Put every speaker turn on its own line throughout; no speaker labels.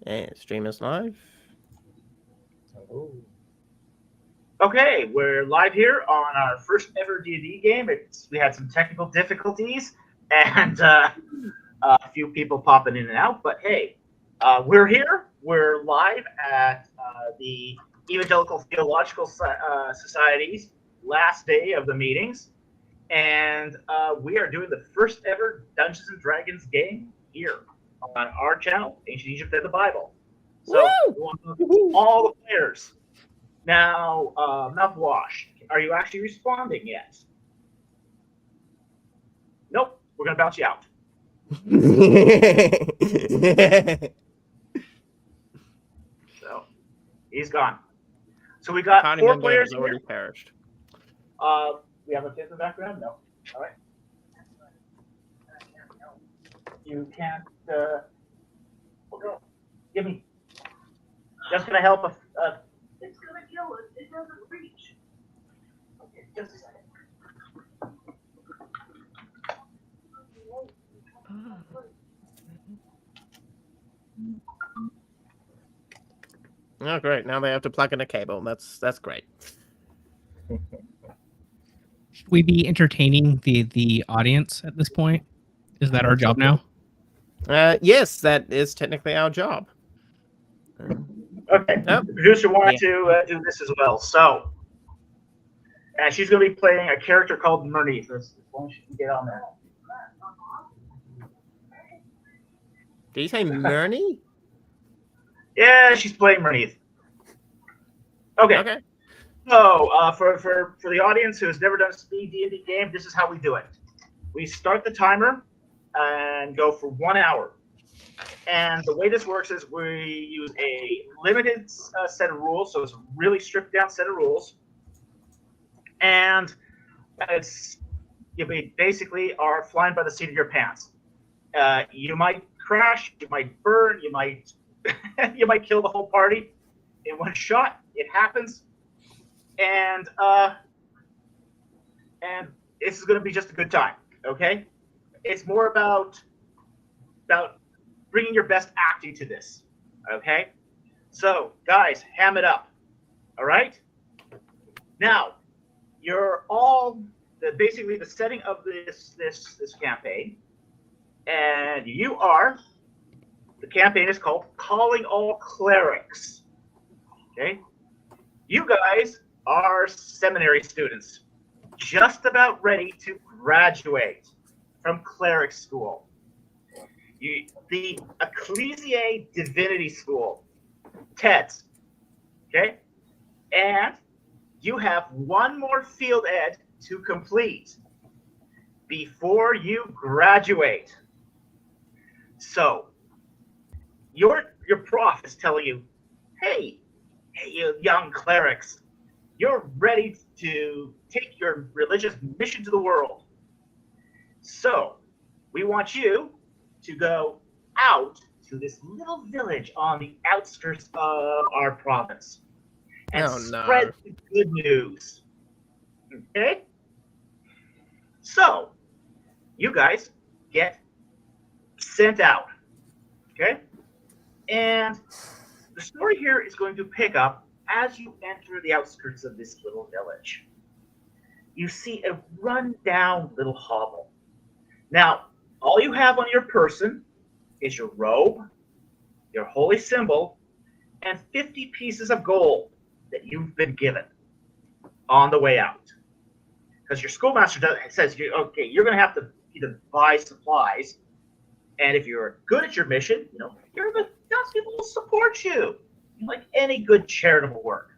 And stream is live.
Oh. Okay, we're live here on our first ever D&D game. We had some technical difficulties and a few people popping in and out, but hey, we're here. We're live at the Evangelical Theological Society's last day of the meetings, and we are doing the first ever Dungeons & Dragons game here on our channel, Ancient Egypt and the Bible. So, we want to welcome all the players. Now, Mouthwash, are you actually responding yet? Nope, we're going to bounce you out. So, he's gone. So we got 4 players here.
Already perished.
We have a fifth in the background? No. All right. You can't, give me. Just going to help us. It's going to kill us. It doesn't reach. Okay, just a second.
Oh, great. Now they have to plug in a cable. That's great.
Should we be entertaining the audience at this point? Is that our job now?
Yes, that is technically our job.
Okay. The producer wanted to do this as well. So, and she's going to be playing a character called Myrnie. So as long as she can get on there.
Did you say Myrnie?
Yeah, she's playing Myrnie. Okay. So, for the audience who has never done a speed D&D game, this is how we do it. We start the timer and go for 1 hour. And the way this works is we use a limited set of rules, so it's a really stripped down set of rules. And you basically are flying by the seat of your pants. You might crash, you might burn, you might you might kill the whole party in one shot. It happens, and this is going to be just a good time. Okay, it's more about bringing your best acting to this. Okay, so guys, ham it up. All right. Now, you're all basically the setting of this campaign, and you are. The campaign is called Calling All Clerics. Okay? You guys are seminary students, just about ready to graduate from cleric school. The Ecclesiae Divinity School, TEDS. Okay? And you have one more field ed to complete before you graduate. So, your prof is telling you, hey, you young clerics, you're ready to take your religious mission to the world. So, we want you to go out to this little village on the outskirts of our province and spread the good news. Okay? So, you guys get sent out. Okay? And the story here is going to pick up as you enter the outskirts of this little village. You see a run-down little hovel. Now, all you have on your person is your robe, your holy symbol, and 50 pieces of gold that you've been given on the way out. Because your schoolmaster says, you're going to have to either buy supplies, and if you're good at your mission, you're the people will support you, like any good charitable work.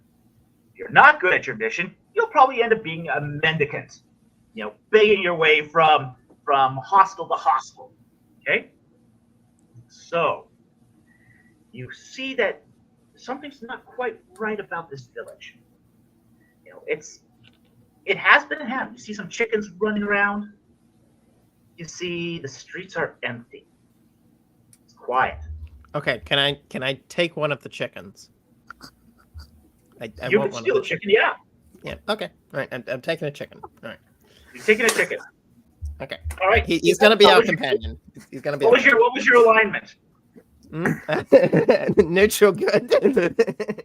If you're not good at your mission, you'll probably end up being a mendicant, begging your way from hostel to hostel. Okay? So, you see that something's not quite right about this village. It has been inhabited. You see some chickens running around. You see the streets are empty. It's quiet.
Okay, can I take one of the chickens?
You can steal a chicken, yeah.
Yeah. Okay. All right. I'm taking a chicken. All right.
You're taking a chicken.
Okay.
All right.
He's gonna be our companion. He's gonna be.
What was your alignment?
Neutral good.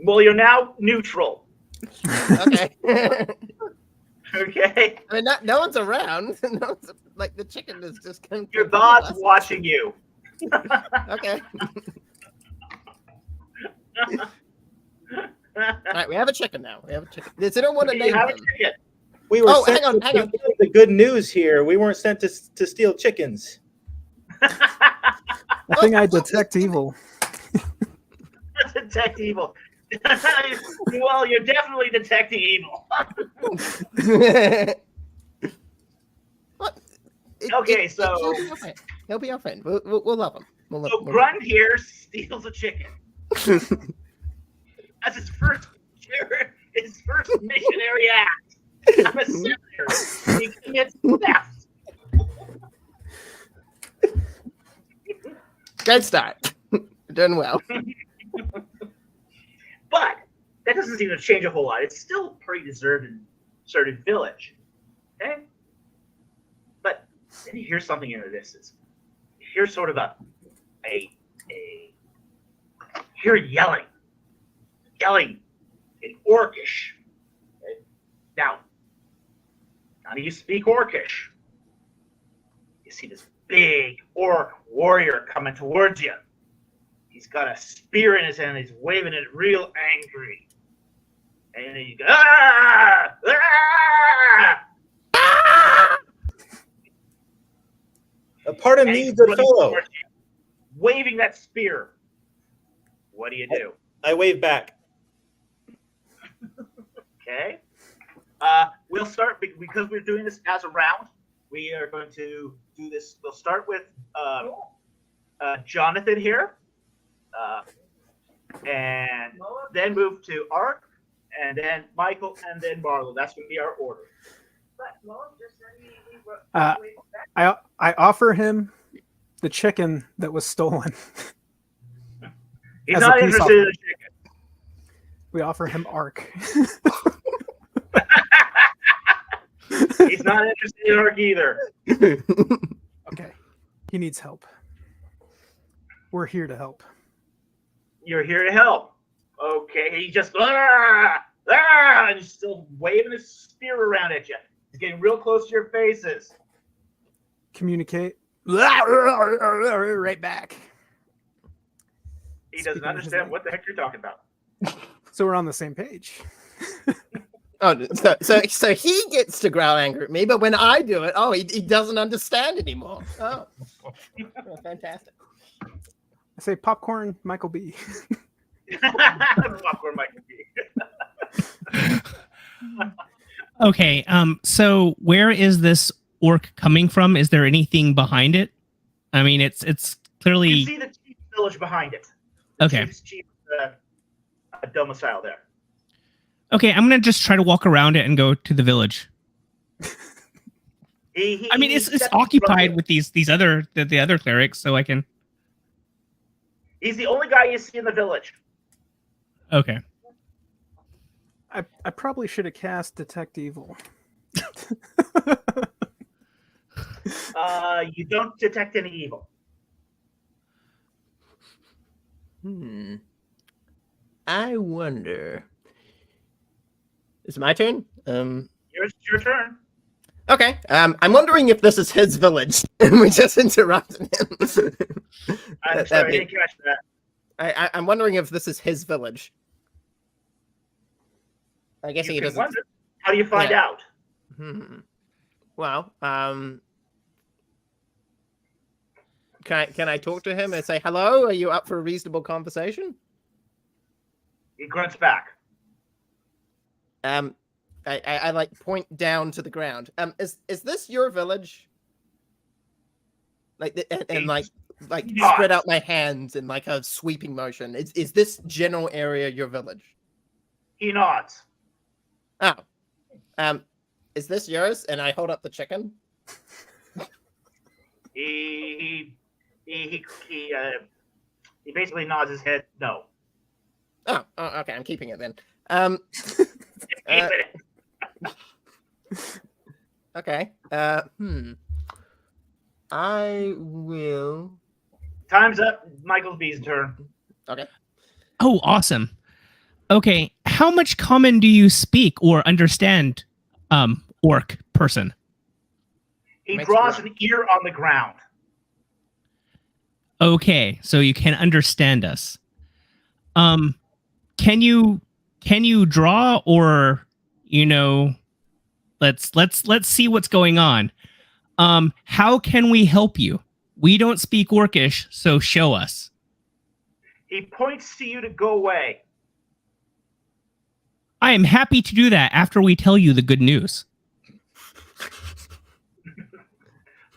Well, you're now neutral.
Okay.
Okay?
I mean, no one's around. No one's, like, the chicken is just kind of...
Your God's watching you.
Okay. All right, we have a chicken now. We have a chicken. Does anyone want to
You
name
have a
him?
chicken.
We were
Oh,
sent
hang on,
to
hang on.
give the good news here. We weren't sent to steal chickens.
I think I detect evil.
Detect evil. Well, you're definitely detecting evil.
What?
Okay, so-
he'll be our friend. We'll love him.
So Grunt here steals a chicken. That's his first missionary act. I'm a seminary. He commits theft.
Good start. You're doing well.
But that doesn't seem to change a whole lot. It's still a pretty deserted village. Okay? But then you hear something in the distance. You hear sort of hear yelling in Orcish. Okay? Now do you speak Orcish? You see this big orc warrior coming towards you. He's got a spear in his hand. He's waving it real angry. And then you go, ah! Ah!
Pardon
And
me,
he's
good
running
fellow.
towards you, waving that spear. What do you do?
I wave back.
Okay. We'll start because we're doing this as a round. We are going to do this. We'll start with Jonathan here, and then move to Ark, and then Michael, and then Marlo. That's going to be our order.
I offer him the chicken that was stolen.
He's
As a
not
peace
interested
offering.
in the chicken.
We offer him Ark.
He's not interested in Ark either.
Okay. He needs help. We're here to help.
You're here to help. Okay, he just and he's still waving his spear around at you. He's getting real close to your faces.
Communicate. Right back.
He doesn't
Speaking of his
understand
name.
what the heck you're talking about.
So we're on the same page.
Oh, so he gets to growl angry at me, but when I do it, he doesn't understand anymore. Oh, fantastic.
I say popcorn, Michael B.
Popcorn Michael B.
Okay, so where is this orc coming from? Is there anything behind it? I mean, it's
You
clearly
see the chief village behind it.
okay.
Chief domicile there.
Okay, I'm gonna just try to walk around it and go to the village. I mean, it's occupied with these other the other clerics, so I can.
He's the only guy you see in the village.
Okay.
I probably should have cast Detect Evil.
You don't detect any evil.
I wonder. Is it my turn?
It's your turn.
Okay. I'm wondering if this is his village, and we just interrupted him.
I'm sorry, I didn't catch that.
I'm wondering if this is his village. I guess
You
he
can
doesn't.
wonder. How do you find
Yeah.
out?
Well, can I talk to him and say hello? Are you up for a reasonable conversation?
He grunts back.
I like point down to the ground. Is this your village? Like and like
Not.
spread out my hands in like a sweeping motion. Is this general area your village?
He nods.
Oh, is this yours? And I hold up the chicken.
He basically nods his head. No.
Oh, okay. I'm keeping it then. Okay. I will.
Time's up. Michael B's turn.
Okay.
Oh, awesome. Okay, how much common do you speak or understand, orc person?
He
Makes
draws
it
an ear on the ground.
Okay, so you can understand us. Can you draw, or let's see what's going on. How can we help you? We don't speak Orcish, so show us.
He points to you to go away.
I am happy to do that after we tell you the good news.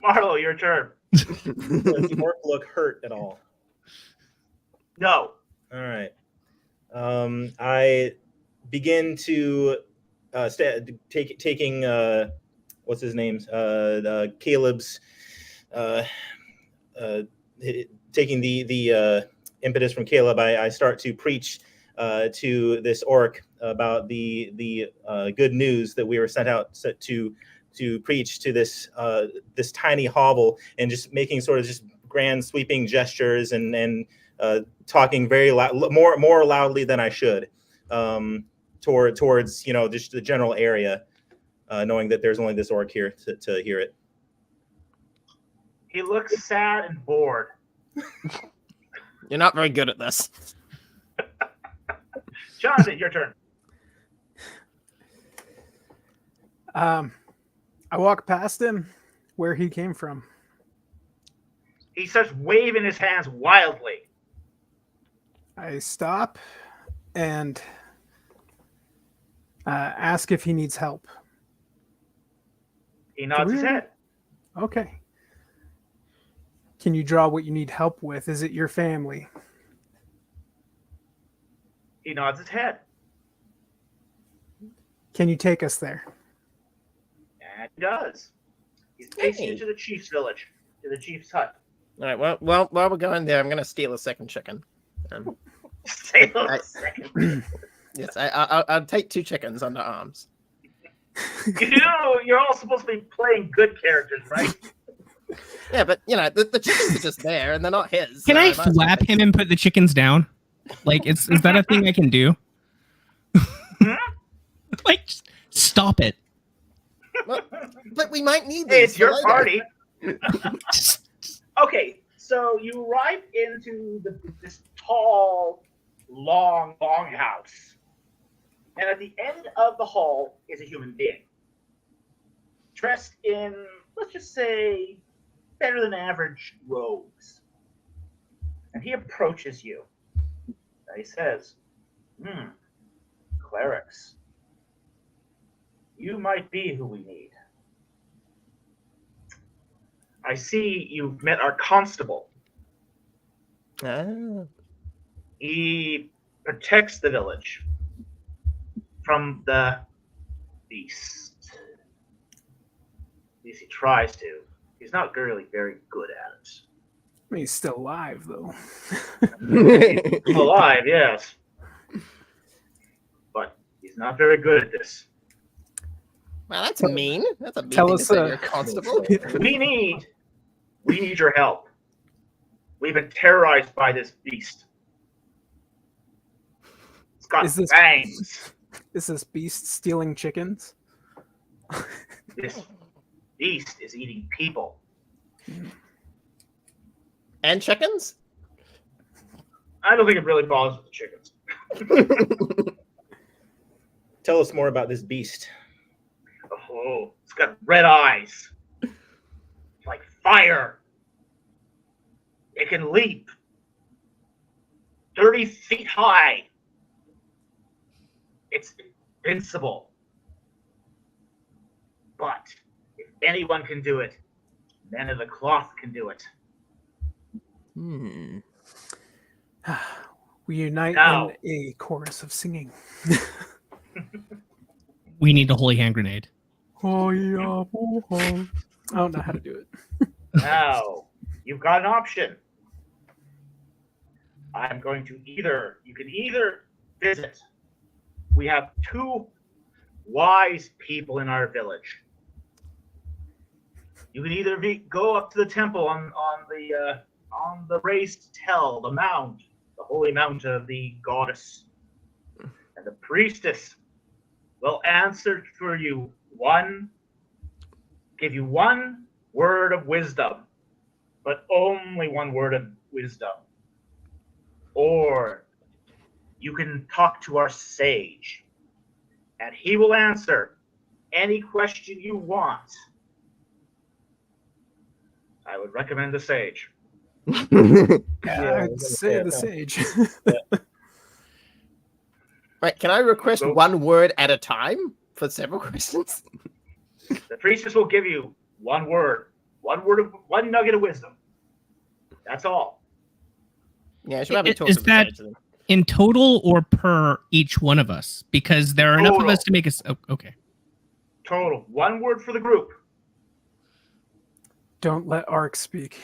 Marlo, your turn.
Does the orc look hurt at all?
No.
All right. I begin to taking what's his name? Caleb's taking the impetus from Caleb. I start to preach to this orc about the good news that we were sent out to preach to this tiny hovel, and just making sort of just grand sweeping gestures and talking very loud, more loudly than I should, towards just the general area, knowing that there's only this orc here to hear it.
He looks sad and bored.
You're not very good at this.
Jonathan, your turn.
I walk past him where he came from.
He starts waving his hands wildly.
I stop and ask if he needs help.
He nods his head.
Okay. Can you draw what you need help with? Is it your family?
He nods his head.
Can you take us there?
And he does. He takes you to the chief's village, to the chief's hut.
All right. Well, while we're going there, I'm going to steal a second chicken.
Stay a second.
Yes, I'll take 2 chickens under arms.
You're all supposed to be playing good characters, right?
Yeah, but the chickens are just there, and they're not his.
Can
so
I
might as well
flap
take
him and put the chickens down? Like, is that a thing I can do? Like, just stop it.
Well, but we might need
Hey,
these.
it's your
for later.
party. Okay, so you arrive into this tall, long house. And at the end of the hall is a human being. Dressed in, let's just say, better than average robes. And he approaches you. And he says, clerics. You might be who we need. I see you've met our constable.
Ah.
He protects the village from the beast. At least he tries to. He's not really very good at it.
I mean, he's still alive, though.
He's alive, yes. But he's not very good at this.
Well, that's mean. That's a mean
Tell
thing
us,
to say to your constable.
We need your help. We've been terrorized by this beast. It's got fangs.
Is this beast stealing chickens?
This beast is eating people.
And chickens?
I don't think it really bothers with the chickens.
Tell us more about this beast.
Oh, it's got red eyes. It's like fire. It can leap 30 feet high. It's invincible. But if anyone can do it, Men of the Cloth can do it.
We unite
Now.
in a chorus of singing.
We need a holy hand grenade.
Oh, yeah. I don't know how to do it.
Now, you've got an option. I'm going to you can either visit. We have 2 wise people in our village. You can either go up to the temple on the raised tell, the mount, the holy mount of the goddess, and the priestess will answer for you give you one word of wisdom, but only one word of wisdom. Or you can talk to our sage, and he will answer any question you want. I would recommend the sage.
I'd say the sage.
Right, can I request
Go.
one word at a time for several questions?
The priestess will give you one nugget of wisdom. That's all.
Yeah, I should probably talk
Is
to the
that
sage then.
in total or per each one of us? Because there are enough of
Total.
us to make us. Oh, okay.
Total. One word for the group.
Don't let Ark speak.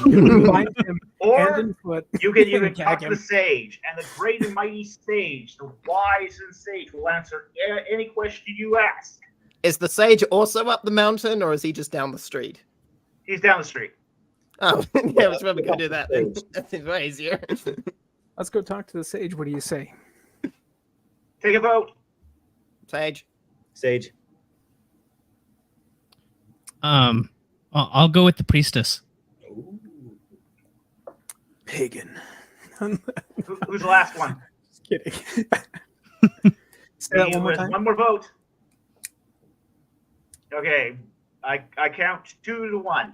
Bind him hand
Or
and foot.
you can
and
talk
gag
to
him.
the sage, and the great and mighty sage, the wise and sage, will answer any question you ask.
Is the sage also up the mountain, or is he just down the street?
He's down the street.
Oh, yeah, we should probably go do that then.
Sage.
That seems way easier.
Let's go talk to the sage. What do you say?
Take a vote.
Sage.
Sage.
I'll go with the priestess.
Pagan.
Who's the last one?
Just kidding. Say that one more time.
One more vote. Okay, I count 2-1.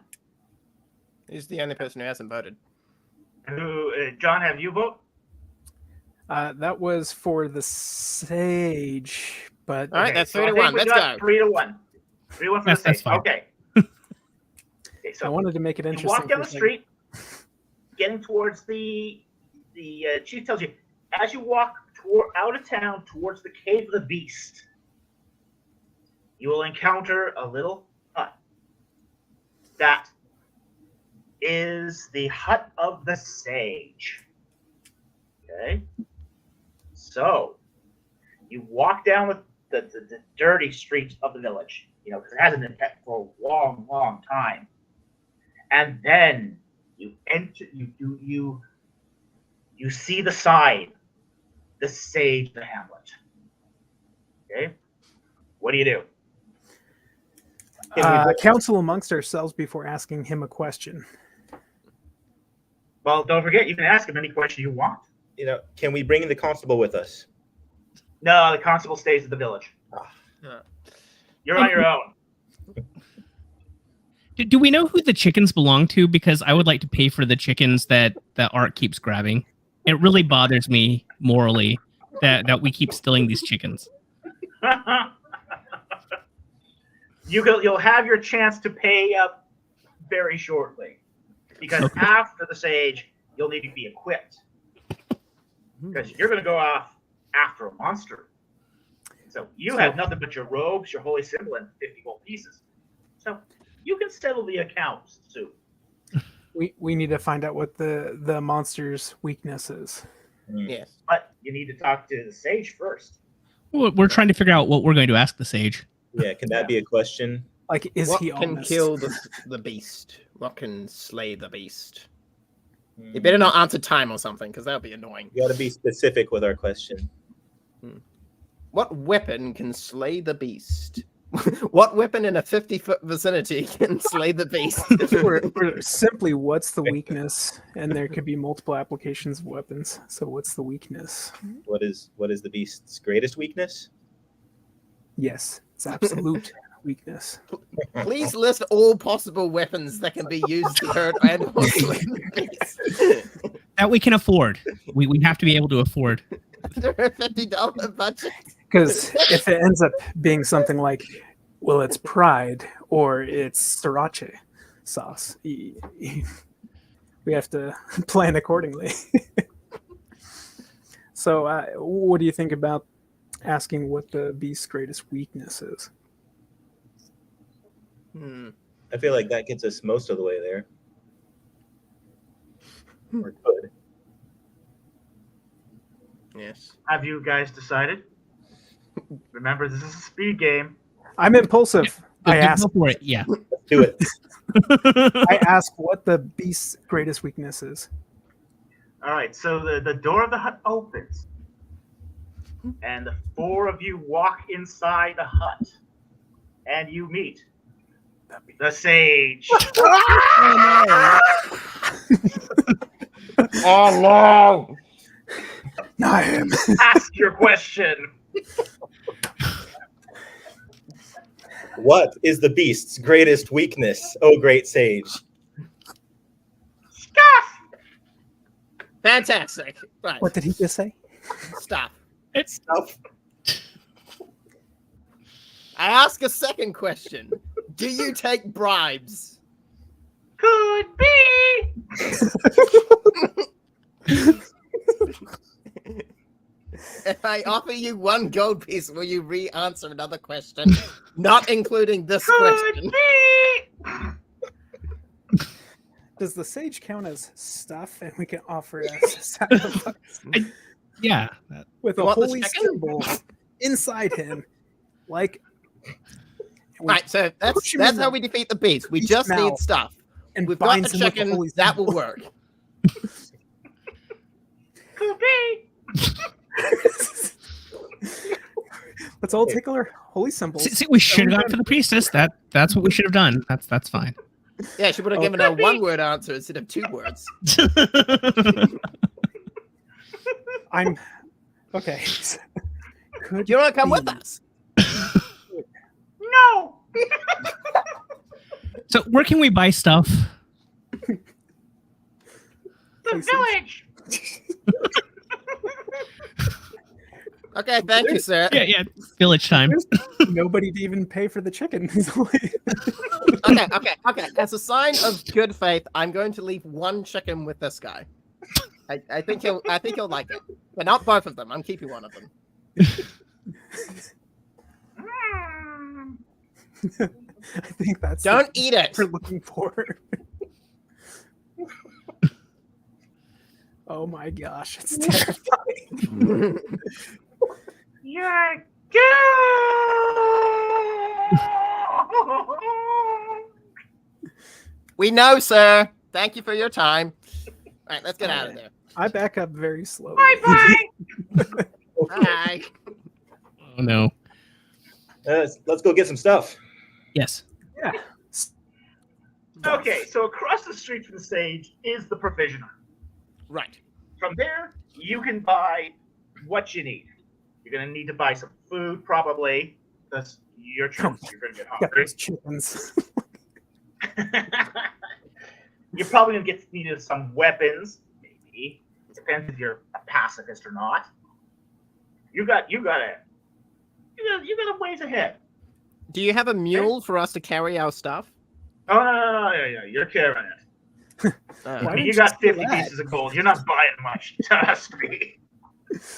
He's the only person who hasn't voted.
John, have you vote?
That was for the sage, but
All right, that's
so I
3-1.
think we
Let's
got
go.
3-1. 3-1 for
That's
the sage.
fine.
Okay. Okay,
I
so
wanted to make it
you
interesting.
walk down
for
the
a second.
street, getting towards the chief tells you, as you walk out of town towards the cave of the beast, you will encounter a little hut. That is the hut of the sage. Okay? So, you walk down the dirty streets of the village, because it hasn't been kept for a long, long time. And then you enter, you see the sign, the sage of the hamlet. Okay? What do you do?
Counsel amongst ourselves before asking him a question.
Well, don't forget, you can ask him any question you want.
Can we bring the constable with us?
No, the constable stays at the village.
Yeah.
You're on your own.
Do we know who the chickens belong to? Because I would like to pay for the chickens that Art keeps grabbing. It really bothers me morally that we keep stealing these chickens.
You'll have your chance to pay up very shortly, because
Okay.
after the sage, you'll need to be equipped, because you're going to go off after a monster. So you have nothing but your robes, your holy symbol, and 50 gold pieces. So you can settle the accounts soon.
We need to find out what the monster's weakness is.
Yes.
But you need to talk to the sage first.
We're trying to figure out what we're going to ask the sage.
Yeah, can that be a question?
Like, is
What
he
can
honest?
kill the beast? What can slay the beast? You better not answer time or something, because that would be annoying.
You got to be specific with our question.
What weapon can slay the beast? What weapon in a 50-foot vicinity can slay the beast?
or simply, what's the weakness? And there could be multiple applications of weapons. So what's the weakness?
What is the beast's greatest weakness?
Yes, it's absolute weakness.
Please list all possible weapons that can be used to hurt and or slay the beast.
That we can afford. We have to be able to afford.
There are $50 budget.
Because if it ends up being something like, well, it's pride or it's sriracha sauce, we have to plan accordingly. So what do you think about asking what the beast's greatest weakness is?
I feel like that gets us most of the way there. Or could.
Yes.
Have you guys decided? Remember, this is a speed game.
I'm impulsive. I ask,
Go for it. Yeah.
Do it.
I ask what the beast's greatest weakness is.
All right, so the door of the hut opens, and the four of you walk inside the hut, and you meet the sage.
Oh no!
Not him.
Ask your question.
What is the beast's greatest weakness, oh great sage?
Stuff.
Fantastic. Right.
What did he just say?
Stop.
It's
Stuff.
I ask a second question. Do you take bribes?
Could be.
If I offer you 1 gold piece, will you re-answer another question, not including this
Could
question?
be.
Does the sage count as stuff, and we can offer it as a sacrifice
yeah.
with
You
a
want the
holy
chicken?
symbol inside him? Like,
Right, so
push him
that's
in
how
the
we defeat the beast. We
beast's
just need
mouth
stuff.
and
We've got
binds
the
him with the
chicken.
holy
That will
symbol.
work.
Could be.
Let's all take our holy symbols.
See, we should have gone for the priestess. That's what we should have done. That's fine.
Yeah, she would have given a 1-word answer instead of 2 words.
I'm okay. Could
Do you want to come with
be.
us?
No.
So where can we buy stuff?
The
Places.
village.
Okay, thank you, sir.
Yeah. Village time.
There's nobody to even pay for the chicken.
Okay. As a sign of good faith, I'm going to leave 1 chicken with this guy. I think he'll like it, but not both of them. I'm keeping 1 of them.
Mm.
I think that's
Don't eat it.
what we're looking for. Oh my gosh, it's terrifying.
You're good.
We know, sir. Thank you for your time. All right, let's get out of there.
I back up very slowly.
Bye bye.
Bye.
Oh no.
Let's go get some stuff.
Yes.
Yeah.
Okay, so across the street from the stage is the provisioner.
Right.
From there, you can buy what you need. You're going to need to buy some food, probably, because you're going to get
Got
hungry.
those chickens.
You're probably going to need some weapons, maybe. It depends if you're a pacifist or not. You got a ways ahead.
Do you have a mule for us to carry our stuff?
Oh no, you're carrying it.
Why
You
didn't
got
you
50
steal that?
pieces of gold. You're not buying much. Trust me.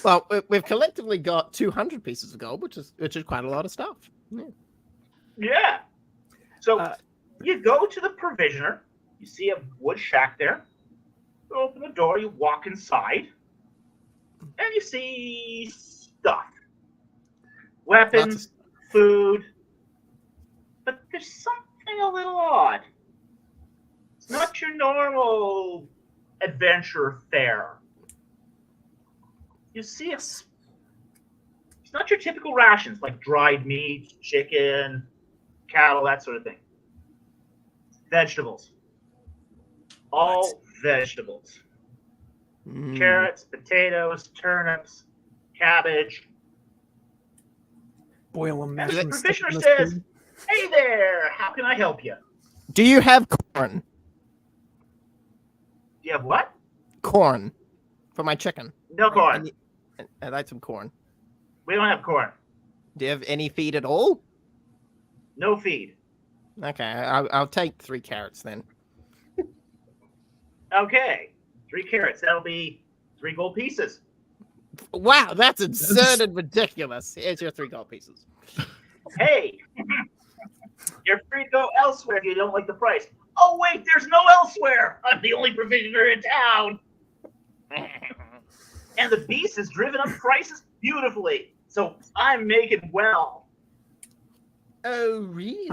Well, we've collectively got 200 pieces of gold, which is quite a lot of stuff. Yeah.
Yeah. So
Uh,
you go to the provisioner. You see a wood shack there. You open the door. You walk inside, and you see stuff, weapons, food. But there's something a little odd. It's not your normal adventure fare. You see it's not your typical rations like dried meat, chicken, cattle, that sort of thing. Vegetables. All vegetables.
Mm.
Carrots, potatoes, turnips, cabbage.
Boil them,
And
mash
the
them, stick
provisioner
them in
says,
the spoon.
"Hey there, how can I help you?"
Do you have corn?
Do you have what?
Corn for my chicken.
No corn.
I'd like some corn.
We don't have corn.
Do you have any feed at all?
No feed.
Okay, I'll take 3 carrots then.
Okay. 3 carrots. That'll be 3 gold pieces.
Wow, that's absurd and ridiculous. Here's your 3 gold pieces.
Hey, you're free to go elsewhere if you don't like the price. Oh, wait, there's no elsewhere. I'm the only provisioner in town. And the beast has driven up prices beautifully. So I'm making well.
Oh, really?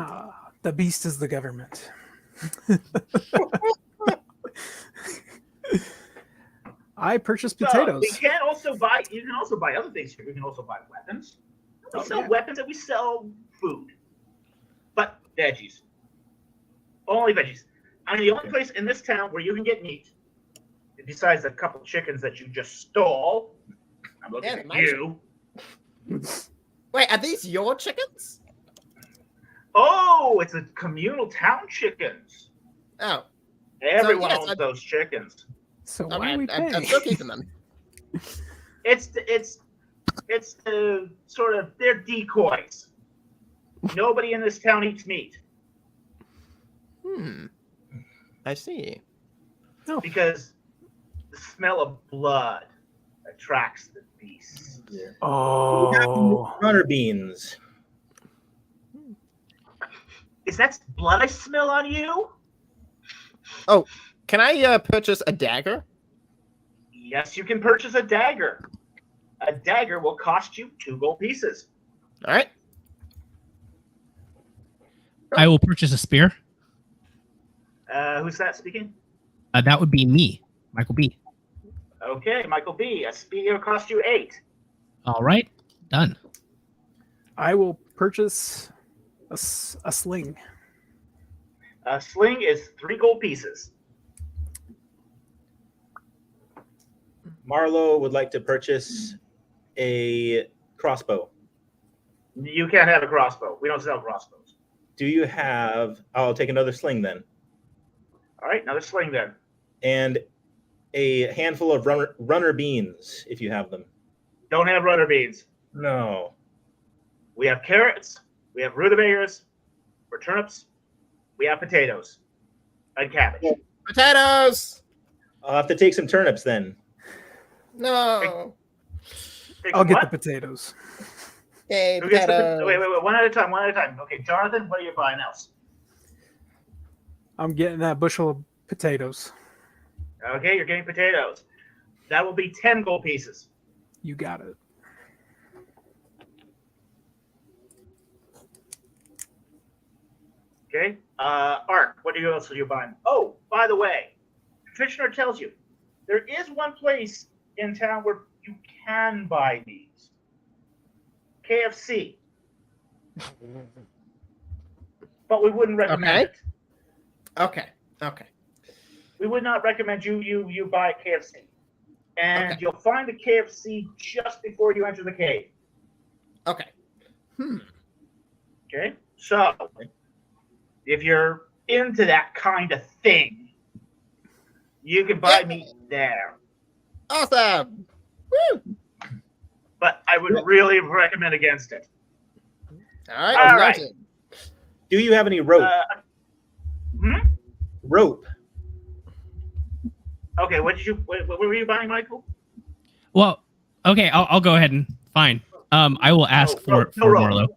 The beast is the government. I purchased potatoes.
We can also buy. You can also buy other things here. We can also buy weapons. We sell weapons and we sell food, but veggies. Only veggies. I mean, the only place in this town where you can get meat, besides a couple chickens that you just stole. I'm looking at you.
Wait, are these your chickens?
Oh, it's a communal town chickens.
Oh,
Everyone owns those chickens.
So why are we paying?
I'm still keeping them.
It's the sort of, they're decoys. Nobody in this town eats meat.
I see.
Because the smell of blood attracts the beasts.
Oh.
Runner beans.
Is that blood I smell on you?
Oh, can I purchase a dagger?
Yes, you can purchase a dagger. A dagger will cost you 2 gold pieces.
All right.
I will purchase a spear.
Who's that speaking?
That would be me, Michael B.
Okay, Michael B. A spear will cost you 8.
All right, done.
I will purchase a sling.
A sling is 3 gold pieces.
Marlo would like to purchase a crossbow.
You can't have a crossbow. We don't sell crossbows.
Do you have... I'll take another sling then.
All right, another sling then.
And a handful of runner beans, if you have them.
Don't have runner beans.
No.
We have carrots. We have rutabagas. Or turnips. We have potatoes. And cabbage.
Potatoes!
I'll have to take some turnips then.
No.
I'll get the potatoes.
Hey,
Who gets
potatoes.
wait, one at a time, one at a time. Okay, Jonathan, what are you buying else?
I'm getting that bushel of potatoes.
Okay, you're getting potatoes. That will be 10 gold pieces.
You got it.
Okay. Art, what else are you buying? Oh, by the way, Commissioner tells you there is one place in town where you can buy these. KFC. But we wouldn't recommend it.
Okay.
We would not recommend you buy KFC. And you'll find the KFC just before you enter the cave.
Okay.
Okay? So, if you're into that kind of thing, you can buy meat there.
Awesome. Woo!
But I would really recommend against it.
All right.
All right.
Noted.
Do you have any rope? Rope.
Okay, what were you buying, Michael?
Well, okay, I'll go ahead and fine. I will ask for
rope.
Marlo.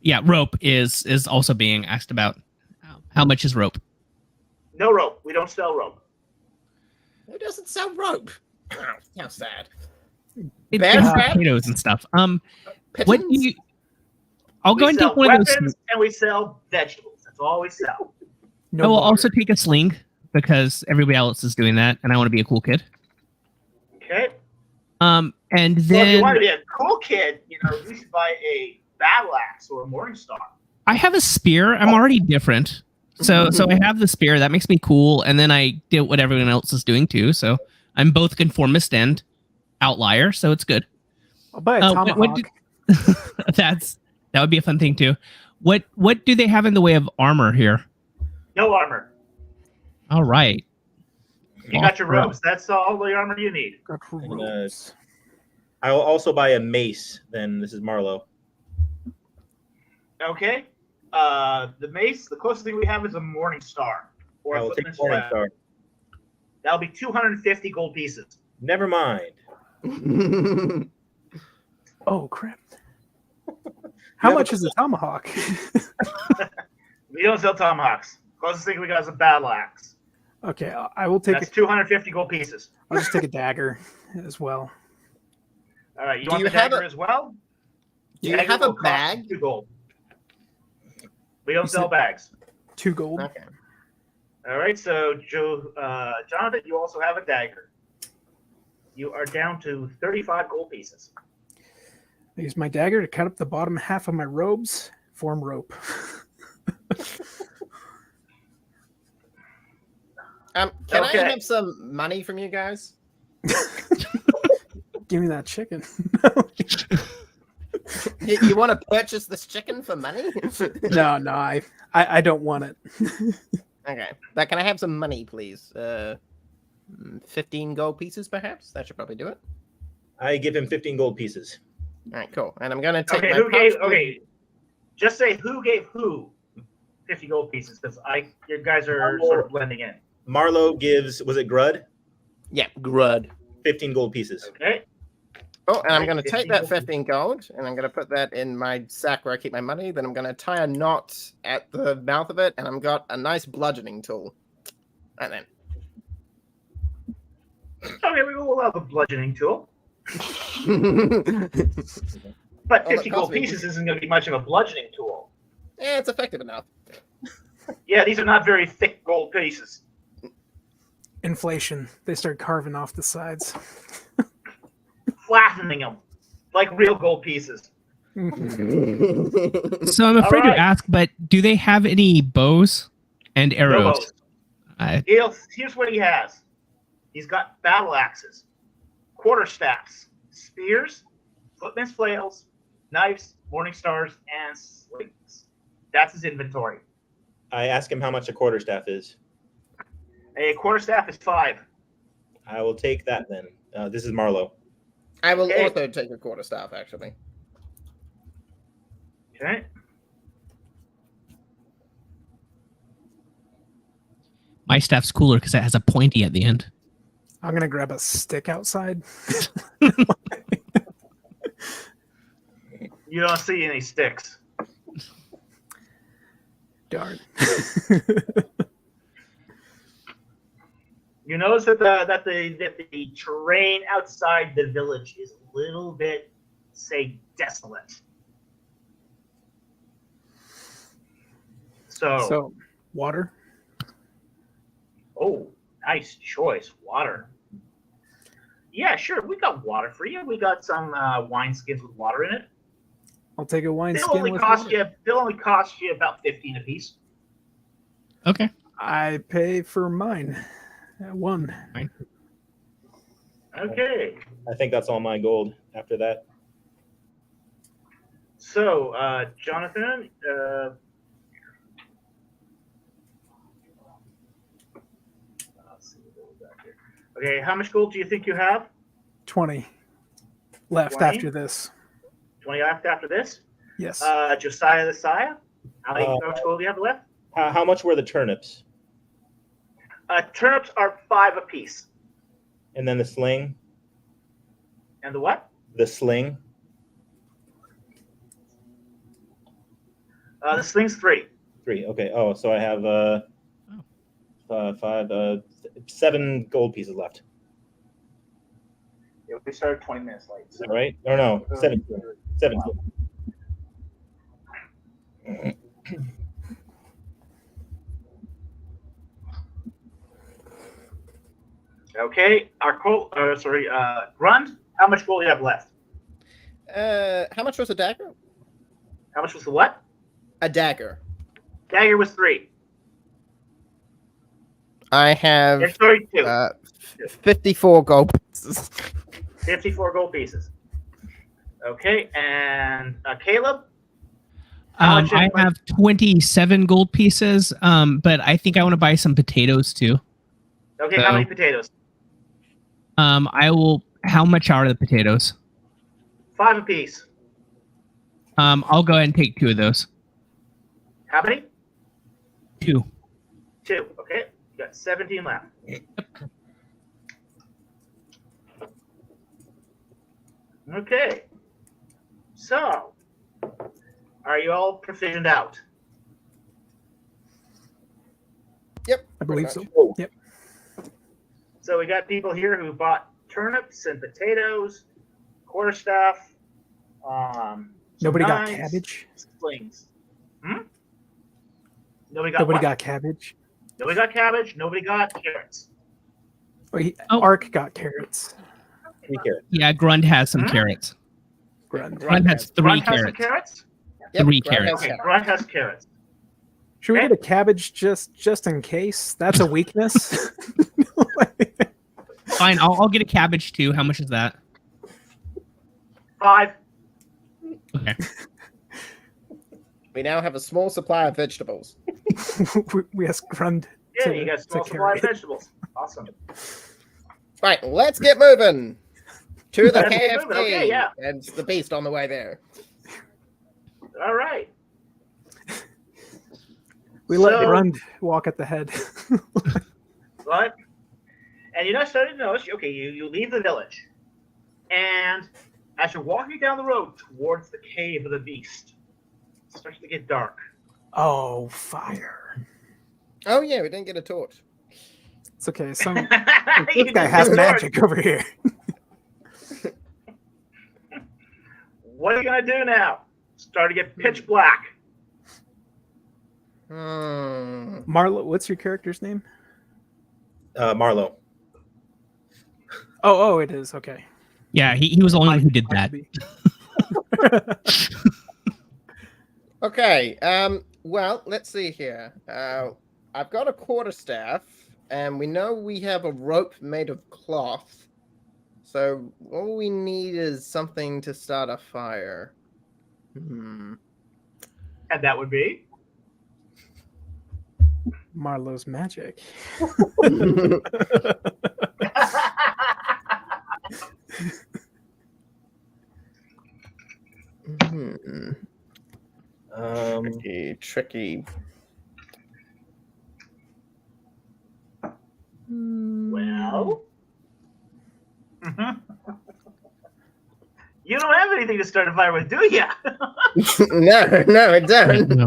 Yeah, rope is also being asked about. How much is rope?
No rope. We don't sell rope.
Who doesn't sell rope? Oh, how sad.
It's
Bad
just
crap?
potatoes and stuff. What do
Pigeons?
you? I'll go
We
and
sell
take one of
weapons
those.
and we sell vegetables. That's all we sell.
No
I will
water.
also take a sling because everybody else is doing that, and I want to be a cool kid.
Okay.
And
Well, if
then
you want to be a cool kid, you should buy a battle axe or a morning star.
I have a spear. I'm already different. So I have the spear. That makes me cool. And then I did what everyone else is doing too. So I'm both conformist and outlier. So it's good.
I'll buy a tomahawk.
That would be a fun thing too. What do they have in the way of armor here?
No armor.
All right.
You got your robes. That's all the armor you need.
Got robes.
I will also buy a mace then. This is Marlo.
Okay. The mace, the closest thing we have is a morning star. Or
I
a
will take
footman's
morning
strap.
star.
That'll be 250 gold pieces.
Never mind.
Oh crap! How much is a tomahawk?
We don't sell tomahawks. Closest thing we got is a battle axe.
Okay, I will take.
That's 250 gold pieces.
I'll just take a dagger as well.
All right. You
Do
want
you
the
have
dagger as well?
Do you
Dagger
have a
will cost
bag?
2 gold. We don't
You
sell
said-
bags.
2 gold.
Okay.
All right, so Jonathan, you also have a dagger. You are down to 35 gold pieces.
I use my dagger to cut up the bottom half of my robes, form rope.
Can
Okay.
I have some money from you guys?
Give me that chicken.
You want to purchase this chicken for money?
No, I don't want it.
Okay. But can I have some money, please? 15 gold pieces, perhaps? That should probably do it.
I give him 15 gold pieces.
All right, cool. And I'm going to take
Okay,
my
who gave?
pouch-
Okay, just say who gave who 50 gold pieces, because you guys are sort of blending in.
Marlowe gives, was it Grud?
Yeah, Grud.
15 gold pieces.
Okay.
Oh, and I'm
Alright,
going to
15
take that
gold
15 gold, and I'm going to put that in my sack where I keep my money. Then I'm going to tie a knot at the mouth of it, and I've got a nice bludgeoning tool. Right then.
Okay, we will have a bludgeoning tool,
Yeah,
but
Well,
50
that
gold
cost me-
pieces isn't going to be much of a bludgeoning tool.
it's effective enough.
Yeah, these are not very thick gold pieces.
Inflation. They start carving off the sides.
Flattening them like real gold pieces.
So I'm afraid
Alright.
to ask, but do they have any bows and
No
arrows?
bows.
I-
Here's what he has. He's got battle axes, quarterstaffs, spears, footmen's flails, knives, morning stars, and slings. That's his inventory.
I ask him how much a quarterstaff is.
A quarterstaff is 5.
I will take that then. This is Marlowe.
I will
Okay.
also take a quarterstaff, actually.
Okay.
My staff's cooler because it has a pointy at the end.
I'm gonna grab a stick outside.
You don't see any sticks.
Darn.
You notice that the terrain outside the village is a little bit, say, desolate.
So, water.
Oh, nice choice. Water. Yeah, sure. We got water for you. We got some wine skins with water in it.
I'll take a wine
They'll
skin
only
with
cost
water.
you. They'll only cost you about 15 apiece.
Okay.
I pay for mine. 1.
Okay.
I think that's all my gold after that.
So, Jonathan, let's see what we got here. Okay, how much gold do you think you have?
20 left
20?
after this.
20 left after this.
Yes.
Josiah the Sire, how
Uh,
much gold do you have left?
How much were the turnips?
Turnips are 5 apiece.
And then the sling?
And the what?
The sling?
The sling's 3.
3. Okay. Oh, so I have 7 gold pieces left.
Yeah, we started 20 minutes late.
Is that right? Or no, 17. 17.
Okay, Grund, how much gold do you have left?
How much was a dagger?
How much was the what?
A dagger.
Dagger was 3.
I have
It's 32.
54 gold pieces.
54 gold pieces. Okay, and Caleb? How much
I
is-
have 27 gold pieces, but I think I want to buy some potatoes too.
Okay, how many potatoes?
I will. How much are the potatoes?
5 apiece.
I'll go ahead and take 2 of those.
How many?
2.
2. Okay, you got 17 left. Okay. So, are you all provisioned out?
I believe so. Yep.
So we got people here who bought turnips and potatoes, quarterstaff.
Nobody got
knives,
cabbage.
Slings. Hmm? Nobody got
Nobody
what?
got cabbage.
Nobody got cabbage. Nobody got carrots.
Oh.
Ark got carrots.
3 carrots.
Yeah, Grund has some
Hmm?
carrots.
Grund.
Grund has 3
Grunt has some
carrots.
carrots.
Yep,
3
Grant
carrots.
has
Okay, Grunt has carrots.
Should we
Okay.
get a cabbage just in case? That's a weakness.
Fine, I'll get a cabbage too. How much is that?
5.
Okay.
We now have a small supply of vegetables.
we ask Grund
Yeah,
to,
you got
to
small supply
carry
of
it.
vegetables. Awesome.
Right, let's get moving to the
Let's get
KFC.
moving, okay, yeah.
And the beast on the way there.
All right.
We let
So-
Grund walk at the head.
What? And you're not starting to notice. Okay, you leave the village, and as you're walking down the road towards the cave of the beast, it starts to get dark.
Oh, fire.
Oh yeah, we didn't get a torch.
It's okay. This
You
guy
just
has
start.
magic over here.
What are you gonna do now? Start to get pitch black.
Marlo, what's your character's name?
Marlo.
Oh, it is. Okay.
Yeah, he was the only one who did that.
Okay. Well, let's see here. I've got a quarterstaff, and we know we have a rope made of cloth. So all we need is something to start a fire.
And that would be?
Marlo's magic.
Tricky.
Well, you don't have anything to start a fire with, do you?
No, it doesn't.
No.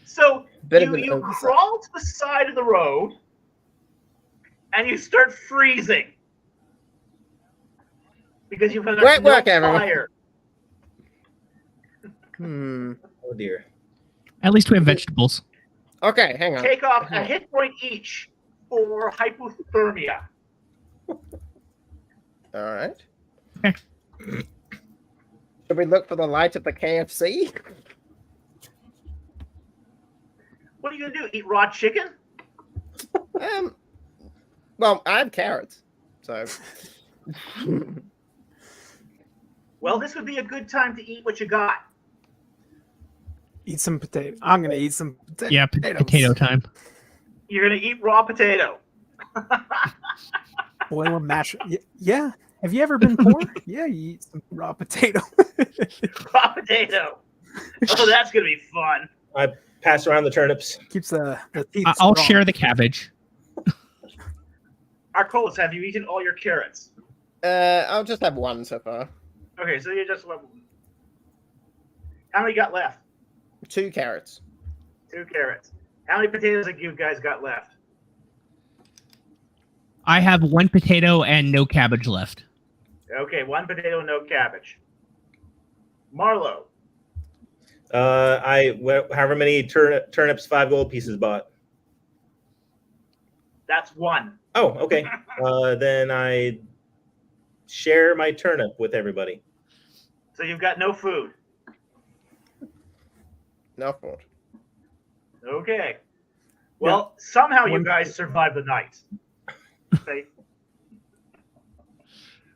So
Bit of an
you
oversight.
crawl to the side of the road, and you start freezing because you've got
Great
no
work, everyone.
fire.
Oh dear.
At least we have vegetables.
Okay, hang on.
Take off a hit point each for hypothermia.
All right.
Okay.
Should we look for the light at the KFC?
What are you gonna do? Eat raw chicken?
Well, I have carrots, so.
Well, this would be a good time to eat what you got.
Eat some potato. I'm gonna eat some
Yeah,
potatoes.
potato time.
You're gonna eat raw potato.
Boil and mash. Yeah. Have you ever been poor? Yeah, you eat some raw potato.
Raw potato. Oh, that's gonna be fun.
I pass around the turnips.
Keeps the teeth.
I'll
strong.
share the cabbage.
Arcolas, have you eaten all your carrots?
I'll just have one so far.
Okay, so you just how many got left?
2 carrots.
2 carrots. How many potatoes have you guys got left?
I have 1 potato and no cabbage left.
Okay, 1 potato, no cabbage. Marlo.
However many turnips 5 gold pieces bought.
That's 1.
Oh, okay. Then I share my turnip with everybody.
So you've got no food.
No fault.
Okay. Well, somehow you
1
guys survived the night. Okay.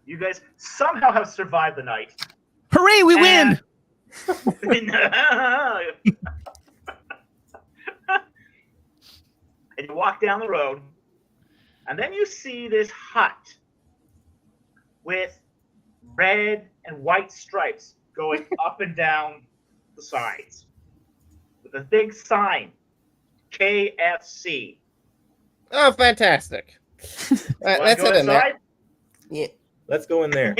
You guys somehow have survived the night.
Hooray, we win!
And you walk down the road, and then you see this hut with red and white stripes going up and down the sides with a big sign, KFC.
Oh, fantastic.
Wanna
Let's
go
head in there.
inside?
Yeah.
Let's go in there.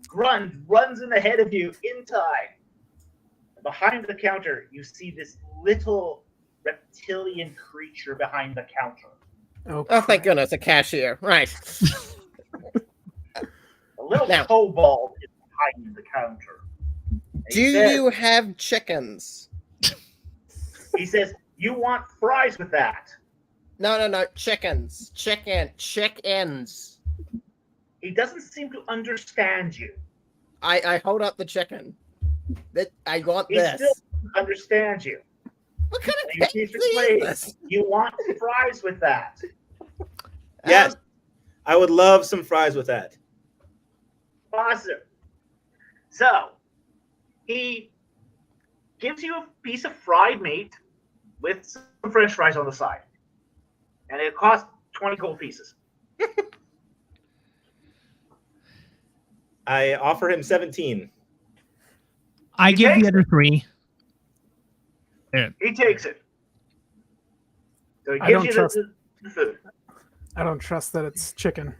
Grund runs in ahead of you in time. Behind the counter, you see this little reptilian creature behind the counter.
Oh, thank goodness, a cashier. Right.
A little
Now-
kobold is behind the counter.
Do you have chickens?
He says, you want fries with that.
No. Chickens. Chickens.
He doesn't seem to understand you.
I hold up the chicken. I want
He
this.
still doesn't understand you.
What kind of
You keep explaining,
this?
you want fries with that.
Yes, I would love some fries with that.
Awesome. So, he gives you a piece of fried meat with some French fries on the side. And it costs 20 gold pieces.
I offer him 17.
I
He
give
takes
the other 3.
He takes it. So he
I
gives
don't
you
trust-
the food.
I don't trust that it's chicken.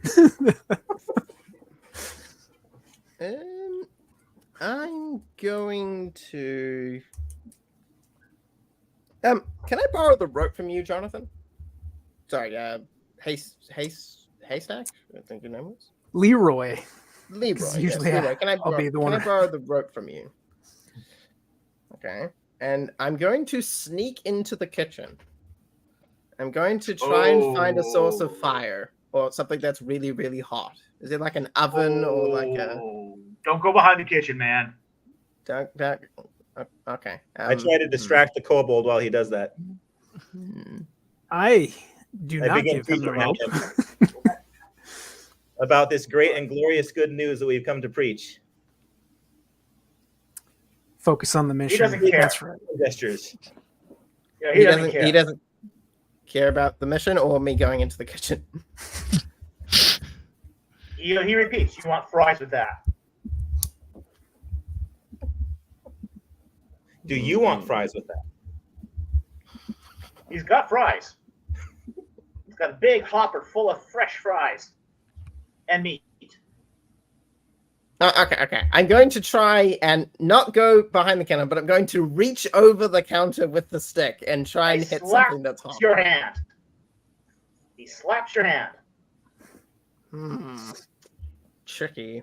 I'm going to. Can I borrow the rope from you, Jonathan? Sorry, Haystack. I think your name was
Leroy.
Leroy.
Because
Yes,
usually
Leroy.
I'll be the one.
Can I borrow the rope from you? Okay, and I'm going to sneak into the kitchen. I'm going to try and find a source of fire or something that's really, really hot. Is it like an oven or like a?
Don't go behind the kitchen, man.
Okay.
I try to distract the kobold while he does that.
I do
I
not
begin
give him the
teaching him
rope.
about this great and glorious good news that we've come to preach.
Focus on the mission.
doesn't care.
That's right.
Gestures.
Yeah, he doesn't care.
He doesn't care about the mission or me going into the kitchen.
He repeats, you want fries with that.
Do you want fries with that?
He's got fries. He's got a big hopper full of fresh fries and meat.
Okay. I'm going to try and not go behind the counter, but I'm going to reach over the counter with the stick and try and hit something that's hot.
Your hand. He slaps your hand.
Tricky.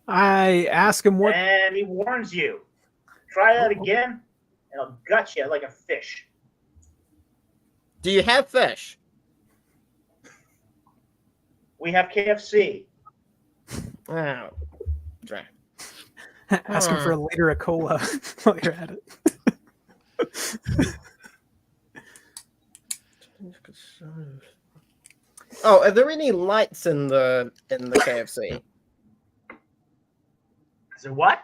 I ask him what.
And he warns you. Try that again, and I'll gut you like a fish.
Do you have fish?
We have KFC.
Oh, drat.
Ask him for a liter of cola while you're at it.
Oh, are there any lights in the KFC?
So what?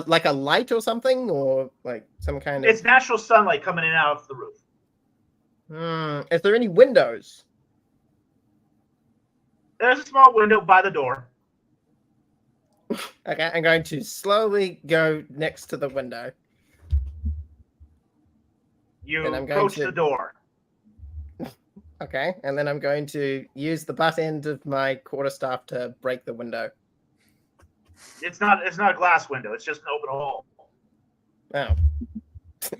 Like a light or something, or like some kind of?
It's natural sunlight coming in and out of the roof.
Is there any windows?
There's a small window by the door.
Okay, I'm going to slowly go next to the window.
You
And I'm going
approach
to-
the door.
Okay, and then I'm going to use the butt end of my quarterstaff to break the window.
It's not a glass window. It's just an open hole.
Oh,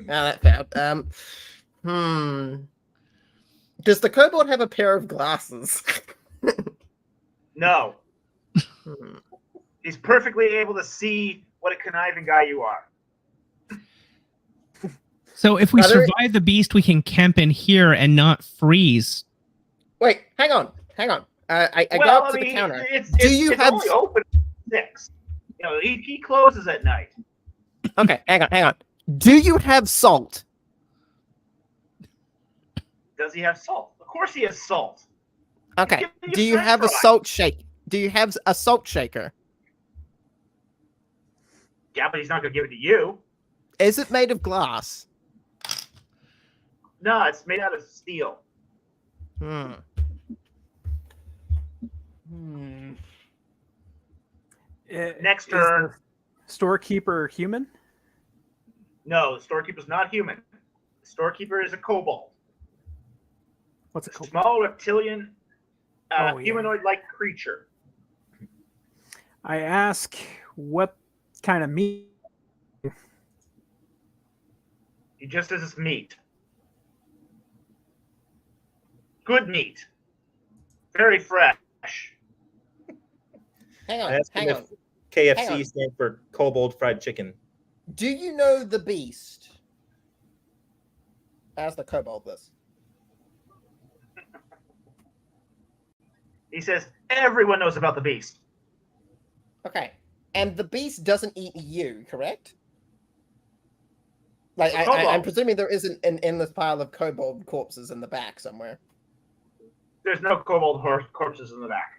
that failed. Does the kobold have a pair of glasses?
No. He's perfectly able to see what a conniving guy you are.
So if we
Are there-
survive the beast, we can camp in here and not freeze.
Wait, hang on. I go up to the counter.
It's
you have-
only open at 6. He closes at night.
Okay, hang on. Do you have salt?
Does he have salt? Of course he has salt.
Okay.
Give me
Do you
French
have a
fries.
salt shake? Do you have a salt shaker?
Yeah, but he's not going to give it to you.
Is it made of glass?
No, it's made out of steel. Next
Is
turn.
the storekeeper human?
No, the storekeeper's not human. The storekeeper is a kobold.
What's it called?
Small reptilian,
Oh, yeah.
humanoid-like creature.
I ask what kind of meat.
He just says meat. Good meat. Very fresh.
Hang
I
on.
asked
Hang
him
on.
if
Hang
KFC
on.
stands for Kobold Fried Chicken.
Do you know the Beast? Ask the kobold this.
He says everyone knows about the beast.
Okay. And the Beast doesn't eat you, correct? Like,
The
I'm
kobold.
presuming there isn't an endless pile of kobold corpses in the back somewhere.
There's no kobold corpses in the back.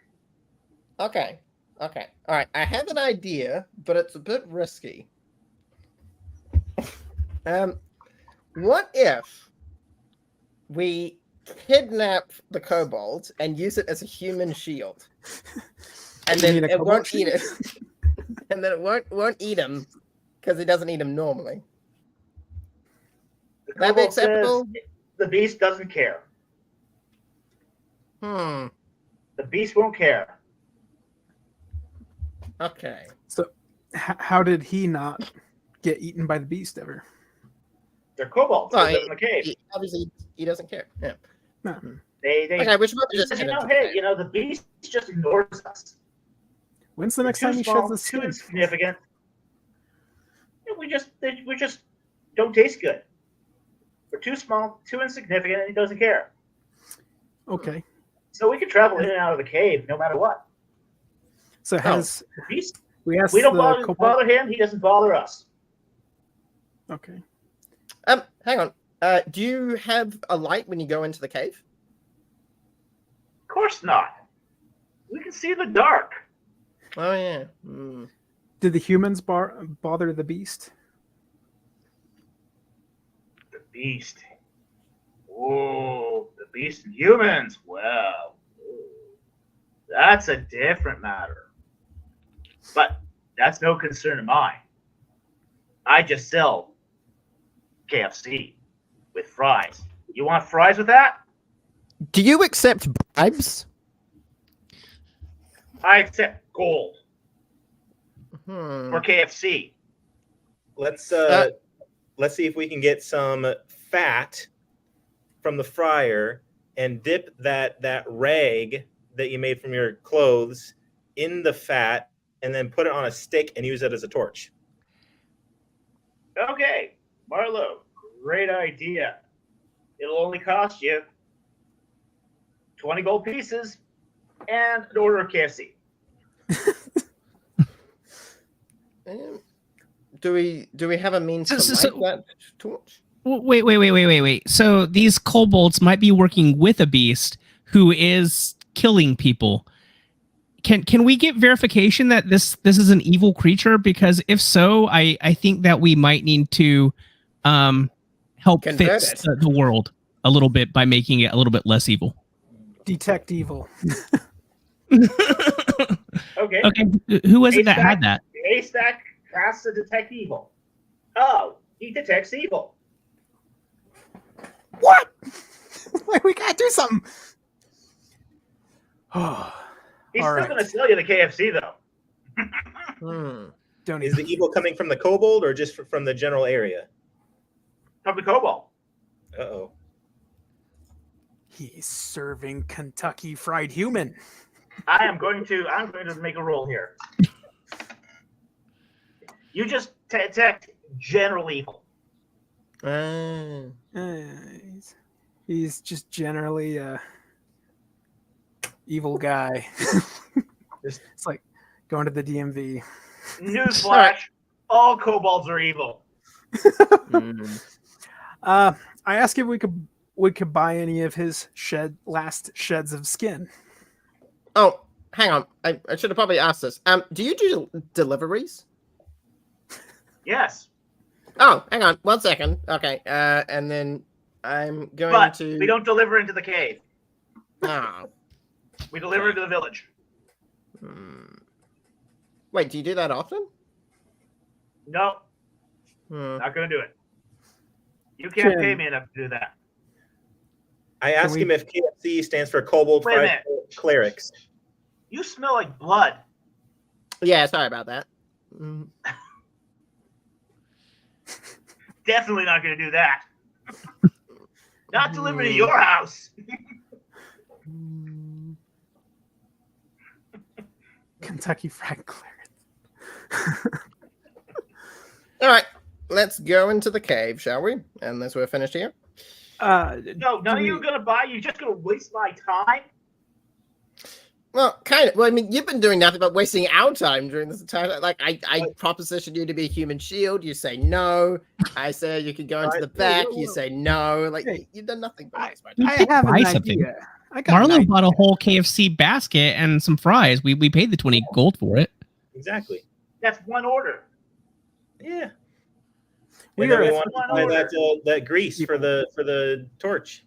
Okay. Okay. All right. I have an idea, but it's a bit risky. What if we kidnap the kobold and use it as a human shield, and
You
then
mean a
it
kobold
won't eat it, and then it won't eat him because he doesn't eat him normally?
The
That be
kobold says
acceptable?
the beast doesn't care.
Hmm.
The beast won't care.
Okay.
So, how did he not get eaten by the beast ever?
They're kobolds.
Well,
They live in the cave.
Obviously, he doesn't care. Yeah.
No.
They
Okay, we should probably
he
just
says,
head into the
hey,
cave.
the beast just ignores us.
When's the next
Too
time he
small,
sheds the
too
skin?
insignificant. We just don't taste good. We're too small, too insignificant, and he doesn't care.
Okay.
So we can travel in and out of the cave no matter what.
So has
The beast,
we asked
we don't
the
bother him. He doesn't bother us.
Okay.
Hang on. Do you have a light when you go into the cave?
Of course not. We can see in the dark.
Oh yeah. Hmm.
Did the humans bother the beast?
The beast. Oh, the beast and humans. Well, that's a different matter. But that's no concern of mine. I just sell KFC with fries. You want fries with that?
Do you accept bribes?
I accept gold
Hmm.
for KFC.
Let's see if we can get some fat from the fryer and dip that rag that you made from your clothes in the fat and then put it on a stick and use it as a torch.
Okay, Marlo, great idea. It'll only cost you 20 gold pieces and an order of KFC.
Do we have a means to
So-
light that torch?
Wait. So these kobolds might be working with a beast who is killing people. Can we get verification that this is an evil creature? Because if so, I think that we might need to help
Convert
fix
it.
the world a little bit by making it a little bit less evil.
Detect evil.
Okay.
Okay, who was it that
Haystack-
had that?
Haystack has to detect evil. Oh, he detects evil.
What? Like, we gotta do something. Oh,
He's
All
still
right.
going to sell you the KFC, though.
Hmm.
don't
Is
even.
the evil coming from the kobold or just from the general area?
From the kobold.
Uh-oh.
He's serving Kentucky Fried Human.
I'm going to make a roll here. You just detect general evil.
Ah.
He's just generally a evil guy. It's like going to the DMV.
Newsflash: all kobolds are evil.
Hmm.
I asked if we could buy any of his last sheds of skin.
Oh, hang on. I should have probably asked this. Do you do deliveries?
Yes,
Oh, hang on. 1 second. Okay. And then I'm going
but
to.
we don't deliver into the cave.
Oh.
We deliver into the village.
Hmm. Wait, do you do that often?
No,
Hmm.
not going to do it. You can't
Ken.
pay me enough to do that.
I asked
we-
him if KFC stands for Kobold
Wait a
Fried Clerics.
You smell like blood.
Yeah, sorry about that. Hmm.
Definitely not going to do that. Not deliver to your house.
Kentucky Fried Clarence.
All right, let's go into the cave, shall we? Unless we're finished here.
No, none of you are gonna buy. You're just gonna waste my time.
Well, kind of. Well, I mean, you've been doing nothing but wasting our time during this entire time. Like, I propositioned you to be a human shield. You say no. I say you can go into the back. You say no. Like,
Hey,
you've done nothing but waste my
You
time.
I
can't
have
buy
an
something.
idea. I got an
Marlo
idea.
bought a whole KFC basket and some fries. We paid the 20 gold for it.
Exactly.
That's one order.
Yeah.
We
And then
are
we
at
want to
one
buy
order.
that grease for the torch.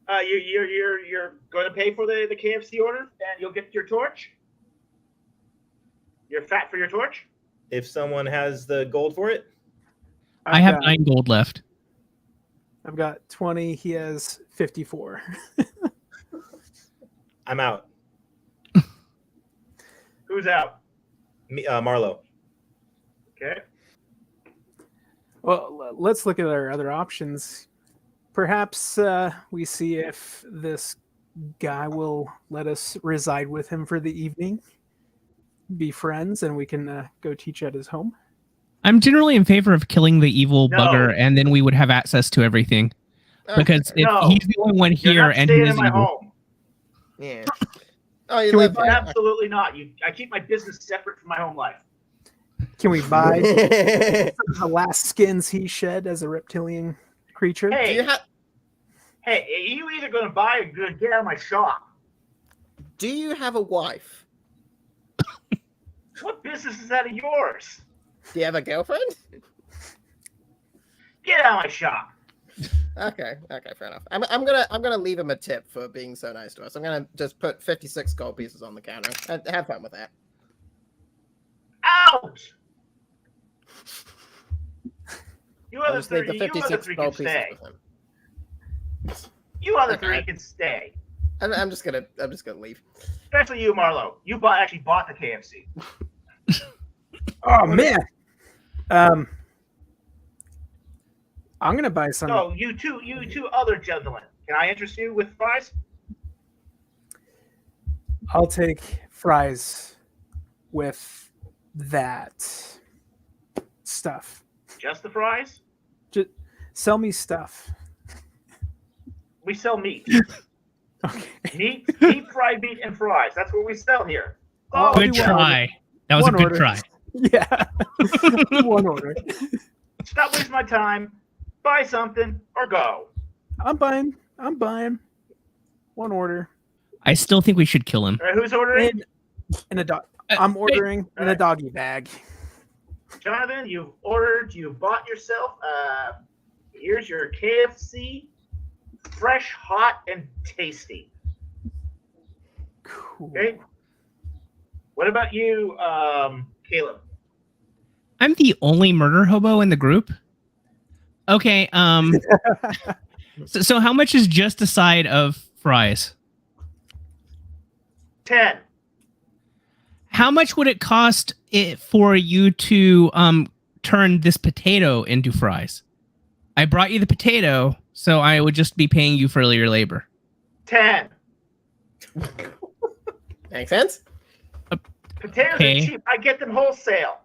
You're going to pay for the KFC order, and you'll get your torch. You're fat for your torch.
If someone has the gold for it,
I have 9 gold left.
I've got 20. He has 54.
I'm out.
Who's out?
Me, Marlo.
Okay.
Well, let's look at our other options. Perhaps we see if this guy will let us reside with him for the evening, be friends, and we can go teach at his home.
I'm generally in favor of killing the evil
No.
bugger, and then we would have access to everything. Because if
No.
he's the only one
You're
here
not
and he
staying in
is
my
evil,
home.
Yeah. Oh, you
Can we
live
buy-
here.
Absolutely not. I keep my business separate from my home life.
Can we buy
Do
the last skins he shed as a reptilian creature?
Hey,
you have
you either going to buy or going to get out of my shop.
Do you have a wife?
What business is that of yours?
Do you have a girlfriend?
Get out of my shop.
Okay, fair enough. I'm gonna leave him a tip for being so nice to us. I'm gonna just put 56 gold pieces on the counter. Have fun with that.
Out! You
I
other
just need
three,
the
you other
56
three can
gold pieces
stay.
with him.
You other
Okay.
three can stay.
I'm just gonna leave.
Especially you, Marlo. You actually bought the KFC.
Oh man. I'm gonna buy some.
So you two other gentlemen. Can I interest you with fries?
I'll take fries with that stuff.
Just the fries?
Just sell me stuff.
We sell meat.
Okay.
meat, fried meat, and fries. That's what we sell here.
Oh,
good
do one
try. That was a
One
good
order.
try.
Yeah. One order.
Stop wasting my time. Buy something or go.
I'm buying. One order.
I still think we should kill him.
All right, who's ordering?
In a dog. I'm ordering in a
Alright.
doggy bag.
Jonathan, you've ordered. You bought yourself. Here's your KFC, fresh, hot, and tasty.
Cool.
Okay. What about you, Caleb?
I'm the only murder hobo in the group. Okay, so how much is just a side of fries?
10.
How much would it cost for you to turn this potato into fries? I brought you the potato, so I would just be paying you for your labor.
10.
Makes sense?
Potatoes
Okay.
are cheap. I get them wholesale.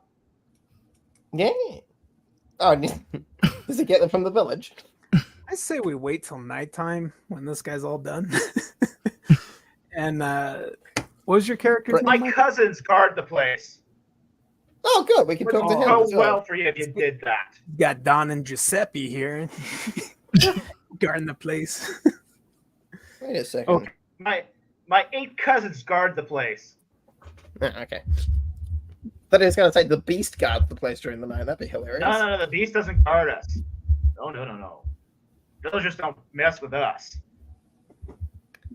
Yeah. Oh, does he get them from the village?
I say we wait till nighttime when this guy's all done. And what was your character's
My
name? Mike?
cousins guard the place.
Oh, good. We can talk to him.
Go
as
well for you if you did that.
You got Don and Giuseppe here guarding the place.
Wait a second.
Okay.
My 8 cousins guard the place.
Okay. Thought he was going to say the beast guards the place during the night. That'd be hilarious.
No. The beast doesn't guard us. No. Those just don't mess with us.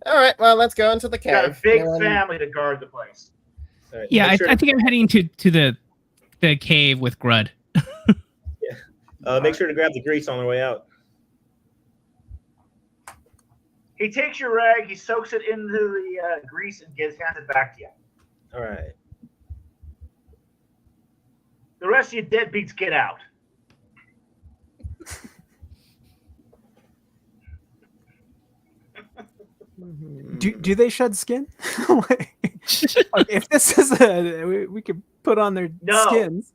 All right. Well, let's go into the
We got a
cave.
big
And-
family to guard the place.
All right,
Yeah,
make sure
I think I'm heading to the cave with Grud.
make sure to grab the grease on the way out.
He takes your rag, he soaks it into the grease, and hands it back to you.
All right.
The rest of you deadbeats get out.
Do they shed skin? If this is we could put on their
No.
skins.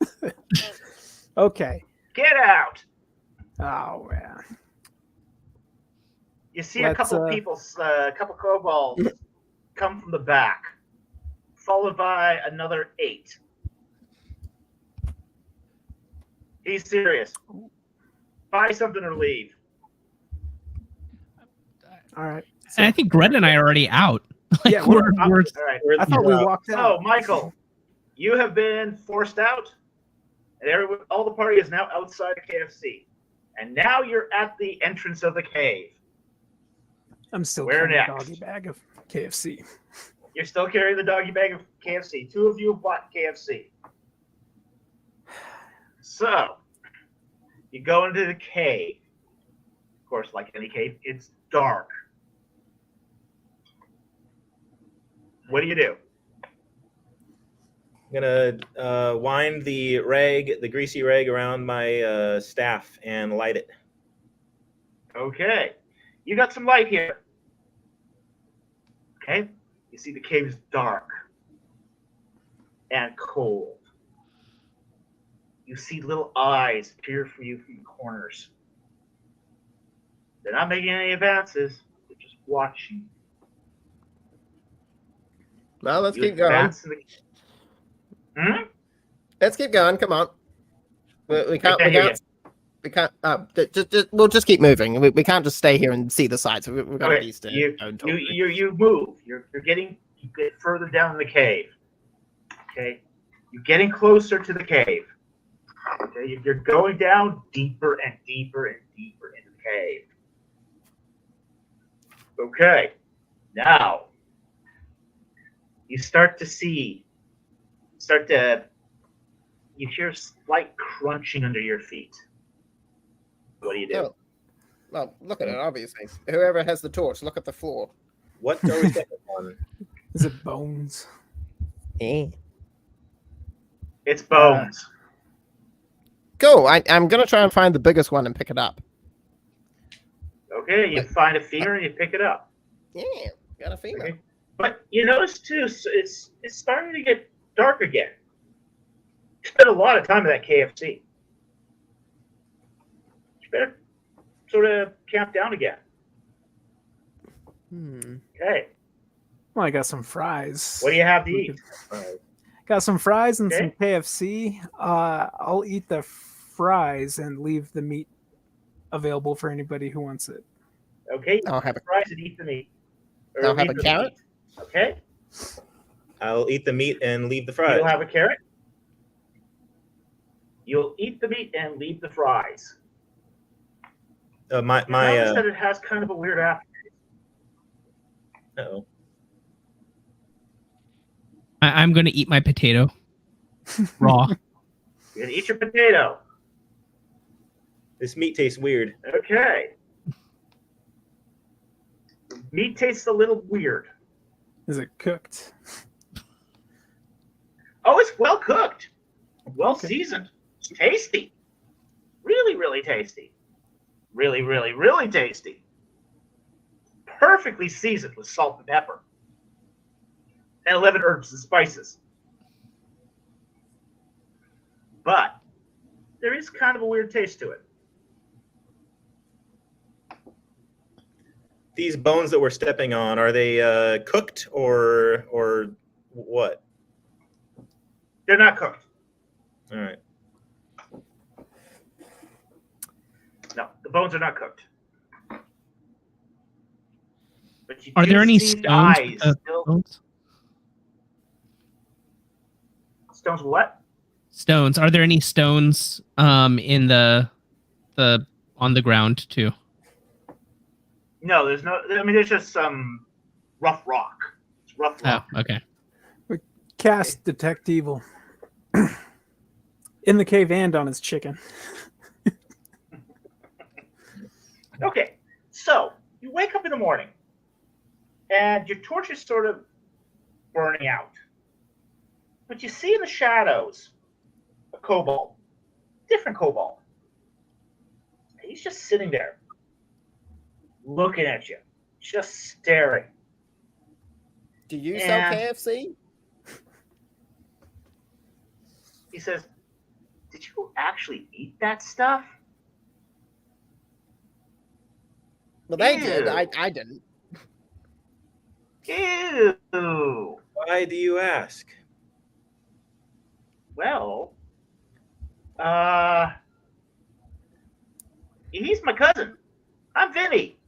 Okay.
Get out.
Oh man.
You see a couple kobolds come from the back, followed by another 8. He's serious. Buy something or leave.
All right.
And I think Greta and I are already out. Like,
Yeah,
we're
All right.
I thought we walked out.
So, Michael, you have been forced out, and all the party is now outside of KFC. And now you're at the entrance of the cave.
I'm still
Where
carrying a
next?
doggy bag of KFC.
You're still carrying the doggy bag of KFC. 2 of you have bought KFC. So, you go into the cave. Of course, like any cave, it's dark. What do you do?
I'm gonna wind the greasy rag around my staff and light it.
Okay. You got some light here. Okay. You see the cave is dark and cold. You see little eyes peer for you from the corners. They're not making any advances. They're just watching.
Well, let's
You
keep going.
advance in the-
Let's keep going. Come on. We can't.
I
We
hear
can't. We can't. We'll just keep moving. We can't just stay here and see the sights. We've got
Okay,
to be still.
you move. You get further down the cave. Okay, you're getting closer to the cave. Okay, you're going down deeper and deeper and deeper into the cave. Okay, now you start to you hear slight crunching under your feet. What do you do?
Oh. Well, look at it. Obviously, whoever has the torch, look at the floor.
What are we stepping on?
Is it bones?
It's bones.
Go. I'm gonna try and find the biggest one and pick it up.
Okay, you find a feeder and you pick it up.
Yeah, got a female.
Okay. But you notice too, it's starting to get dark again. You spent a lot of time at that KFC. You better sort of camp down again. Okay.
Well, I got some fries.
What do you have to eat?
Got some fries and
Okay.
some KFC. I'll eat the fries and leave the meat available for anybody who wants it.
Okay.
I'll have it.
Fries and eat the meat. Or
I'll have
leave
a
the
carrot.
meat. Okay.
I'll eat the meat and leave the fries.
You'll have a carrot. You'll eat the meat and leave the fries.
My
Notice that it has kind of a weird aftertaste.
uh-oh.
I'm going to eat my potato raw.
You're gonna eat your potato.
This meat tastes weird.
Okay. Meat tastes a little weird.
Is it cooked?
Oh, it's well cooked, well
Okay.
seasoned, it's tasty, really, really tasty, really, really, really tasty. Perfectly seasoned with salt and pepper, and 11 herbs and spices. But there is kind of a weird taste to it.
These bones that we're stepping on, are they cooked or what?
They're not cooked.
All right.
No, the bones are not cooked. But you
Are
do
there any
see the
stones?
eyes
with the
still-
stones?
Stones what?
Stones. Are there any stones in the on the ground too?
No, there's no. I mean, there's just some rough rock. It's rough
Oh,
rock.
okay.
Cast detect evil. In the cave and on his chicken.
Okay, so you wake up in the morning, and your torch is sort of burning out. But you see in the shadows a kobold, different kobold. He's just sitting there, looking at you, just staring.
Do you sell
And-
KFC?
He says, "Did you actually eat that stuff?"
Well, they did.
Ew.
I didn't.
Ew.
Why do you ask?
Well, he's my cousin. I'm Vinny.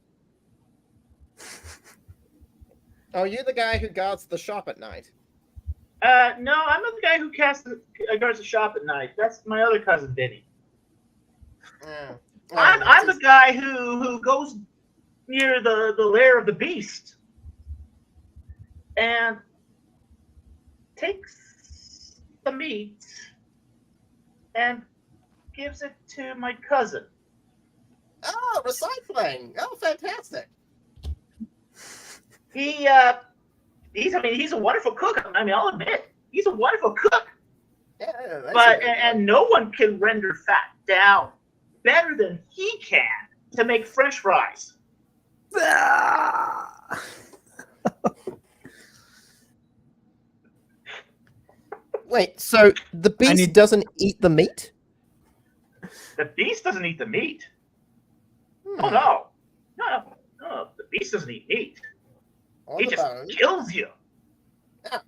Oh, you're the guy who guards the shop at night.
No, I'm not the guy who guards the shop at night. That's my other cousin, Vinny.
Oh.
I'm the guy who goes near the lair of the beast and takes the meat and gives it to my cousin.
Oh, recycling. Oh, fantastic.
He's a wonderful cook. I mean, I'll admit, he's a wonderful cook.
Yeah, that's
But
really
and no one can render fat down better than he can to make French fries.
Wait, so the beast doesn't eat the meat?
The beast doesn't eat the meat.
Hmm.
Oh no! The beast doesn't eat meat.
On
He
the
just
bone.
kills you.
Well,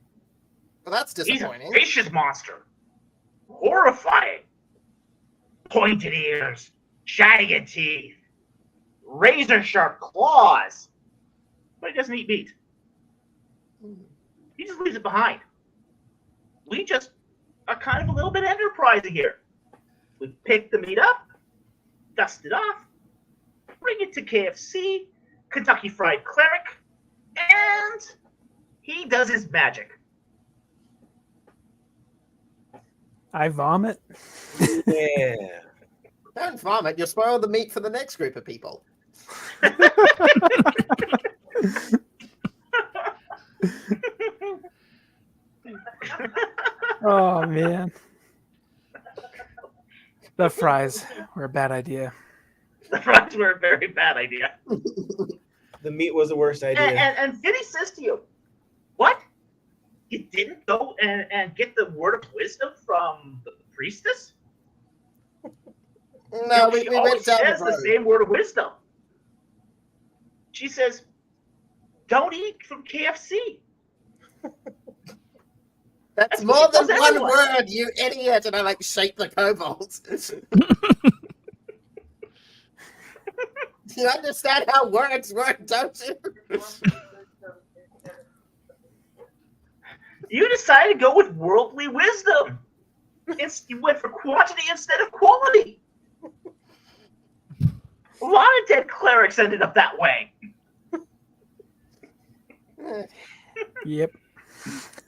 that's
He's a
disappointing.
vicious monster. Horrifying. Pointed ears, jagged teeth, razor sharp claws. But he doesn't eat meat. He just leaves it behind. We just are kind of a little bit enterprising here. We pick the meat up, dust it off, bring it to KFC, Kentucky Fried Cleric, and he does his magic.
I vomit.
Yeah.
Don't vomit. You'll spoil the meat for the next group of people.
Oh man. The fries were a bad idea.
The fries were a very bad idea.
The meat was the worst idea.
And Vinny says to you, "What? You didn't go and get the word of wisdom from the priestess?"
No,
She
we
always
went down
says
the
the
road.
same word of wisdom. She says, "Don't eat from KFC."
That's
That's
more
what she
than
tells
one
everyone.
word, you idiot! And I like shake the kobolds. You understand how words work, don't you?
You decided to go with worldly wisdom. You went for quantity instead of quality. A lot of dead clerics ended up that way.
Yep.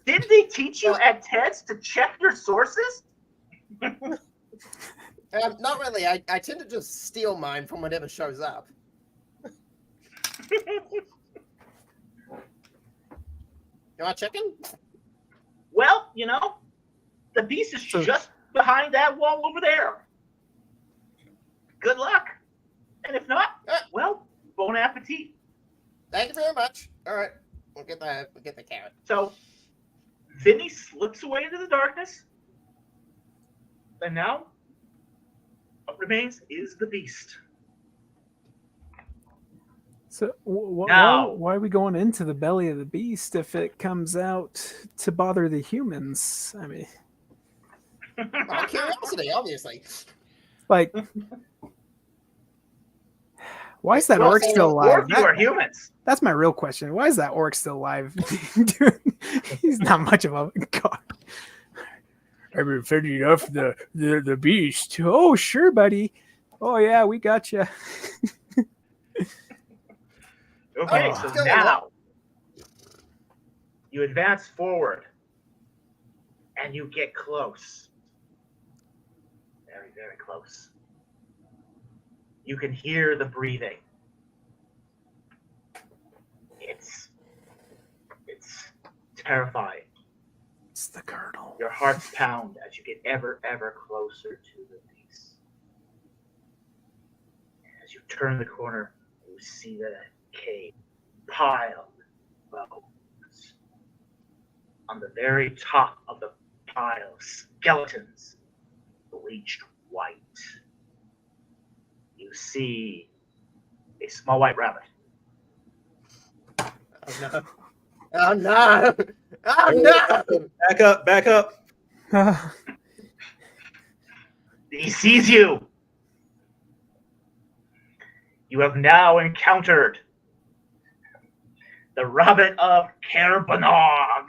Didn't they teach you at TEDS to check your sources?
Not really. I tend to just steal mine from whatever shows up. You want chicken?
Well, the beast is just behind that wall over there. Good luck. And if not, well, bon appetit.
Thank you very much. All right, we'll get the carrot.
So, Vinny slips away into the darkness. And now, what remains is the beast.
So
Now-
why are we going into the belly of the beast if it comes out to bother the humans? I mean,
Well, curiosity, obviously.
like, why is that
Well,
orc still alive?
Or you are humans.
That's my real question. Why is that orc still alive? He's not much of a god. I've been fending off the beast. Oh, sure, buddy. Oh, yeah, we got you.
Okay,
Oh,
so
still
now you advance forward and you get close. Very, very close. You can hear the breathing. It's terrifying.
It's the colonel.
Your hearts pound as you get ever, ever closer to the beast. As you turn the corner, you see the cave. pile of bones. On the very top of the pile, skeletons bleached white. You see a small white rabbit.
Oh no! Oh no! Oh no!
Back up.
He sees you. You have now encountered the rabbit of Kerbanog.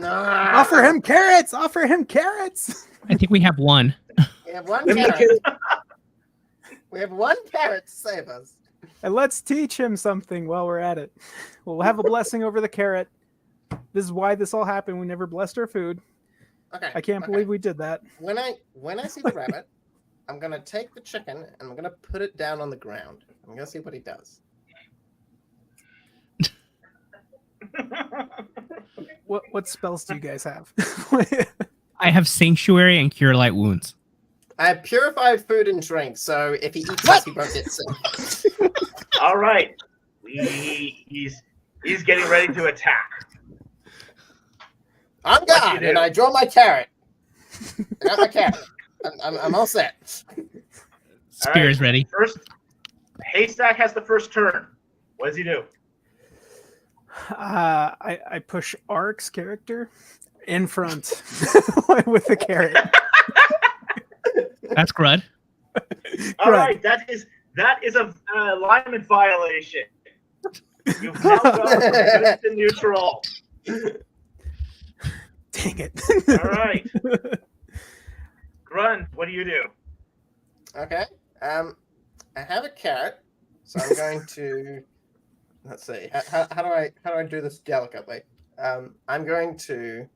Offer him carrots! Offer him carrots!
I think we have one.
We have one carrot. We have one carrot to save us.
And let's teach him something while we're at it. We'll have a blessing over the carrot. This is why this all happened. We never blessed our food.
Okay.
I can't believe we did that.
When I see the rabbit, I'm gonna take the chicken and I'm gonna put it down on the ground. I'm gonna see what he does.
What spells do you guys have?
I have Sanctuary and Cure Light Wounds.
I have purified food and drink, so if he eats this, he won't get sick.
All right. He's getting ready to attack.
I'm God, and I draw my carrot. I got my carrot. I'm all set.
Spear is ready.
First, Haystack has the first turn. What does he do?
I push Ark's character in front with the carrot.
That's Grud.
All right, that is a alignment violation. You've now gone from good to neutral.
Dang it.
All right. Grunt, what do you do?
Okay. I have a carrot, so I'm going to. Let's see. How do I do this delicately? I'm going to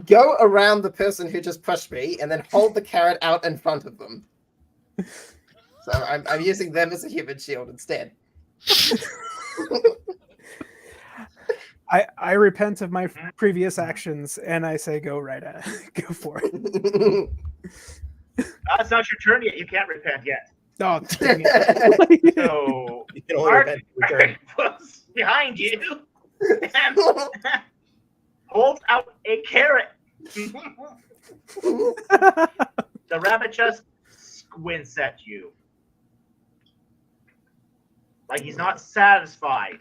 go around the person who just pushed me, and then hold the carrot out in front of them. So I'm using them as a human shield instead.
I repent of my previous actions, and I say go right at it. Go for it.
It's not your turn yet. You can't repent yet.
Oh, dang it.
So,
You can only
Mark
repent in return.
was behind you and holds out a carrot. The rabbit just squints at you. Like he's not satisfied.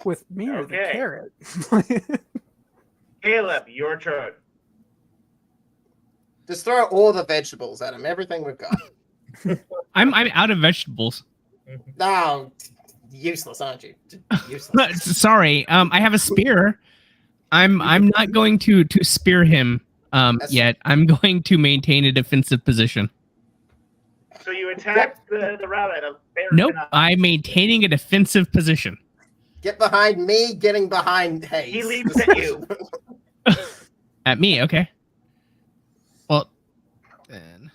With me or the
Okay.
carrot?
Caleb, your turn.
Just throw all the vegetables at him. Everything we've got.
I'm out of vegetables.
No, useless, aren't you? Useless.
Sorry. I have a spear. I'm not going to spear him yet. I'm going to maintain a defensive position.
So you attack the rabbit.
Nope. I'm maintaining a defensive position.
Get behind me. Getting behind Hayes.
He leaps at you.
At me, okay. Well, then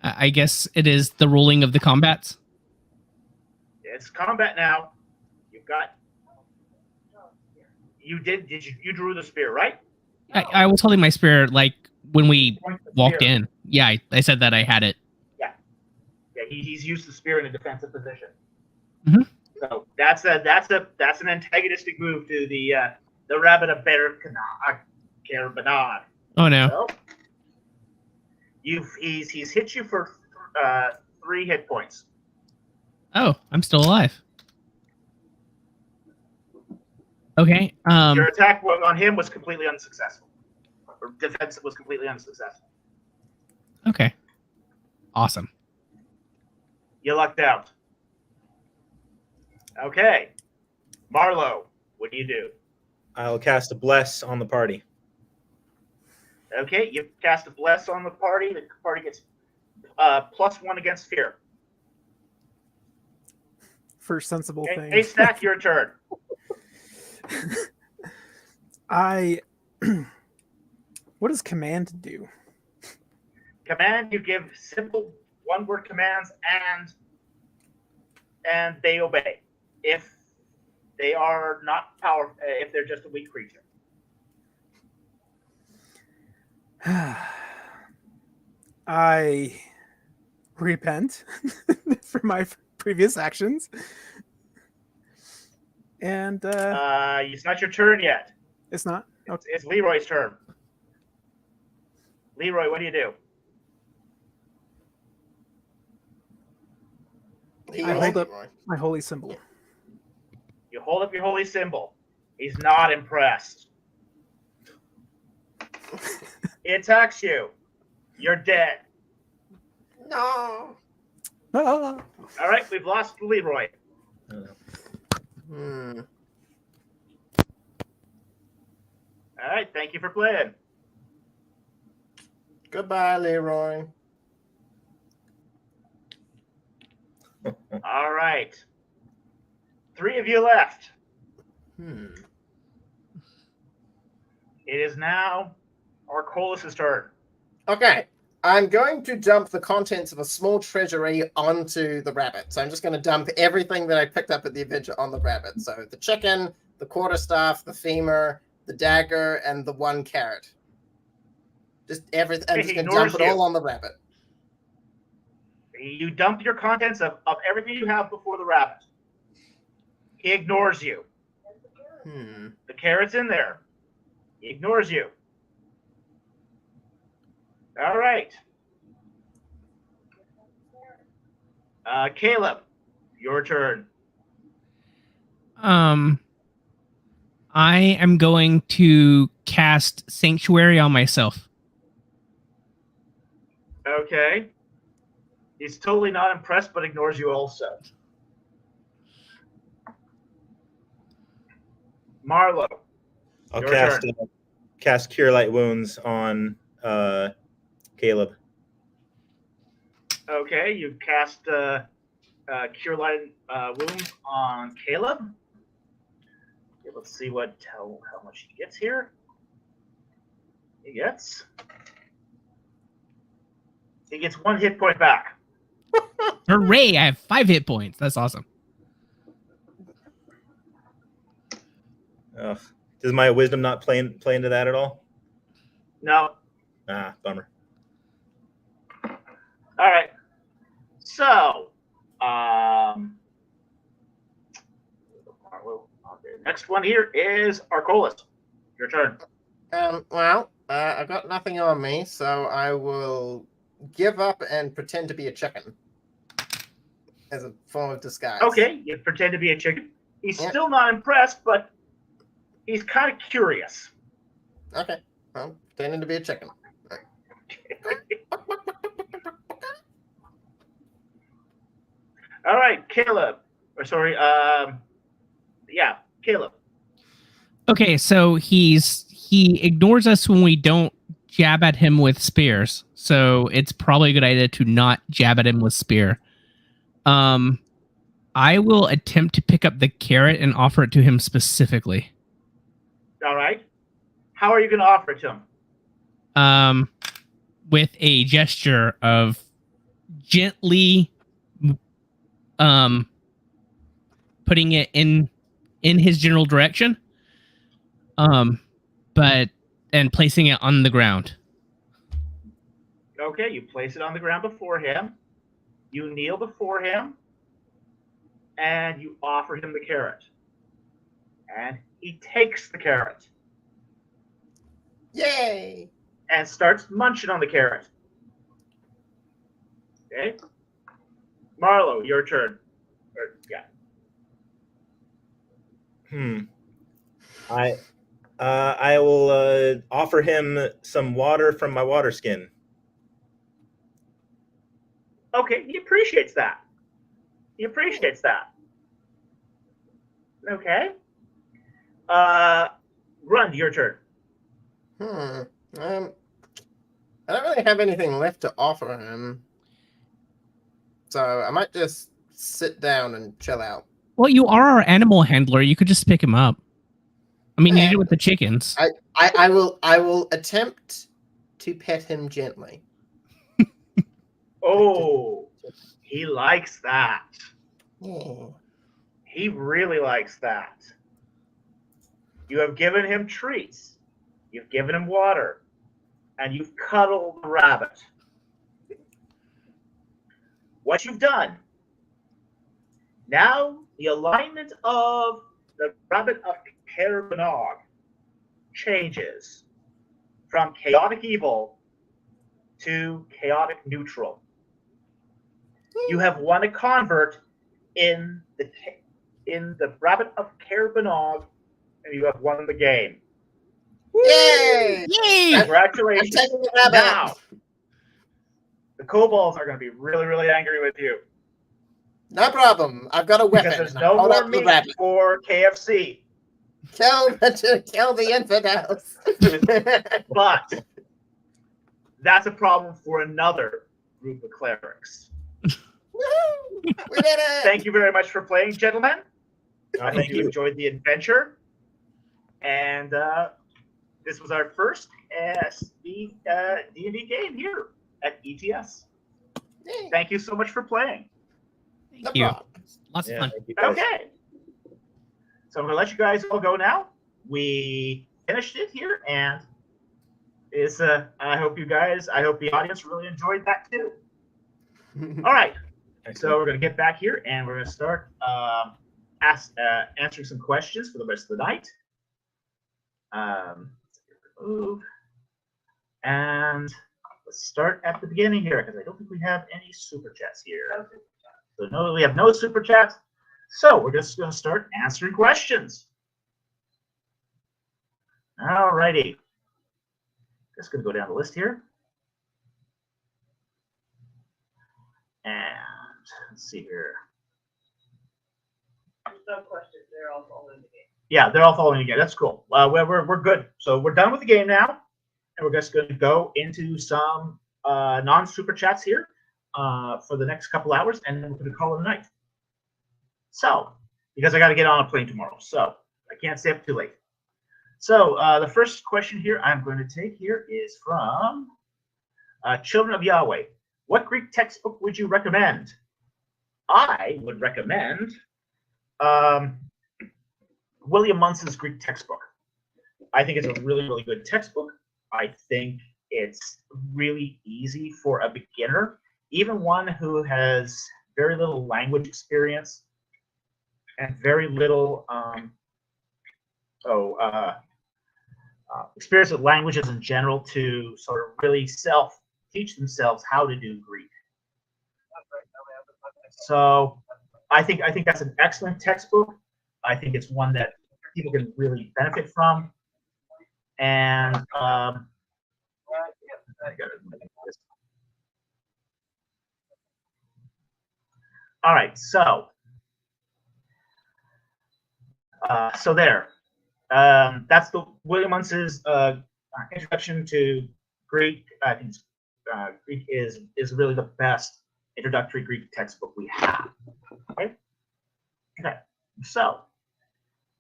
I guess it is the ruling of the combats.
It's combat now. You've got. You drew the spear, right?
I was holding my spear like when we
Point the
walked
spear.
in. Yeah, I said that I had it.
Yeah, he's used the spear in a defensive position.
Mhm.
So that's an antagonistic move to the rabbit of Kerbanad.
Oh no.
So he's hit you for 3 hit points.
Oh, I'm still alive. Okay.
Your attack on him was completely unsuccessful. Or defense was completely unsuccessful.
Okay. Awesome.
You lucked out. Okay. Marlo, what do?
I'll cast a bless on the party.
Okay, you cast a bless on the party. The party gets +1 against fear.
First sensible
Okay,
thing.
Haystack, your turn.
What does command do?
Command, you give simple one-word commands and they obey. If they are not powerful, if they're just a weak creature.
I repent for my previous actions. And
It's not your turn yet.
it's not. Okay.
It's Leroy's turn. Leroy, what do you do?
I hold up my holy symbol.
You hold up your holy symbol. He's not impressed. He attacks you. You're dead.
No.
Ah.
All right, we've lost Leroy.
Hmm.
All right, thank you for playing.
Goodbye, Leroy.
All right. 3 of you left.
Hmm.
It is now Arcolis' turn.
Okay. I'm going to dump the contents of a small treasury onto the rabbit. So I'm just going to dump everything that I picked up at the adventure on the rabbit. So the chicken, the quarterstaff, the femur, the dagger, and the 1 carrot. Just everything. I'm just going to dump it all on the rabbit.
You dump your contents of everything you have before the rabbit. He ignores you. The carrot's in there. He ignores you. All right. Caleb, your turn.
I am going to cast Sanctuary on myself.
Okay. He's totally not impressed, but ignores you also. Marlo.
I'll
Your
cast
turn.
cast Cure Light Wounds on Caleb.
Okay, you cast Cure Light Wounds on Caleb. Okay, let's see how much he gets here. He gets 1 hit point back.
Hooray! I have 5 hit points. That's awesome.
Ugh. Does my wisdom not play into that at all?
No.
Ah, bummer.
All right. So, next one here is Arcolis. Your turn.
Well, I've got nothing on me, so I will give up and pretend to be a chicken as a form of disguise.
Okay, you pretend to be a chicken. He's still not impressed, but he's kind of curious.
Okay, well, pretending to be a chicken.
All right, Caleb. Or sorry, Caleb.
Okay, so he ignores us when we don't jab at him with spears. So it's probably a good idea to not jab at him with spear. I will attempt to pick up the carrot and offer it to him specifically.
All right. How are you going to offer it to him?
With a gesture of gently putting it in his general direction. But placing it on the ground.
Okay, you place it on the ground before him. You kneel before him, and you offer him the carrot. And he takes the carrot.
Yay!
And starts munching on the carrot. Okay? Marlo, your turn.
I will offer him some water from my water skin.
Okay, he appreciates that. Okay. Run, your turn.
I don't really have anything left to offer him. So I might just sit down and chill out.
Well, you are our animal handler. You could just pick him up. I mean, you did it with the chickens.
I will attempt to pet him gently.
Oh, he likes that.
Oh.
He really likes that. You have given him treats. You've given him water. And you've cuddled the rabbit. what you've done. Now, the alignment of the rabbit of Carabanog changes from chaotic evil to chaotic neutral. You have won a convert in the rabbit of Carabanog, and you have won the game.
Yay!
Yay!
I'm
Congratulations.
taking the rabbit.
Now, the kobolds are going to be really, really angry with you
No problem. I've got a weapon.
because there's
and
no
I'll hold
more
up the
meat
rabbit.
for KFC.
Kill the infidels.
But that's a problem for another group of clerics.
Woohoo! We did it.
Thank you very much for playing, gentlemen. I
Thank
hope you enjoyed the adventure. And this was our first D&D game here at ETS.
Yay.
Thank you so much for playing.
No
Thank you.
problem.
Lots of
Yeah,
fun.
thank you guys.
Okay. So I'm going to let you guys all go now. We finished it here, and I hope the audience really enjoyed that too. All right. So we're going to get back here, and we're going to start answering some questions for the rest of the night. Move. And let's start at the beginning here, because I don't think we have any super chats here. So no, we have no super chats. So we're just going to start answering questions. All righty. Just going to go down the list here. And let's see here.
There's no questions. They're all following the game.
Yeah, they're all following again. That's cool. We're good. So we're done with the game now, and we're just going to go into some non-super chats here for the next couple hours, and then we're going to call it a night. So, because I got to get on a plane tomorrow, so I can't stay up too late. So the first question here I'm going to take here is from Children of Yahweh. What Greek textbook would you recommend? I would recommend William Munson's Greek textbook. I think it's a really, really good textbook. I think it's really easy for a beginner, even one who has very little language experience and very little experience with languages in general, to sort of really teach themselves how to do Greek. So I think that's an excellent textbook. I think it's one that people can really benefit from. And all right, so there. That's the William Munson's introduction to Greek. I think Greek is really the best introductory Greek textbook we have. Okay. Okay. So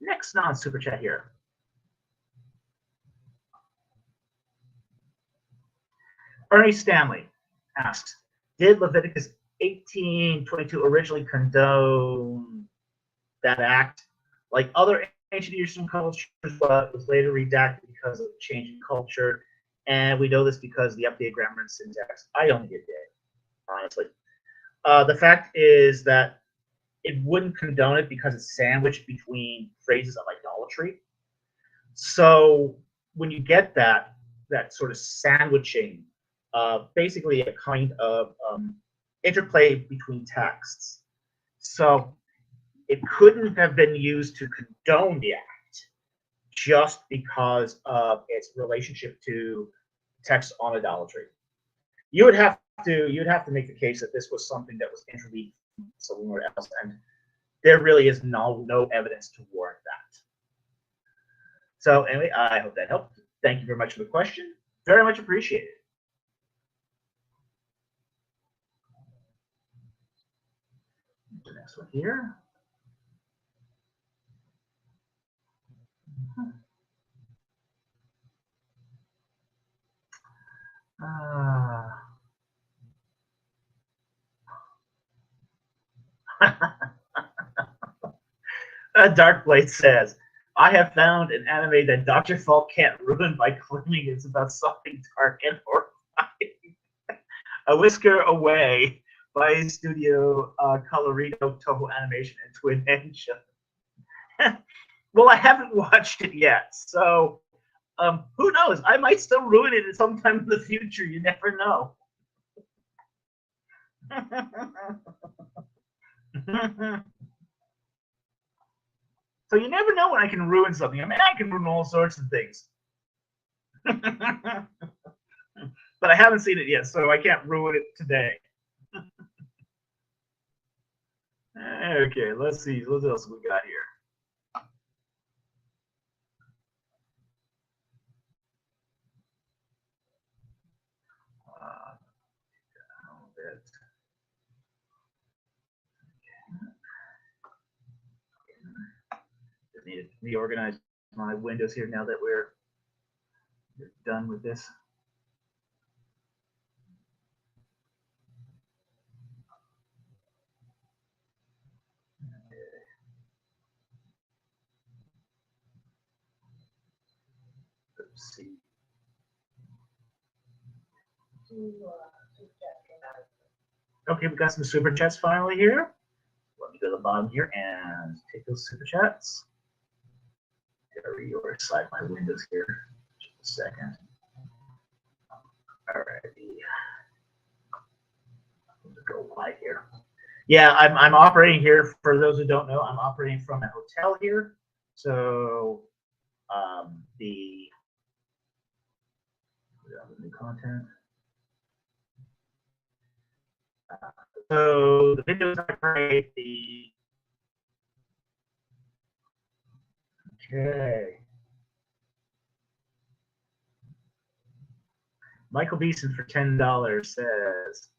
next non-super chat here. Ernie Stanley asks, did Leviticus 18:22 originally condone that act? Like other ancient Eastern cultures, but was later redacted because of change in culture. And we know this because the updated grammar and syntax. I only did it, honestly. The fact is that it wouldn't condone it because it's sandwiched between phrases of idolatry. So when you get that sort of sandwiching, basically a kind of interplay between texts. So it couldn't have been used to condone the act just because of its relationship to text on idolatry. You'd have to make the case that this was something that was interleaved somewhere else, and there really is no evidence to warrant that. So anyway, I hope that helped. Thank you very much for the question. Very much appreciated. The next one here. Darkblade says, I have found an anime that Dr. Falk can't ruin by claiming it's about something dark and horrifying. A whisker away Vice Studio, Colorado, Toho Animation, and Twin Engine. Well, I haven't watched it yet, so who knows? I might still ruin it at some time in the future. You never know. So you never know when I can ruin something. I mean, I can ruin all sorts of things. But I haven't seen it yet, so I can't ruin it today. Okay, let's see. What else we got here? Just need to reorganize my windows here now that we're done with this. Let's see. Okay, we got some super chats finally here. Let me go to the bottom here and take those super chats. Gotta reorganize my windows here. Just a second. Alrighty. Go wide here. Yeah, I'm operating here. For those who don't know, I'm operating from a hotel here. So the new content. So the videos are great. Okay. Michael Beeson for $10 says,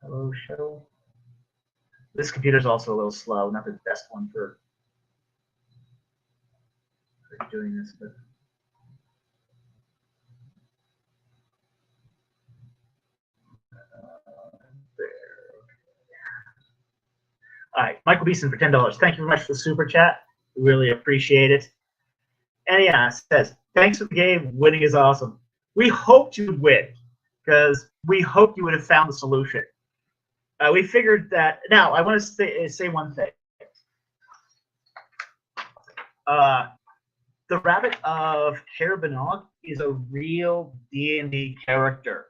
hello, show. This computer's also a little slow, not the best one for doing this, but there. All right, Michael Beeson for $10. Thank you very much for the super chat. We really appreciate it. And yeah, it says, thanks for the game. Winning is awesome. We hoped you would win because we hoped you would have found the solution. We figured that. Now, I want to say one thing. The Rabbit of Carabanog is a real D&D character.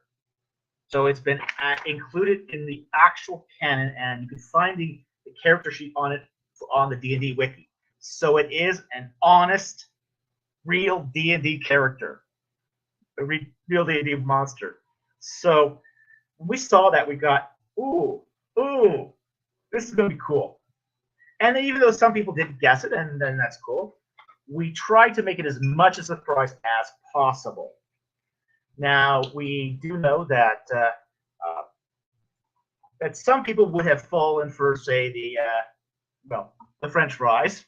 So it's been included in the actual canon, and you can find the character sheet on it on the D&D wiki. So it is an honest, real D&D character, a real D&D monster. So when we saw that, we got, ooh, this is going to be cool. And even though some people didn't guess it, and then that's cool, we tried to make it as much a surprise as possible. Now, we do know that that some people would have fallen for, say, the French fries.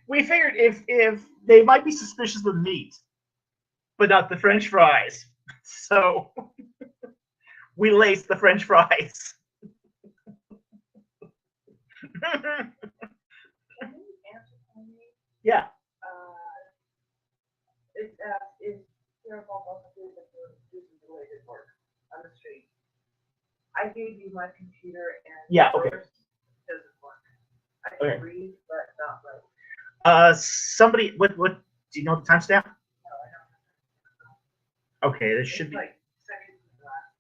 We figured if they might be suspicious of meat, but not the French fries. So we laced the French fries. Yeah.
Is Sarah Paul also doing related work on the street? I gave you my computer and
Yeah, okay.
yours doesn't work. I can read, but not write.
Somebody, what do you know the timestamp?
No, I don't.
Okay, this should be.
Like seconds to the last.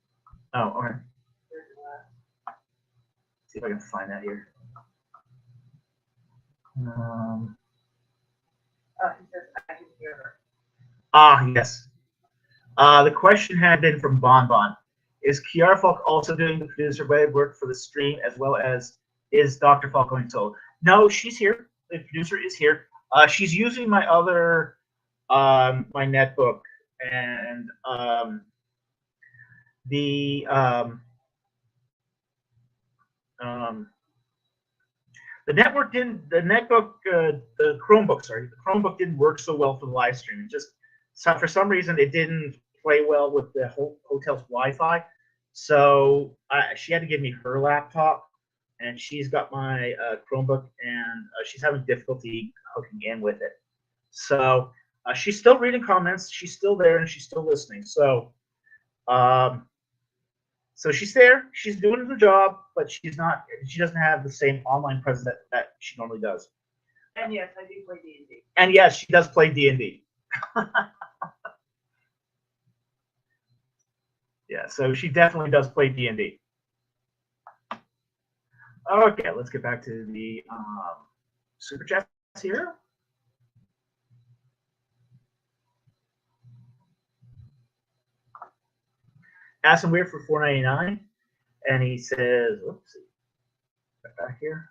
Oh, all right.
There's the last.
See if I can find that here.
He says I can hear her.
Yes. The question had been from Bon. Is Kiara Falk also doing the producer work for the stream, as well as is Dr. Falk going solo? No, she's here. The producer is here. She's using my other, my netbook, and the network didn't. The netbook, the Chromebook. Sorry, the Chromebook didn't work so well for the live stream. It just for some reason it didn't play well with the whole hotel's Wi-Fi. So she had to give me her laptop, and she's got my Chromebook, and she's having difficulty hooking in with it. So she's still reading comments. She's still there and she's still listening. So, so she's there. She's doing the job, but she's not. She doesn't have the same online presence that she normally does.
And yes, I do play D&D.
And yes, she does play D&D. Yeah, so she definitely does play D&D. Okay, let's get back to the super chats here. Asking Weird for $4.99, and he says, "Oops, back here.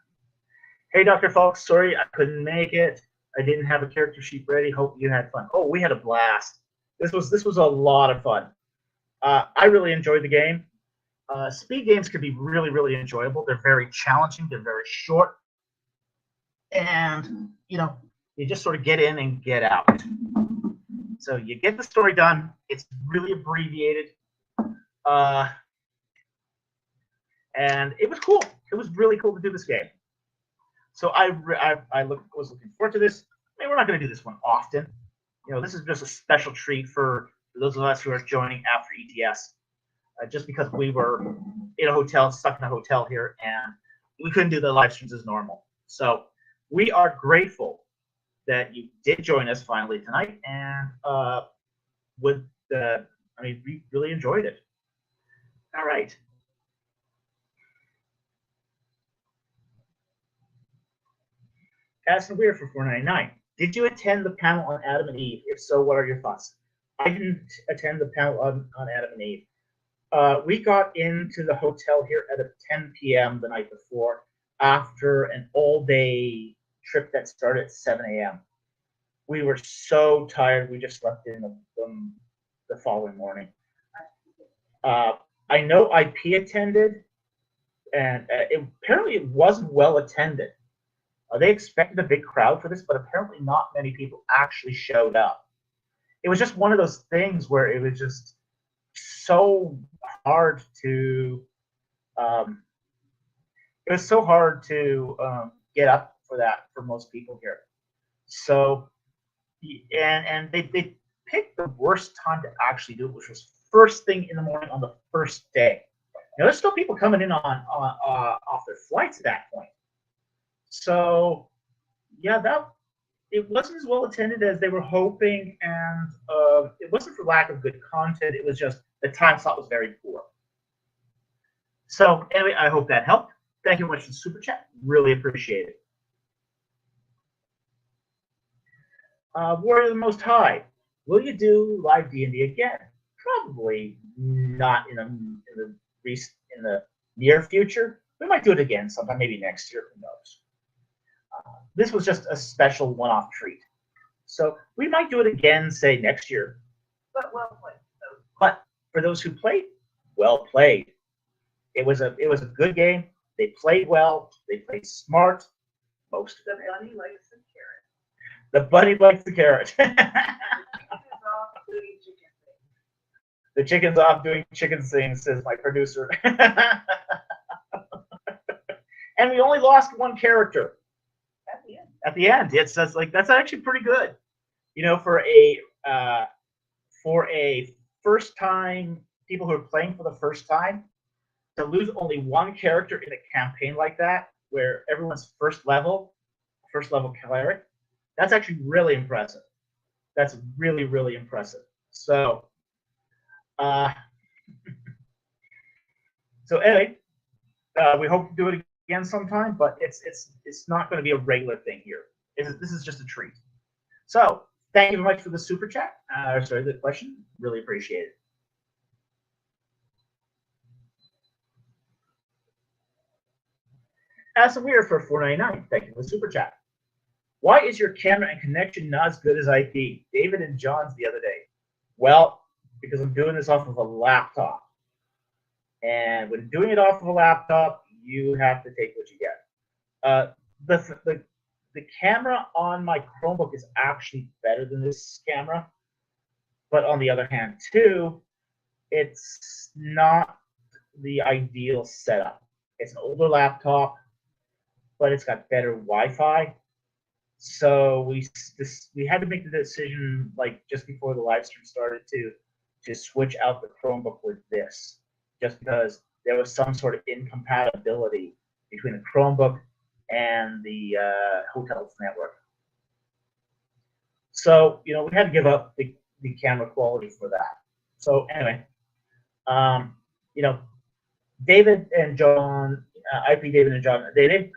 Hey, Dr. Falk, sorry I couldn't make it. I didn't have a character sheet ready. Hope you had fun." Oh, we had a blast. This was a lot of fun. I really enjoyed the game. Speed games can be really, really enjoyable. They're very challenging. They're very short. And, you know, you just sort of get in and get out. So you get the story done. It's really abbreviated. And it was cool. It was really cool to do this game. So I was looking forward to this. I mean, we're not going to do this one often. You know, this is just a special treat for those of us who are joining after ETS. Just because we were in a hotel, stuck in a hotel here, and we couldn't do the live streams as normal. So we are grateful that you did join us finally tonight, and I mean, we really enjoyed it. All right. Asking Weird for $4.99. Did you attend the panel on Adam and Eve? If so, what are your thoughts? I didn't attend the panel on Adam and Eve. We got into the hotel here at 10 p.m. the night before, after an all-day trip that started at 7 a.m. We were so tired, we just slept in the following morning. I know IP attended, and apparently it wasn't well attended. They expected a big crowd for this, but apparently not many people actually showed up. It was just one of those things where it was just so hard to get up for that for most people here. So and they picked the worst time to actually do it, which was first thing in the morning on the first day. Now there's still people coming in on off their flights at that point. So yeah, it wasn't as well attended as they were hoping, and it wasn't for lack of good content. It was just the time slot was very poor. So anyway, I hope that helped. Thank you very much for the super chat. Really appreciate it. Warrior of the Most High, will you do live D&D again? Probably not in the near future. We might do it again sometime, maybe next year. Who knows? This was just a special one-off treat. So we might do it again, say next year.
But well played.
But for those who played, well played. It was a good game. They played well. They played smart. Most of them.
The bunny likes the carrot.
The bunny likes the carrot. The chicken's off doing chicken things, says my producer. And we only lost one character. At the end, it's just like that's actually pretty good, you know, for a first time, people who are playing for the first time, to lose only one character in a campaign like that, where everyone's first level cleric. That's actually really impressive. That's really, really impressive. So, so anyway, we hope to do it again sometime, but it's not going to be a regular thing here. This is just a treat. So thank you very much for the super chat. Sorry, the question. Really appreciate it. As a Weird for $4.99. Thank you for the super chat. Why is your camera and connection not as good as IP? David and John's the other day. Well, because I'm doing this off of a laptop. And when doing it off of a laptop, you have to take what you get. The camera on my Chromebook is actually better than this camera. But on the other hand, too, it's not the ideal setup. It's an older laptop, but it's got better Wi-Fi. So we had to make the decision like just before the live stream started to switch out the Chromebook with this, just because there was some sort of incompatibility between the Chromebook and the hotel's network. So we had to give up the camera quality for that. So anyway, David and John, IP David and John, they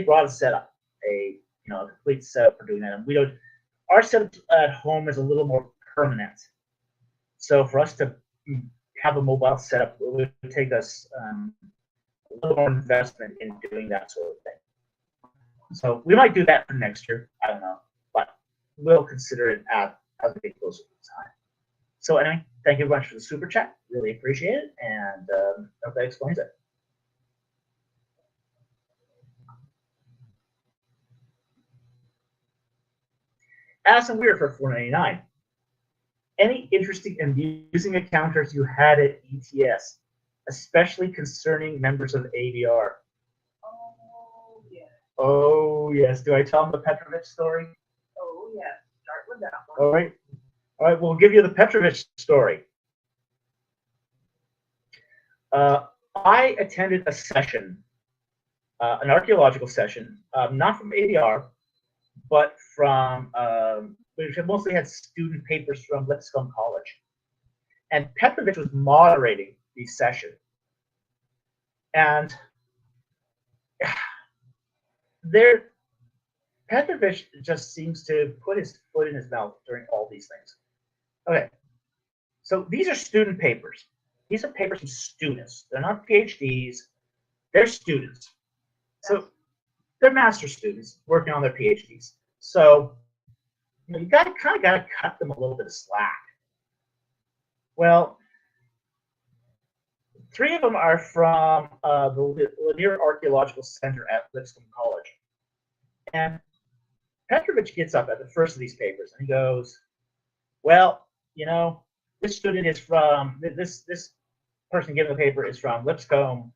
brought a setup, a complete setup for doing that. And our setup at home is a little more permanent. So for us to have a mobile setup, it would take us a little more investment in doing that sort of thing. So we might do that for next year. I don't know, but we'll consider it as we get closer to the time. So anyway, thank you very much for the super chat. Really appreciate it, and hope that explains it. Addison Weir for $4.99. Any interesting and amusing encounters you had at ETS, especially concerning members of AVR?
Oh, yes.
Oh, yes. Do I tell them the Petrovich story?
Oh, yes. Start with that one.
All right. All right, we'll give you the Petrovich story. I attended a session, an archaeological session, not from AVR, but from, which mostly had student papers from Lipscomb College. And Petrovich was moderating the session. And Petrovich just seems to put his foot in his mouth during all these things. Okay, so these are student papers. These are papers from students. They're not PhDs. They're students. So they're master's students working on their PhDs. So you kind of got to cut them a little bit of slack. Well, 3 of them are from the Lanier Archaeological Center at Lipscomb College. And Petrovich gets up at the first of these papers and he goes, well, this student is from, this person giving the paper is from Lipscomb,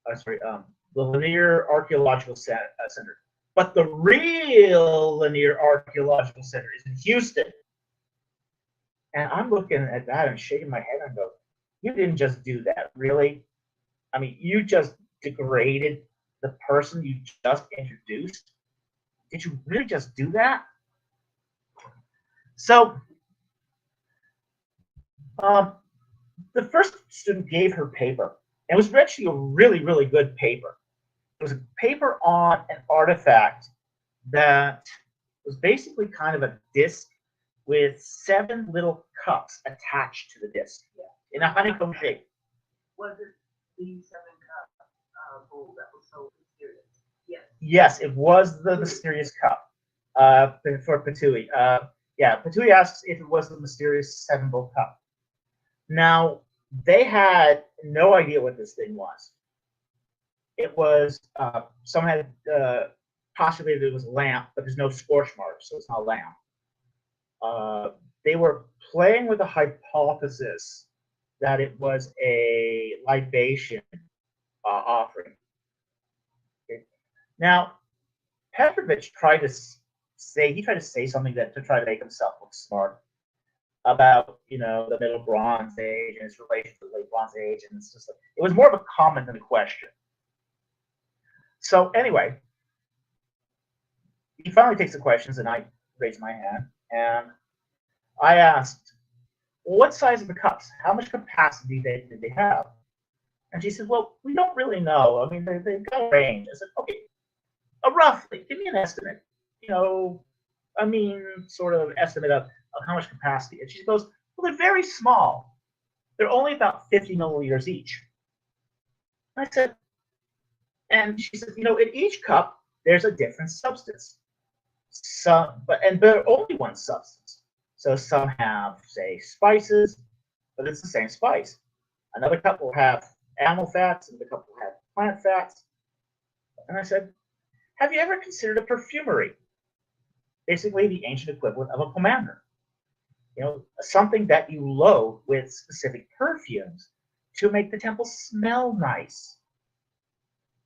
the Lanier Archaeological Center. But the real Lanier Archaeological Center is in Houston. And I'm looking at that and shaking my head and go, you didn't just do that, really? I mean, you just degraded the person you just introduced? Did you really just do that? So, the first student gave her paper. It was actually a really, really good paper. It was a paper on an artifact that was basically kind of a disc with 7 little cups attached to the disc in a honeycomb shape.
Was it the 7-cup bowl that was so mysterious? Yes.
Yes, it was the mysterious cup for Patui. Patui asks if it was the mysterious 7-bowl cup. Now, they had no idea what this thing was. It was, someone had postulated it was a lamp, but there's no scorch marks, so it's not a lamp. They were playing with the hypothesis that it was a libation offering. Okay. Now, Petrovich tried to say something to try to make himself look smart about the Middle Bronze Age and its relation to the Late Bronze Age, and it's just it was more of a comment than a question. So anyway, he finally takes the questions, and I raised my hand, and I asked, what size are the cups? How much capacity did they have? And she said, well, we don't really know. I mean, they've got a range. I said, okay, roughly, give me an estimate. Sort of estimate of how much capacity. And she goes, well, they're very small. They're only about 50 milliliters each. And I said, and she said, in each cup, there's a different substance. But only one substance. So some have, say, spices, but it's the same spice. Another cup will have animal fats, and the cup will have plant fats. And I said, have you ever considered a perfumery? Basically, the ancient equivalent of a pomander. Something that you load with specific perfumes to make the temple smell nice.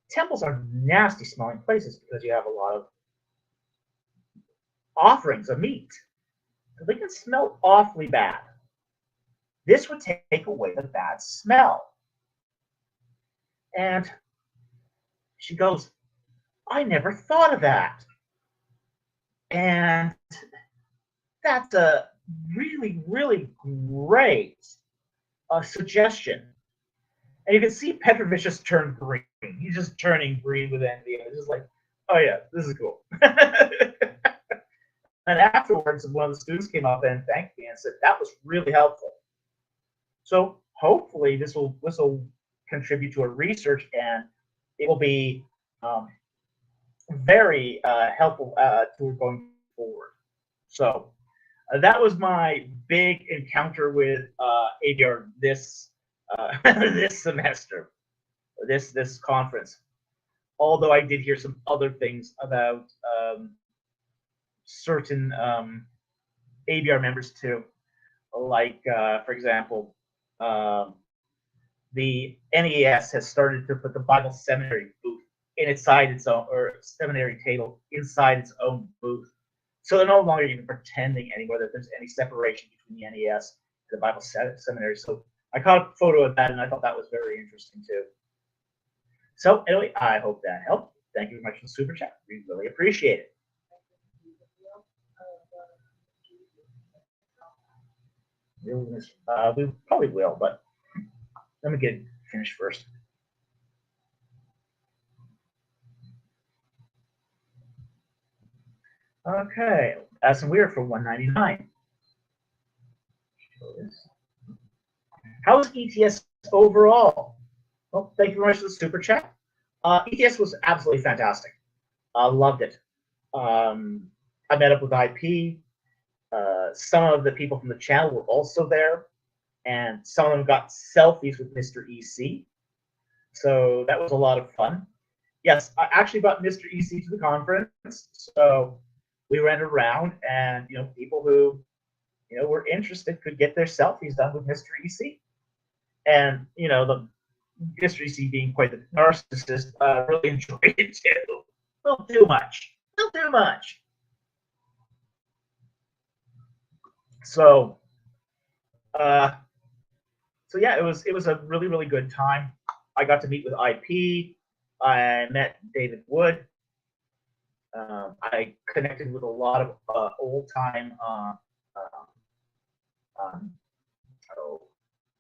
Temples are nasty smelling places because you have a lot of offerings of meat. So they can smell awfully bad. This would take away the bad smell. And she goes, I never thought of that. And that's a really, really great suggestion. And you can see Petrovich just turn green. He's just turning green with envy. And it's just like, oh yeah, this is cool. And afterwards, one of the students came up and thanked me and said, that was really helpful. So hopefully this will contribute to a research, and it will be very helpful to going forward. So that was my big encounter with ADR this this semester, this conference. Although I did hear some other things about certain ABR members too, like for example, the NES has started to put the Bible Seminary booth inside its own, or seminary table inside its own booth. So they're no longer even pretending anymore that there's any separation between the NES and the Bible Seminary. So I caught a photo of that, and I thought that was very interesting too. So anyway, I hope that helped. Thank you very much for the super chat. We really appreciate it. We probably will, but let me get finished first. Okay, Aston Weir for $1.99. How was ETS overall? Well, thank you very much for the super chat. ETS was absolutely fantastic. I loved it. I met up with IP. Some of the people from the channel were also there, and some of them got selfies with Mr. EC. So that was a lot of fun. Yes, I actually brought Mr. EC to the conference, so we went around, and people who were interested could get their selfies done with Mr. EC. And the Mr. EC, being quite the narcissist, really enjoyed it too. Don't do much. Don't do much. So yeah, it was a really, really good time. I got to meet with IP. I met David Wood. I connected with a lot of old-time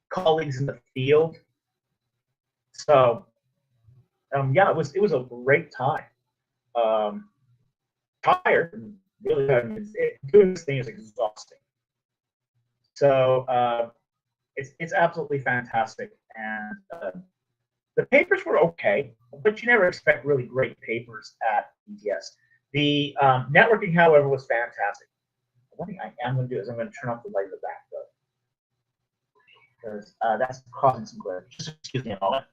colleagues in the field. So yeah, it was a great time. Tired, really. Doing this thing is exhausting. So it's absolutely fantastic, and the papers were okay, but you never expect really great papers at ETS. The networking, however, was fantastic. One thing I am going to do is I'm going to turn off the light in the back, though, because that's causing some glare. Just excuse me a moment.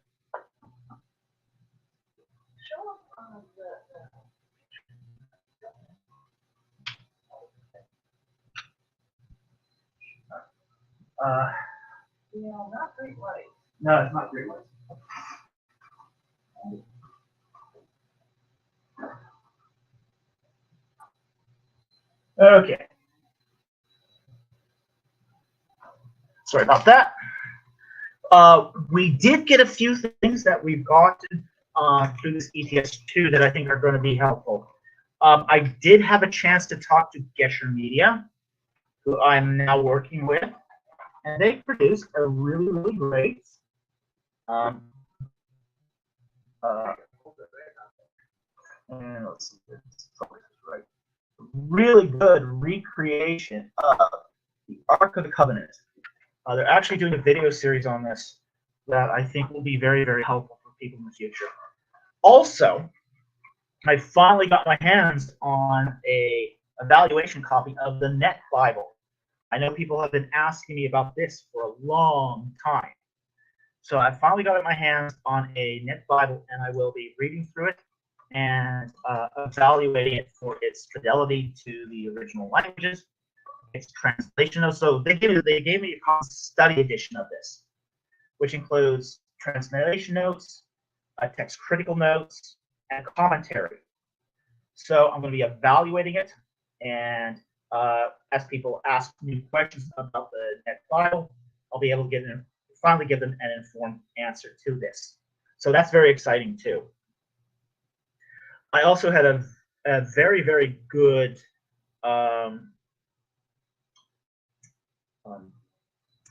Not great light.
No, it's not great light. Okay. Sorry about that. We did get a few things that we've gotten through this ETS2 that I think are going to be helpful. I did have a chance to talk to Gesher Media, who I'm now working with, and they produced a really, really great and let's see if this focus is right. Really good recreation of the Ark of the Covenant. They're actually doing a video series on this that I think will be very, very helpful for people in the future. Also, I finally got my hands on a evaluation copy of the Net Bible. I know people have been asking me about this for a long time. So I finally got my hands on a Net Bible, and I will be reading through it and evaluating it for its fidelity to the original languages, its translation. So they gave me a study edition of this, which includes translation notes, text critical notes, and commentary. So I'm going to be evaluating it And as people ask new questions about the net Bible, I'll be able to finally give them an informed answer to this. So that's very exciting too. I also had a very, very good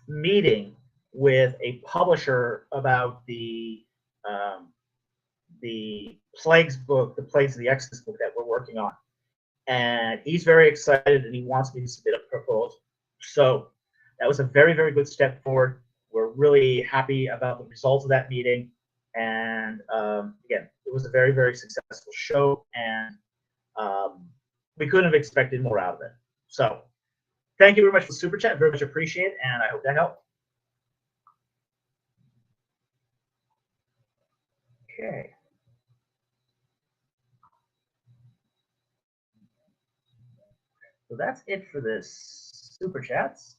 meeting with a publisher about the Plagues book, the Plagues of the Exodus book that we're working on. And he's very excited and he wants me to submit a proposal. So that was a very, very good step forward. We're really happy about the results of that meeting. And again, it was a very, very successful show, and we couldn't have expected more out of it. So thank you very much for the super chat. Very much appreciate it, and I hope that helped. Okay. So that's it for this super chats.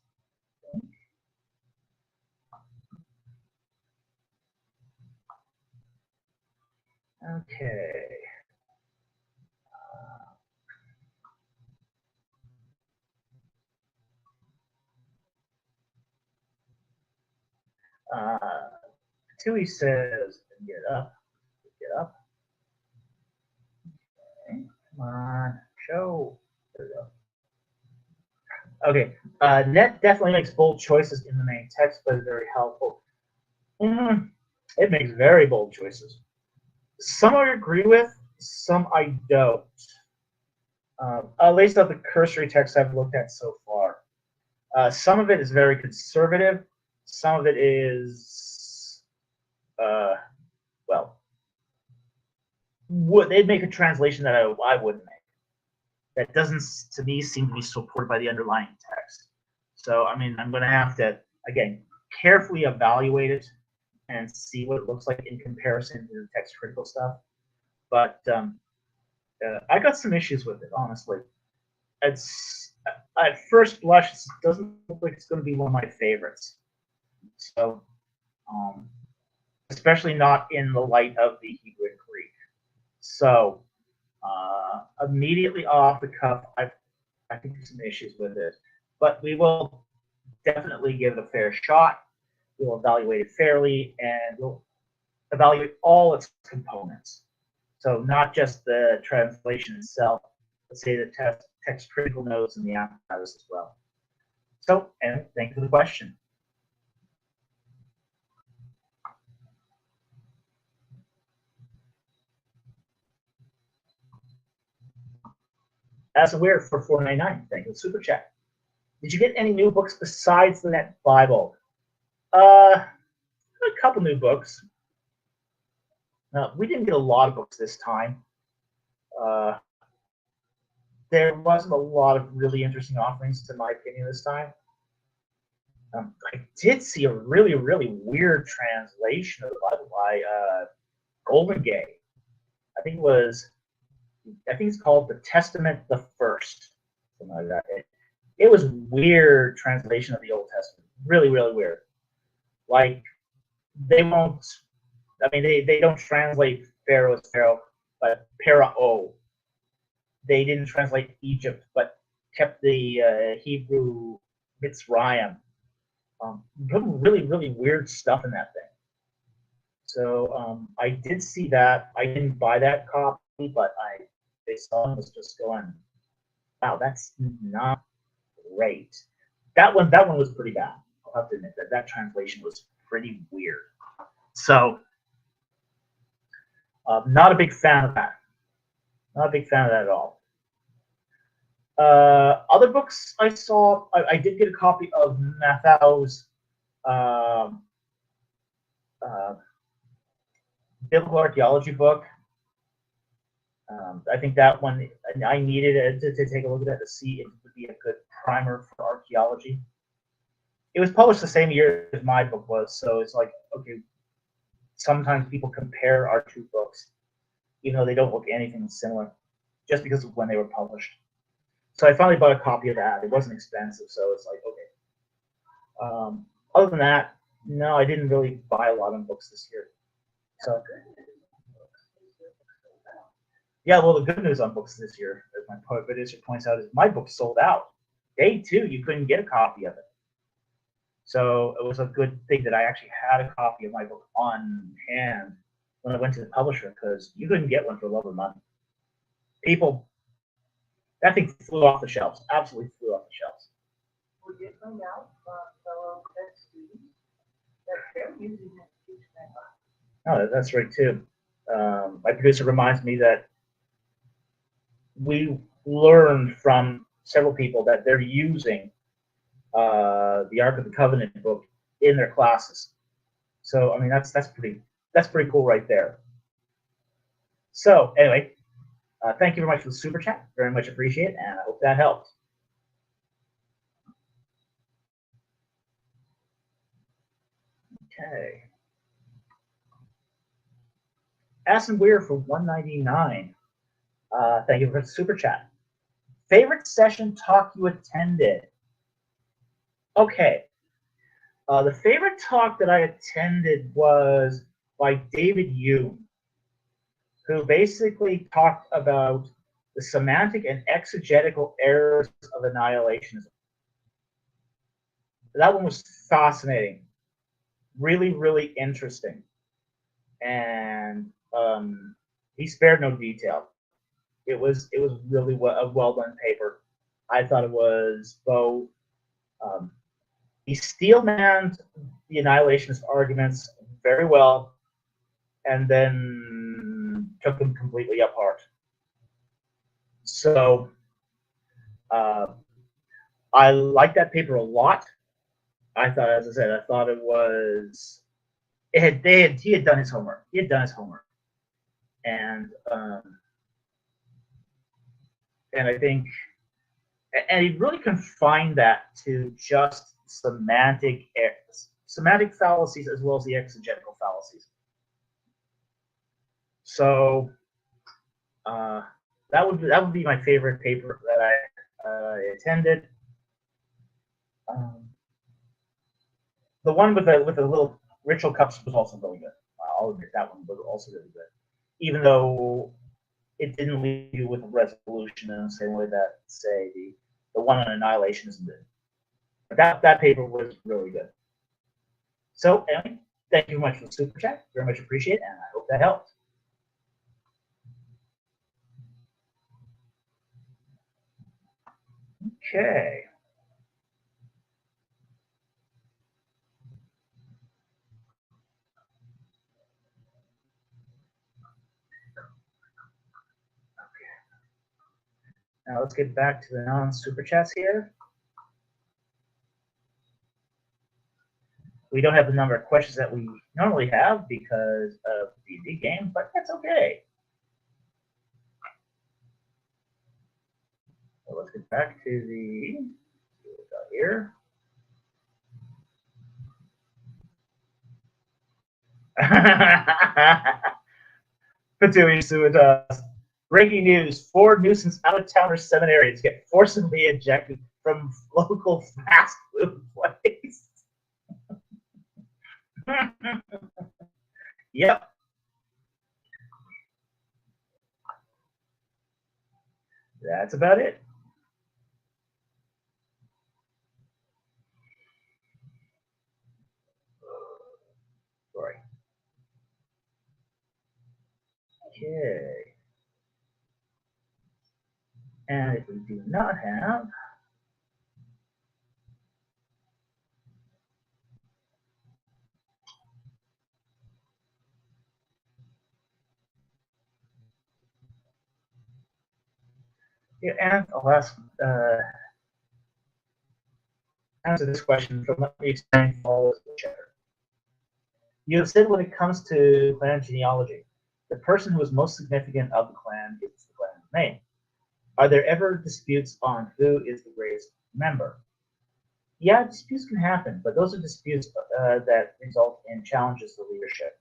Okay. Tui says, get up. Get up. Okay. Come on. Show. There we go. Okay. Net definitely makes bold choices in the main text, but is very helpful. It makes very bold choices. Some I agree with, some I don't. At least of the cursory text I've looked at so far. Some of it is very conservative. Some of it is, well, they'd make a translation that I wouldn't make. That doesn't, to me, seem to be supported by the underlying text. So, I mean, I'm going to have to, again, carefully evaluate it and see what it looks like in comparison to the text critical stuff. But I got some issues with it, honestly. It's at first blush, it doesn't look like it's going to be one of my favorites. So, especially not in the light of the Hebrew and Greek. So, immediately off the cuff, I think there's some issues with it. But we will definitely give it a fair shot. We'll evaluate it fairly, and we'll evaluate all its components. So not just the translation itself, but say the text critical notes and the apparatus as well. So, and thank you for the question. As aware for $4.99, thank you for the super chat. Did you get any new books besides the Net Bible? A couple new books. We didn't get a lot of books this time. There wasn't a lot of really interesting offerings, to my opinion, this time. I did see a really, really weird translation of the Bible by Golden Gay. I think it's called The Testament the First, something like that. It was weird translation of the Old Testament. Really, really weird. Like, they won't, I mean, they don't translate Pharaoh as Pharaoh, but Parao. They didn't translate Egypt, but kept the Hebrew Mitzrayim. Really, really weird stuff in that thing. So I did see that. I didn't buy that copy, but I saw it was just going, wow, that's not great. That one was pretty bad. I'll have to admit that translation was pretty weird. So not a big fan of that. Not a big fan of that at all. Other books I saw, I did get a copy of Mathau's biblical archaeology book. I think that one, I needed it to take a look at that to see if it would be a good primer for archaeology. It was published the same year as my book was, so it's like, okay, sometimes people compare our two books, even though they don't look anything similar, just because of when they were published. So I finally bought a copy of that. It wasn't expensive, so it's like, okay. Other than that, no, I didn't really buy a lot of books this year. So Yeah, well, the good news on books this year, as my producer points out, is my book sold out. Day 2, you couldn't get a copy of it. So it was a good thing that I actually had a copy of my book on hand when I went to the publisher, because you couldn't get one for love of money. People, that thing flew off the shelves, absolutely flew off the shelves.
We did find out from fellow ed students that they're using it to teach their class.
Oh, that's right too. My producer reminds me that we learned from several people that they're using the Ark of the Covenant book in their classes. So I mean that's pretty cool right there. So anyway, thank you very much for the super chat. Very much appreciate it, and I hope that helped. Okay. Aston Weir for 199. Thank you for the super chat. Favorite session talk you attended? Okay. The favorite talk that I attended was by David Hume, who basically talked about the semantic and exegetical errors of annihilationism. That one was fascinating, really, really interesting, and he spared no detail. It was really a well done paper. I thought it was both. He steelmanned the annihilationist arguments very well, and then took them completely apart. So I like that paper a lot. I thought, as I said, I thought it was. He had done his homework. He had done his homework, and I think, and he really confined that to just semantic fallacies as well as the exegetical fallacies. So that would be my favorite paper that I attended. The one with the little ritual cups was also really good. I'll admit that one was also really good, even though it didn't leave you with a resolution in the same way that, say, the one on annihilationism did. But that paper was really good. So anyway, thank you very much for the super chat. Very much appreciate it, and I hope that helped. Okay. Now let's get back to the non-super chats here. We don't have the number of questions that we normally have because of the D&D game, but that's okay. So let's get back to the here. Patui Suitas. Breaking news: 4 nuisance out-of-towners seminarians get forcibly ejected from local fast food place. Yep. That's about it. Sorry. Okay. And if we do not have, yeah, and I'll answer this question from Let Me Explain Follows the Chatter. You have said when it comes to clan genealogy, the person who is most significant of the clan is the clan's name. Are there ever disputes on who is the greatest member? Yeah, disputes can happen, but those are disputes that result in challenges to leadership,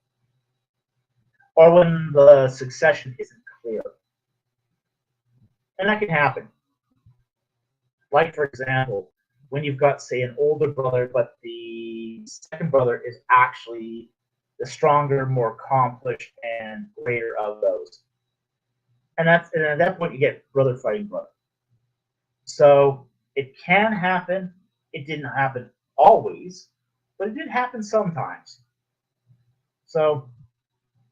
or when the succession isn't clear. And that can happen. Like, for example, when you've got, say, an older brother, but the second brother is actually the stronger, more accomplished, and greater of those. and at that point you get brother fighting brother. So it can happen. It didn't happen always, but it did happen sometimes. So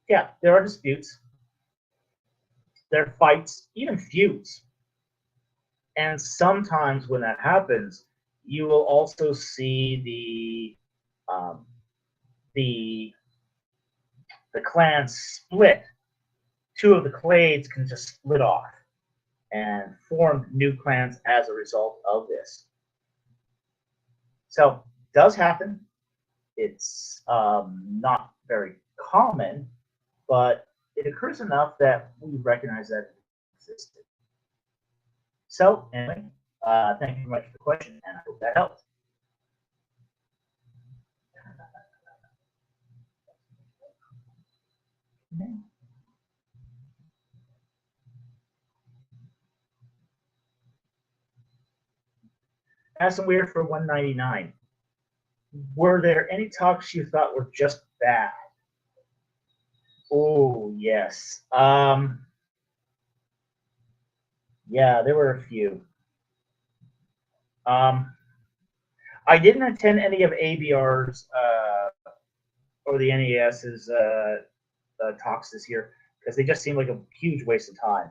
yeah, there are disputes, there are fights, even feuds, and sometimes when that happens, you will also see the clans split. Two of the clades can just split off and form new clans as a result of this. So it does happen. It's not very common, but it occurs enough that we recognize that it existed. So anyway, thank you very much for the question, and I hope that helped. Ask some weird for 199. Were there any talks you thought were just bad? Oh, yes. Yeah, there were a few. I didn't attend any of ABR's or the NES's talks this year because they just seemed like a huge waste of time.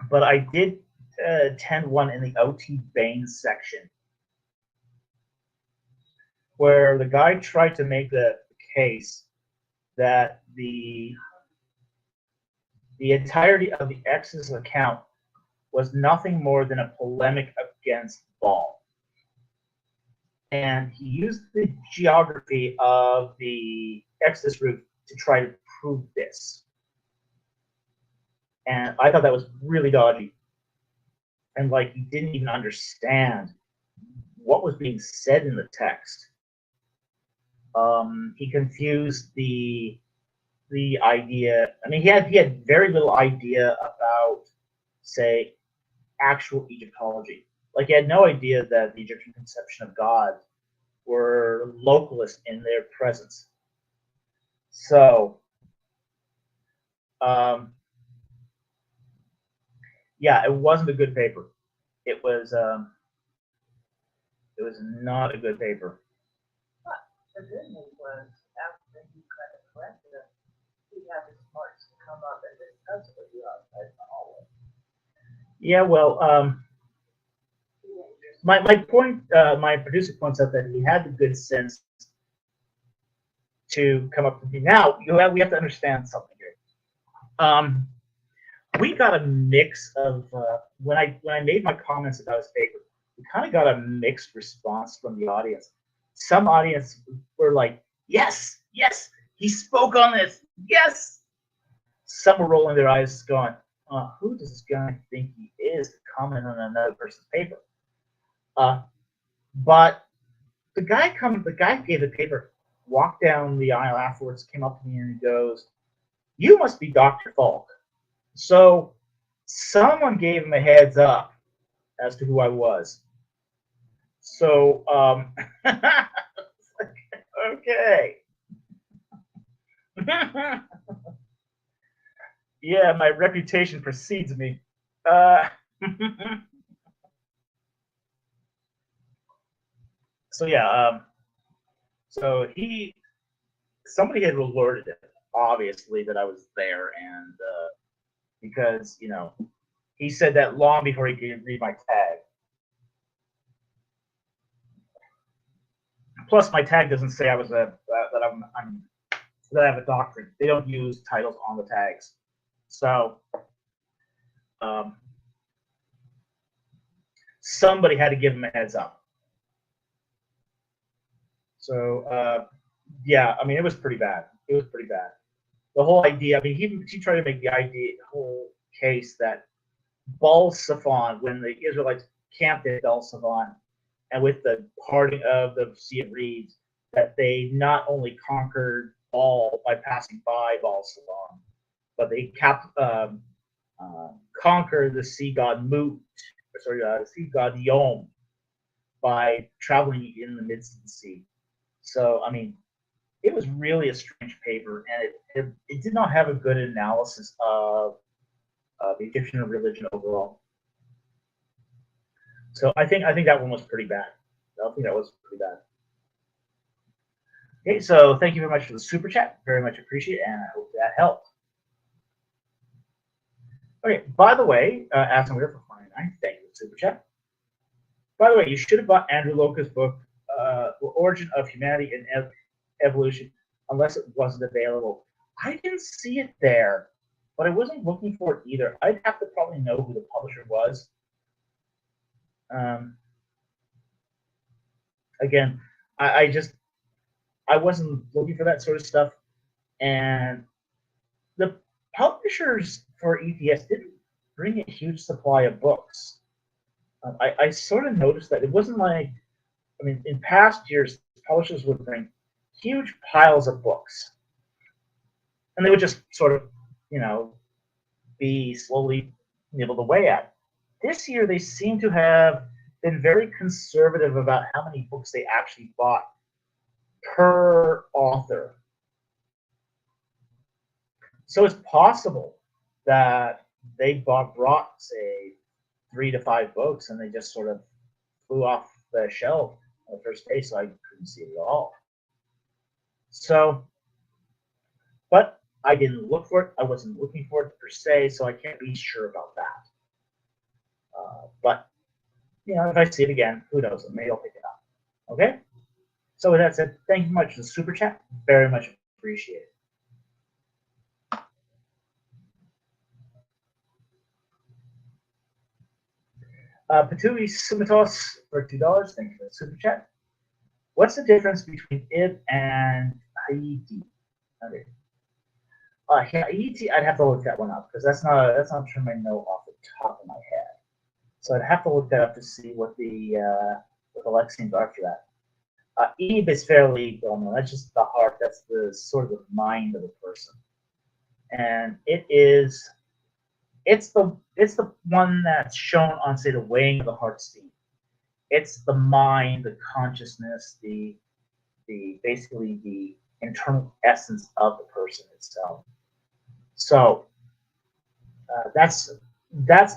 But I did attend one in the OT Baines section where the guy tried to make the case that the entirety of the X's account was nothing more than a polemic against Baal. And he used the geography of the Exodus route to try to prove this. And I thought that was really dodgy. And like he didn't even understand what was being said in the text. He confused the idea. I mean, he had very little idea about, say, actual Egyptology. Like he had no idea that the Egyptian conception of God were localist in their presence. So, yeah, it wasn't a good paper. It was not a good paper.
But the good news was after he kind of corrected him, he had the smarts to come up and discuss with you outside the hallway.
Yeah, well, my point, my producer points out that he had the good sense to come up with me. Now we have to understand something here. We got a mix of when I made my comments about his paper, we kind of got a mixed response from the audience. Some audience were like, "Yes, yes, he spoke on this. Yes." Some were rolling their eyes, going, "Who does this guy think he is to comment on another person's paper?" But the guy gave the paper, walked down the aisle afterwards, came up to me and he goes, "You must be Dr. Falk." So someone gave him a heads up as to who I was. So okay. Yeah, my reputation precedes me. So yeah, so somebody had alerted him, obviously, that I was there, and because he said that long before he could read my tag. Plus, my tag doesn't say I was that I have a doctorate. They don't use titles on the tags, so somebody had to give him a heads up. So yeah, I mean, it was pretty bad. It was pretty bad. The whole idea. I mean, he tried to make the whole case that Baal Zephon, when the Israelites camped at Baal Zephon, and with the parting of the Sea of Reeds, that they not only conquered Baal by passing by Baal Zephon, but they conquered the sea god the sea god Yom by traveling in the midst of the sea. So, I mean, it was really a strange paper, and it did not have a good analysis of the Egyptian religion overall. So I think that one was pretty bad. I think that was pretty bad. Okay, so thank you very much for the super chat. Very much appreciate it, and I hope that helped. Okay, by the way, Aston Weir for 49, thank you for the super chat. By the way, you should have bought Andrew Loca's book, The Origin of Humanity and Evolution, unless it wasn't available. I didn't see it there, but I wasn't looking for it either. I'd have to probably know who the publisher was. Again, I wasn't looking for that sort of stuff, and the publishers for ETS didn't bring a huge supply of books. I sort of noticed that it wasn't like, I mean, in past years, publishers would bring huge piles of books, and they would just sort of, be slowly nibbled away at. This year, they seem to have been very conservative about how many books they actually bought per author. So it's possible that they brought, say, 3 to 5 books, and they just sort of flew off the shelf on the first day, so I couldn't see it at all. So, but I didn't look for it. I wasn't looking for it per se, so I can't be sure about that. But, if I see it again, who knows? Maybe I'll pick it up. Okay? So with that said, thank you much for the super chat. Very much appreciated. Patui Sumitos for $2. Thank you for the super chat. What's the difference between Ib and Haiti? Okay. Haiti, I'd have to look that one up because that's not a term I know off the top of my head. So I'd have to look that up to see what the lexemes are for that. Ib is fairly well known. That's just the heart. That's the sort of the mind of a person, and it's the one that's shown on, say, the weighing of the heart steam. It's the mind, the consciousness, the basically the internal essence of the person itself. So that's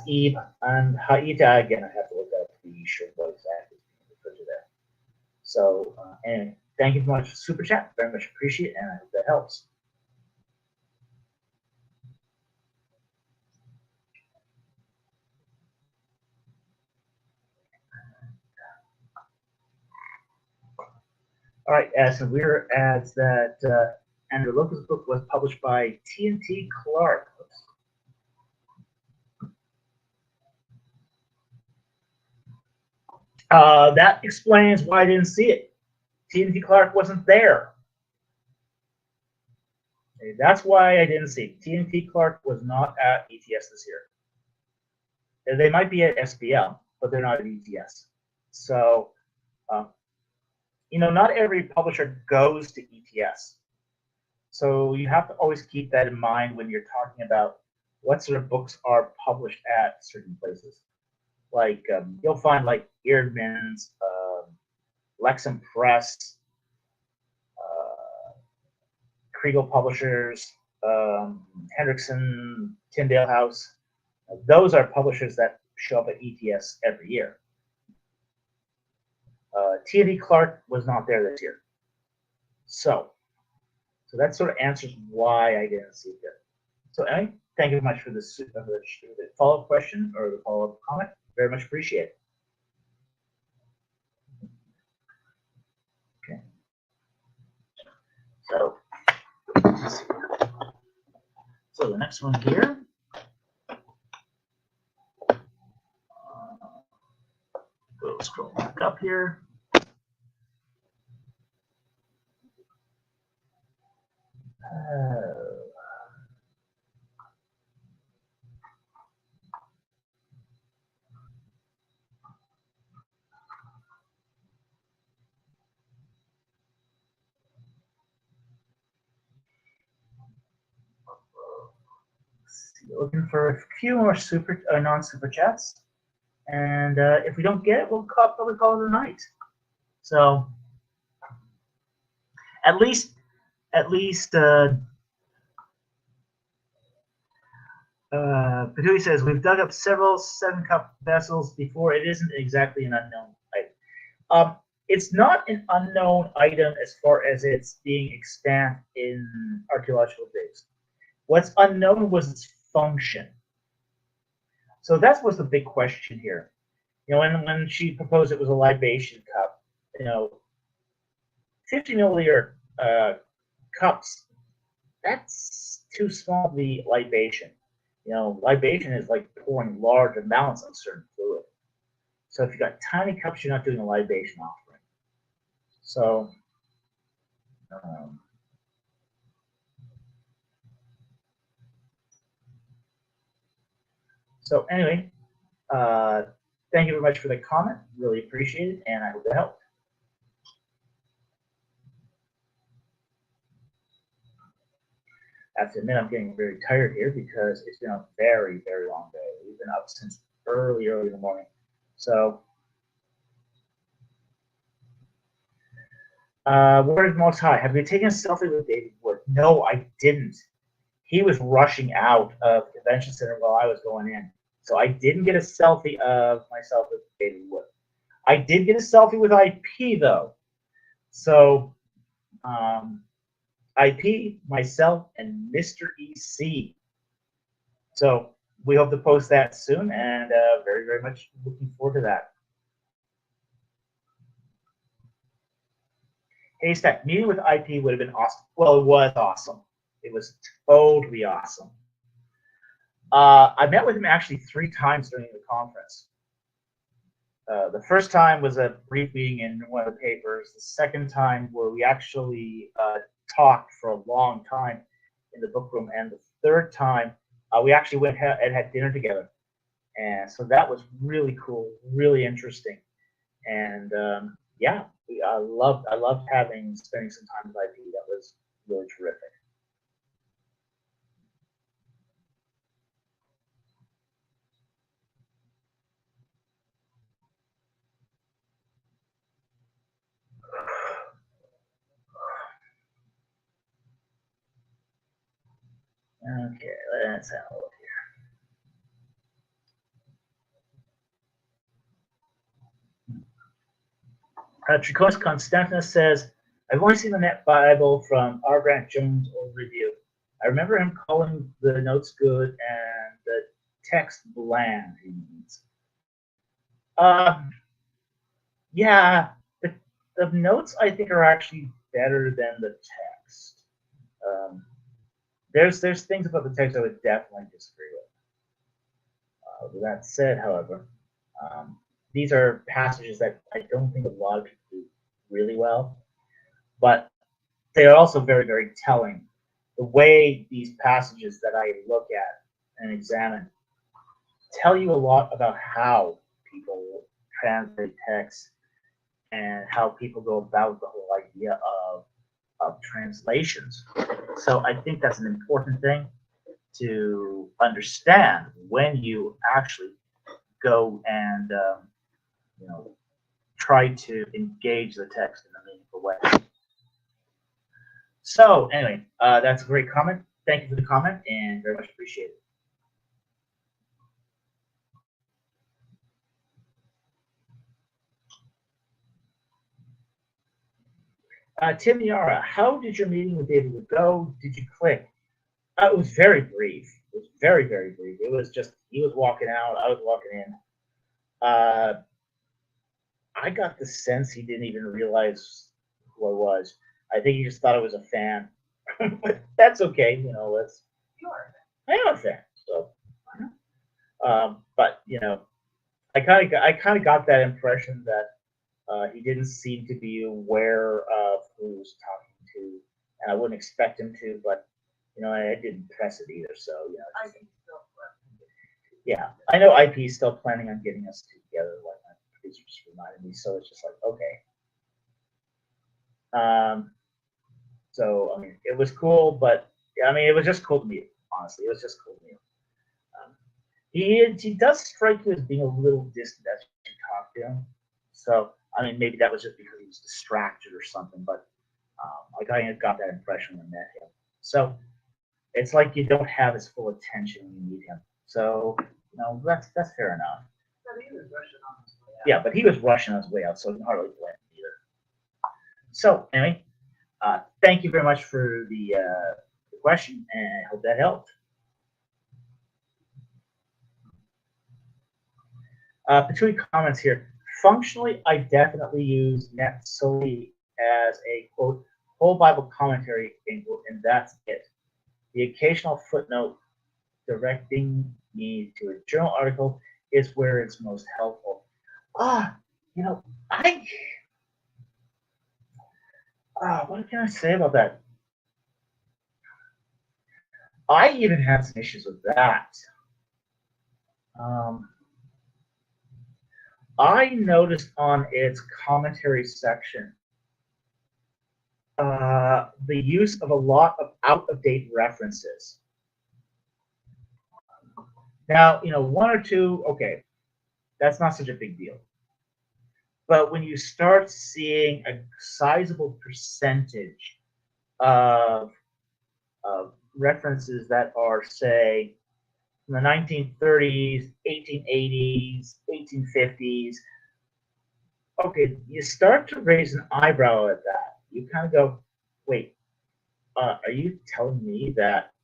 Ib, and Haida, again, I have to look up to be sure what exactly is referred to there. So anyway, thank you very much for super chat. Very much appreciate it, and I hope that helps. All right, so Weir adds that Andrew Loca's book was published by T&T Clark. That explains why I didn't see it. T&T Clark wasn't there. Okay, that's why I didn't see it. T&T Clark was not at ETS this year. They might be at SBL, but they're not at ETS. So, not every publisher goes to ETS. So you have to always keep that in mind when you're talking about what sort of books are published at certain places. Like you'll find like Eerdmans, Lexham Press, Kriegel Publishers, Hendrickson, Tyndale House. Those are publishers that show up at ETS every year. T&T Clark was not there this year. So that sort of answers why I didn't see it there. So anyway, thank you very much for the follow-up question or the follow-up comment. Very much appreciate it. Okay. So the next one here. We'll scroll back up here. Looking for a few more non-super chats, and if we don't get it, we'll probably call it a night. So at least at least Patui says, we've dug up several 7-cup vessels before. It isn't exactly an unknown item. It's not an unknown item as far as it's being extant in archaeological digs. What's unknown was its function. So that was the big question here. You know, when she proposed it was a libation cup, you know, 50 milliliter cups, that's too small to be libation. You know, libation is like pouring large amounts of certain fluid. So if you got tiny cups, you're not doing a libation offering. So, anyway, thank you very much for the comment. Really appreciate it, and I hope it helped. I have to admit, I'm getting very tired here because it's been a very, very long day. We've been up since early in the morning. So, word Most High, have you taken a selfie with David Wood? No, I didn't. He was rushing out of the convention center while I was going in. So I didn't get a selfie of myself with David Wood. I did get a selfie with IP, though. So, IP, myself, and Mr. EC. So we hope to post that soon, and very, very much looking forward to that. Haystack, meeting with IP would have been awesome. Well, it was awesome. It was totally awesome. I met with him actually 3 times during the conference. The first time was a briefing in one of the papers. The second time where we actually talked for a long time in the book room. And the third time, we actually went and had dinner together. And so that was really cool, really interesting. And yeah, I loved spending some time with IP. That was really terrific. Okay, let's have a look here. Triconis Constantinus says, I've only seen the Net Bible from R. Grant Jones' old review. I remember him calling the notes good and the text bland, he means. Yeah, the notes I think are actually better than the text. There's things about the text I would definitely disagree with. With that said, however, these are passages that I don't think a lot of people do really well, but they are also very, very telling. The way these passages that I look at and examine tell you a lot about how people translate text and how people go about the whole idea of translations. So I think that's an important thing to understand when you actually go and try to engage the text in a meaningful way. So anyway, that's a great comment. Thank you for the comment, and very much appreciate it. Tim Yara, how did your meeting with David go? Did you click? It was very brief. It was very, very brief. It was just, he was walking out, I was walking in. I got the sense he didn't even realize who I was. I think he just thought I was a fan. But that's okay, you know. That's I am a fan. So, but you know, I kind of got that impression that he didn't seem to be aware of who he was talking to, and I wouldn't expect him to. But you know, I didn't press it either. So you know,
I think still.
yeah, I know IP is still planning on getting us together. Like my producer just reminded me, so it's just like okay. So I mean, it was cool, but I mean, it was just cool to meet him. Honestly, it was just cool to meet him. He does strike you as being a little distant as you talk to him. So I mean, maybe that was just because he was distracted or something. But I kind of got that impression when I met him. So it's like you don't have his full attention when you meet him. So that's fair enough.
But he was rushing on his way out.
Yeah, but he was rushing on his way out, so I can hardly blame him either. So anyway, thank you very much for the question, and I hope that helped. Between comments here, functionally, I definitely use net solely as a quote whole Bible commentary, and that's it. The occasional footnote directing me to a journal article is where it's most helpful. What can I say about that? I even had some issues with that. I noticed on its commentary section the use of a lot of out-of-date references. Now, one or two, okay, that's not such a big deal. But when you start seeing a sizable percentage of references that are, say, from the 1930s, 1880s, 1850s, okay, you start to raise an eyebrow at that. You kind of go, wait, are you telling me that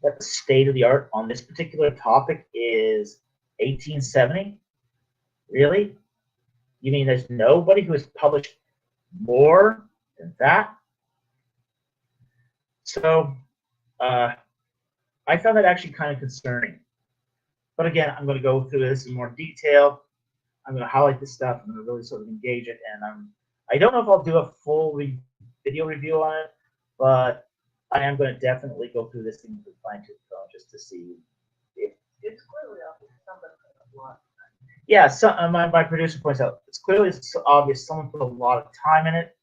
the state of the art on this particular topic is 1870? Really? You mean there's nobody who has published more than that? So I found that actually kind of concerning. But again, I'm going to go through this in more detail. I'm going to highlight this stuff. I'm going to really sort of engage it. And I don't know if I'll do a full video review on it, but I am going to definitely go through this thing with a fine-tooth comb just to see if
It's clearly obvious somebody put a lot.
yeah, so, my producer points out it's clearly obvious someone put a lot of time in it,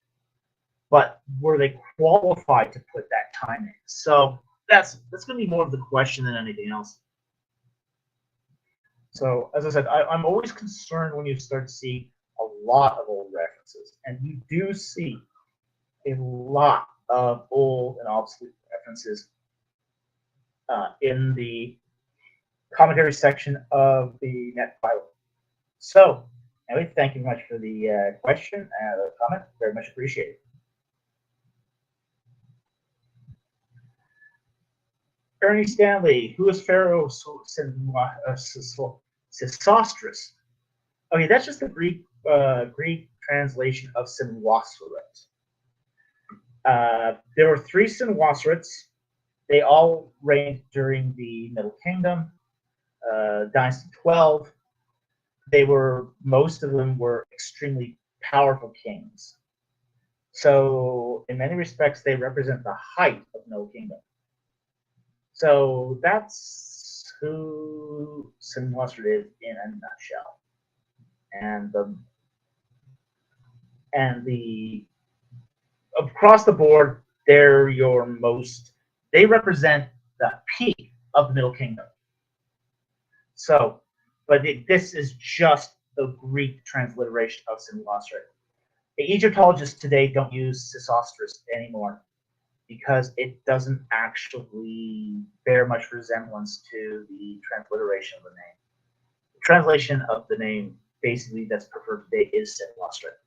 but were they qualified to put that time in? So that's going to be more of the question than anything else. So as I said, I'm always concerned when you start to see a lot of old references, and you do see a lot of old and obsolete references in the commentary section of the Net Bible. So, anyway, thank you very much for the question and the comment. Very much appreciated. Ernie Stanley, who is Pharaoh Sesostris? Okay, that's just the Greek translation of Senwosret. There were 3 Senwosrets. They all reigned during the Middle Kingdom, Dynasty 12. Most of them were extremely powerful kings. So in many respects, they represent the height of Middle Kingdom. So that's who Senwosret is in a nutshell. And the across the board, they represent the peak of the Middle Kingdom. So, but this is just the Greek transliteration of Senwosret. The Egyptologists today don't use Sesostris anymore because it doesn't actually bear much resemblance to the transliteration of the name. The translation of the name, basically, that's preferred today is Senwosret.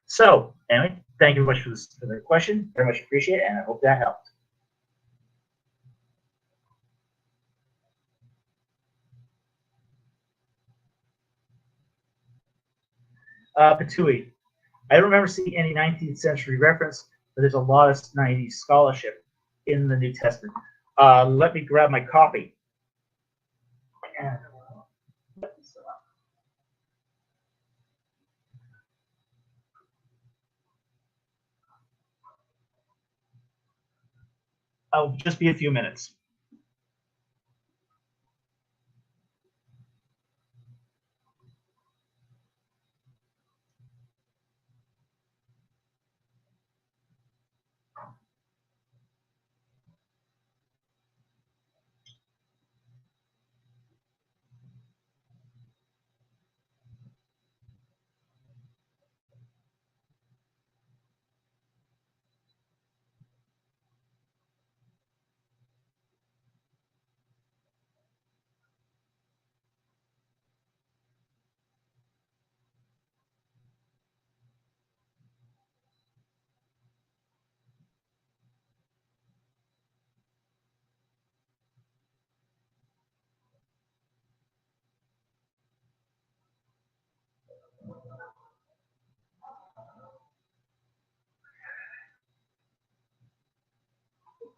So, anyway, thank you very much for the question. Very much appreciate it, and I hope that helped. Patui. I don't remember seeing any 19th century reference, but there's a lot of 90s scholarship in the New Testament. Let me grab my copy. I'll just be a few minutes.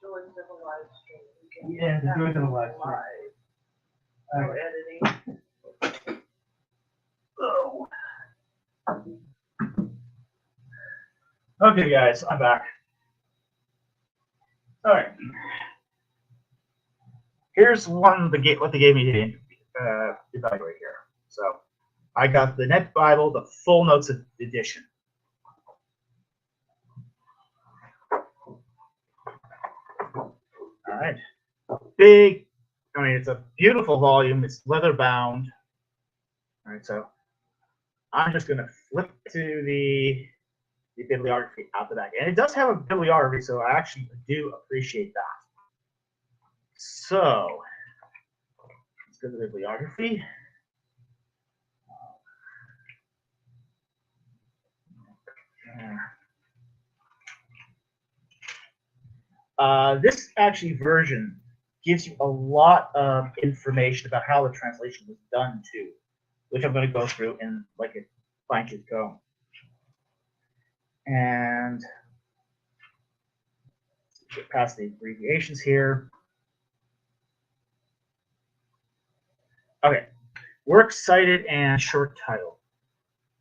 do it to the live stream. We can
Yeah, to do it to the live stream.
No
Alright.
editing.
Oh. Okay, guys, I'm back. All right. Here's what they gave me to evaluate here. So I got the Net Bible, the Full Notes edition. All right. Big. I mean, it's a beautiful volume. It's leather bound. All right, so I'm just going to flip to the bibliography out the back. And it does have a bibliography, so I actually do appreciate that. So let's go to the bibliography. This actually version gives you a lot of information about how the translation was done too, which I'm going to go through in like a fine-tooth comb. And get past the abbreviations here. Okay, works cited and short title.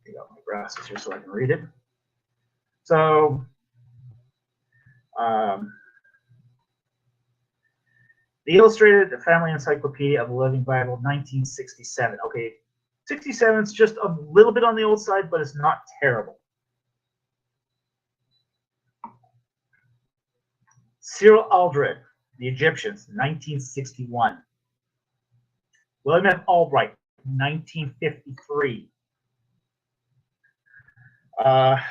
I got my glasses here so I can read it. So, the Illustrated Family Encyclopedia of the Living Bible, 1967. Okay, 67 is just a little bit on the old side, but it's not terrible. Cyril Aldred, The Egyptians, 1961. William F. Albright, 1953. Where are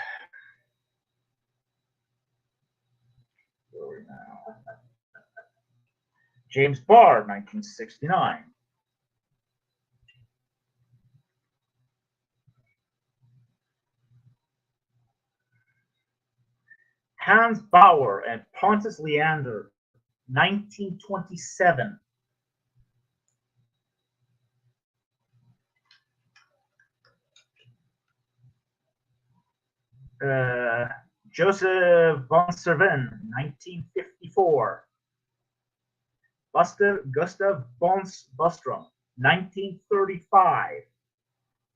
we now? James Barr, 1969. Hans Bauer and Pontus Leander, 1927. Joseph von Servan, 1954. Gustav Bostrom, 1935.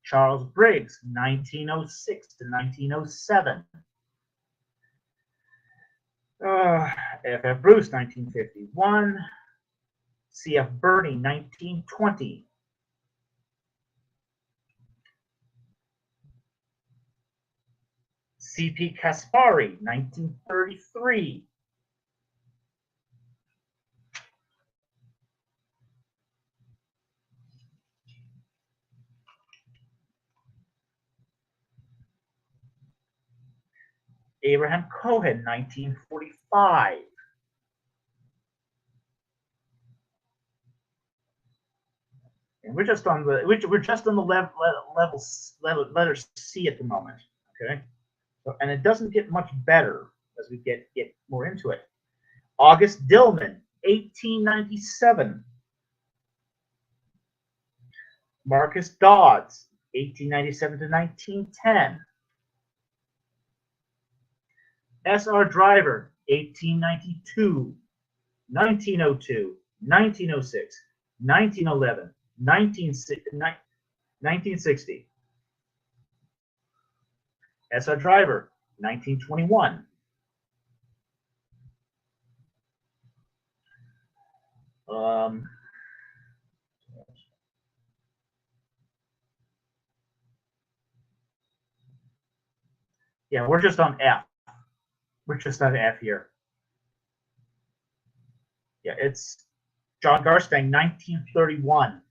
Charles Briggs, 1906 to 1907. F.F. Bruce, 1951. C.F. Burney, 1920. C.P. Caspari, 1933. Abraham Cohen, 1945. And we're just on the letter C at the moment. Okay, so, and it doesn't get much better as we get more into it. August Dillman, 1897. Marcus Dodds, 1897 to 1910. S.R. Driver, 1892, 1902, 1906, 1911, 1960. S.R. Driver, 1921. Yeah, we're just on F. We're just on F here. Yeah, it's John Garstang, 1931.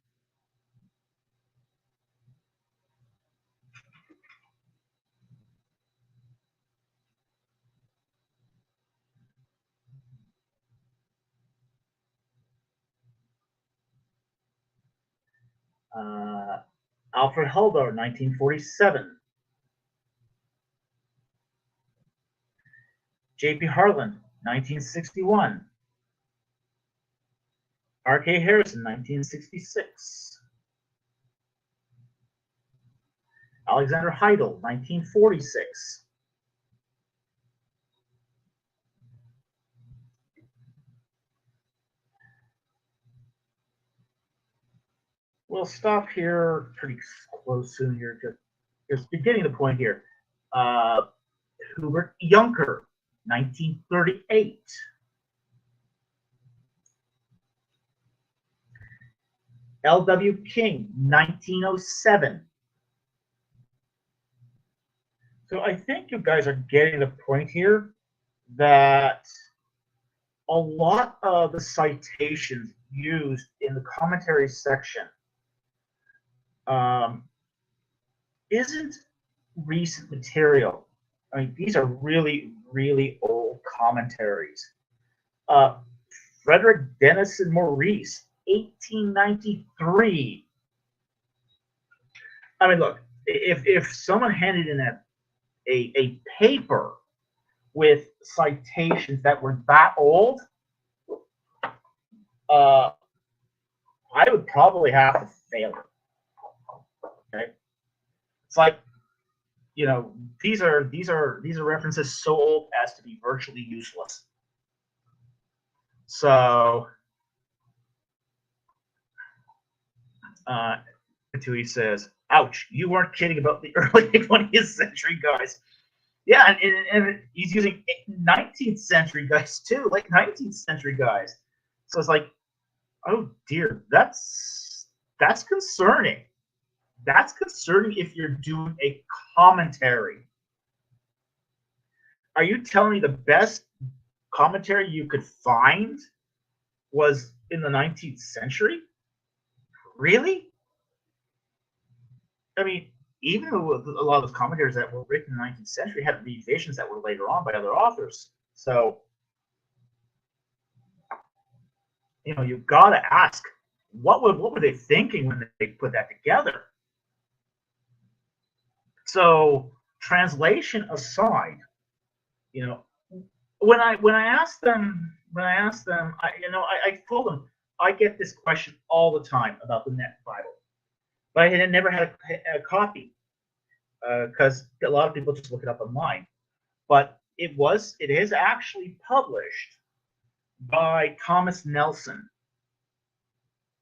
Alfred Huldar, 1947. J.P. Harland, 1961. R.K. Harrison, 1966. Alexander Heidel, 1946. we'll stop here pretty close soon here. Just beginning the point here. Hubert Juncker, 1938. L.W. King, 1907. So I think you guys are getting the point here that a lot of the citations used in the commentary section isn't recent material. I mean, these are really, really old commentaries. Frederick Denison Maurice, 1893. I mean, look, if someone handed in a paper with citations that were that old, I would probably have to fail it. Okay, it's like, you know, these are references so old as to be virtually useless. So, Katui says, "Ouch! You weren't kidding about the early 20th century guys." Yeah, and he's using 19th century guys too, like 19th century guys. So it's like, oh dear, that's concerning. That's concerning if you're doing a commentary. Are you telling me the best commentary you could find was in the 19th century? Really? I mean, even a lot of those commentaries that were written in the 19th century had revisions that were later on by other authors. So, you know, you've got to ask, what were they thinking when they put that together? So, translation aside, you know, when I asked them, I told them I get this question all the time about the Net Bible, but I had never had a copy because a lot of people just look it up online. But it is actually published by Thomas Nelson.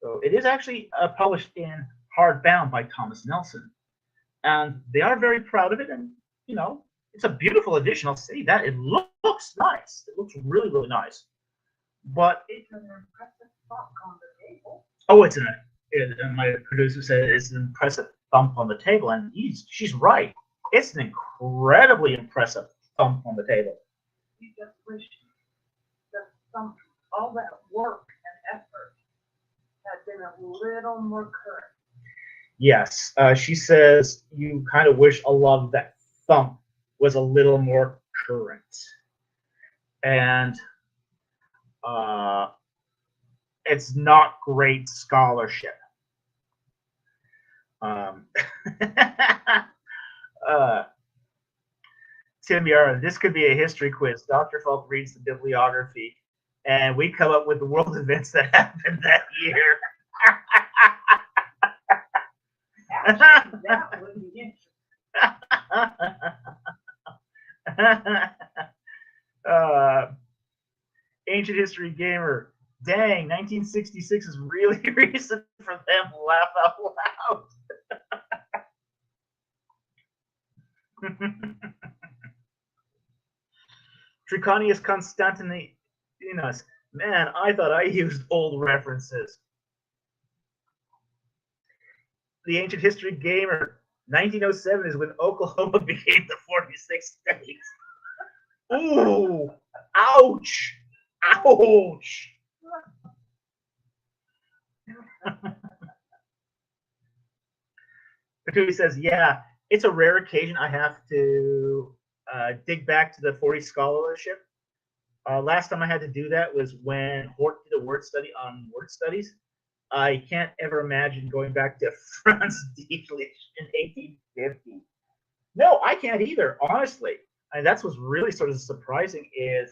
So it is actually published in hardbound by Thomas Nelson, and they are very proud of it. And you know, it's a beautiful edition. I'll say that it looks nice. It looks really, really nice. But
It's an impressive thump on the table.
oh, my producer said it's an impressive thump on the table, and she's right. It's an incredibly impressive thump on the table.
You just wish all that work and effort had been a little more current.
Yes, she says you kind of wish a lot of that thump was a little more current, and it's not great scholarship. Tim Yara, this could be a history quiz. Dr. Falk reads the bibliography, and we come up with the world events that happened that year.
That would be interesting.
Ancient History Gamer, dang, 1966 is really recent for them. Laugh out loud. Triconius Constantinus. Man, I thought I used old references. The Ancient History Gamer, 1907 is when Oklahoma became the 46th state. Ooh, ouch, ouch. Patui says, yeah, it's a rare occasion I have to dig back to the 40 scholarship. Last time I had to do that was when Hort did a word study on word studies. I can't ever imagine going back to Franz Dietrich in 1850. No, I can't either, honestly. And that's what's really sort of surprising is,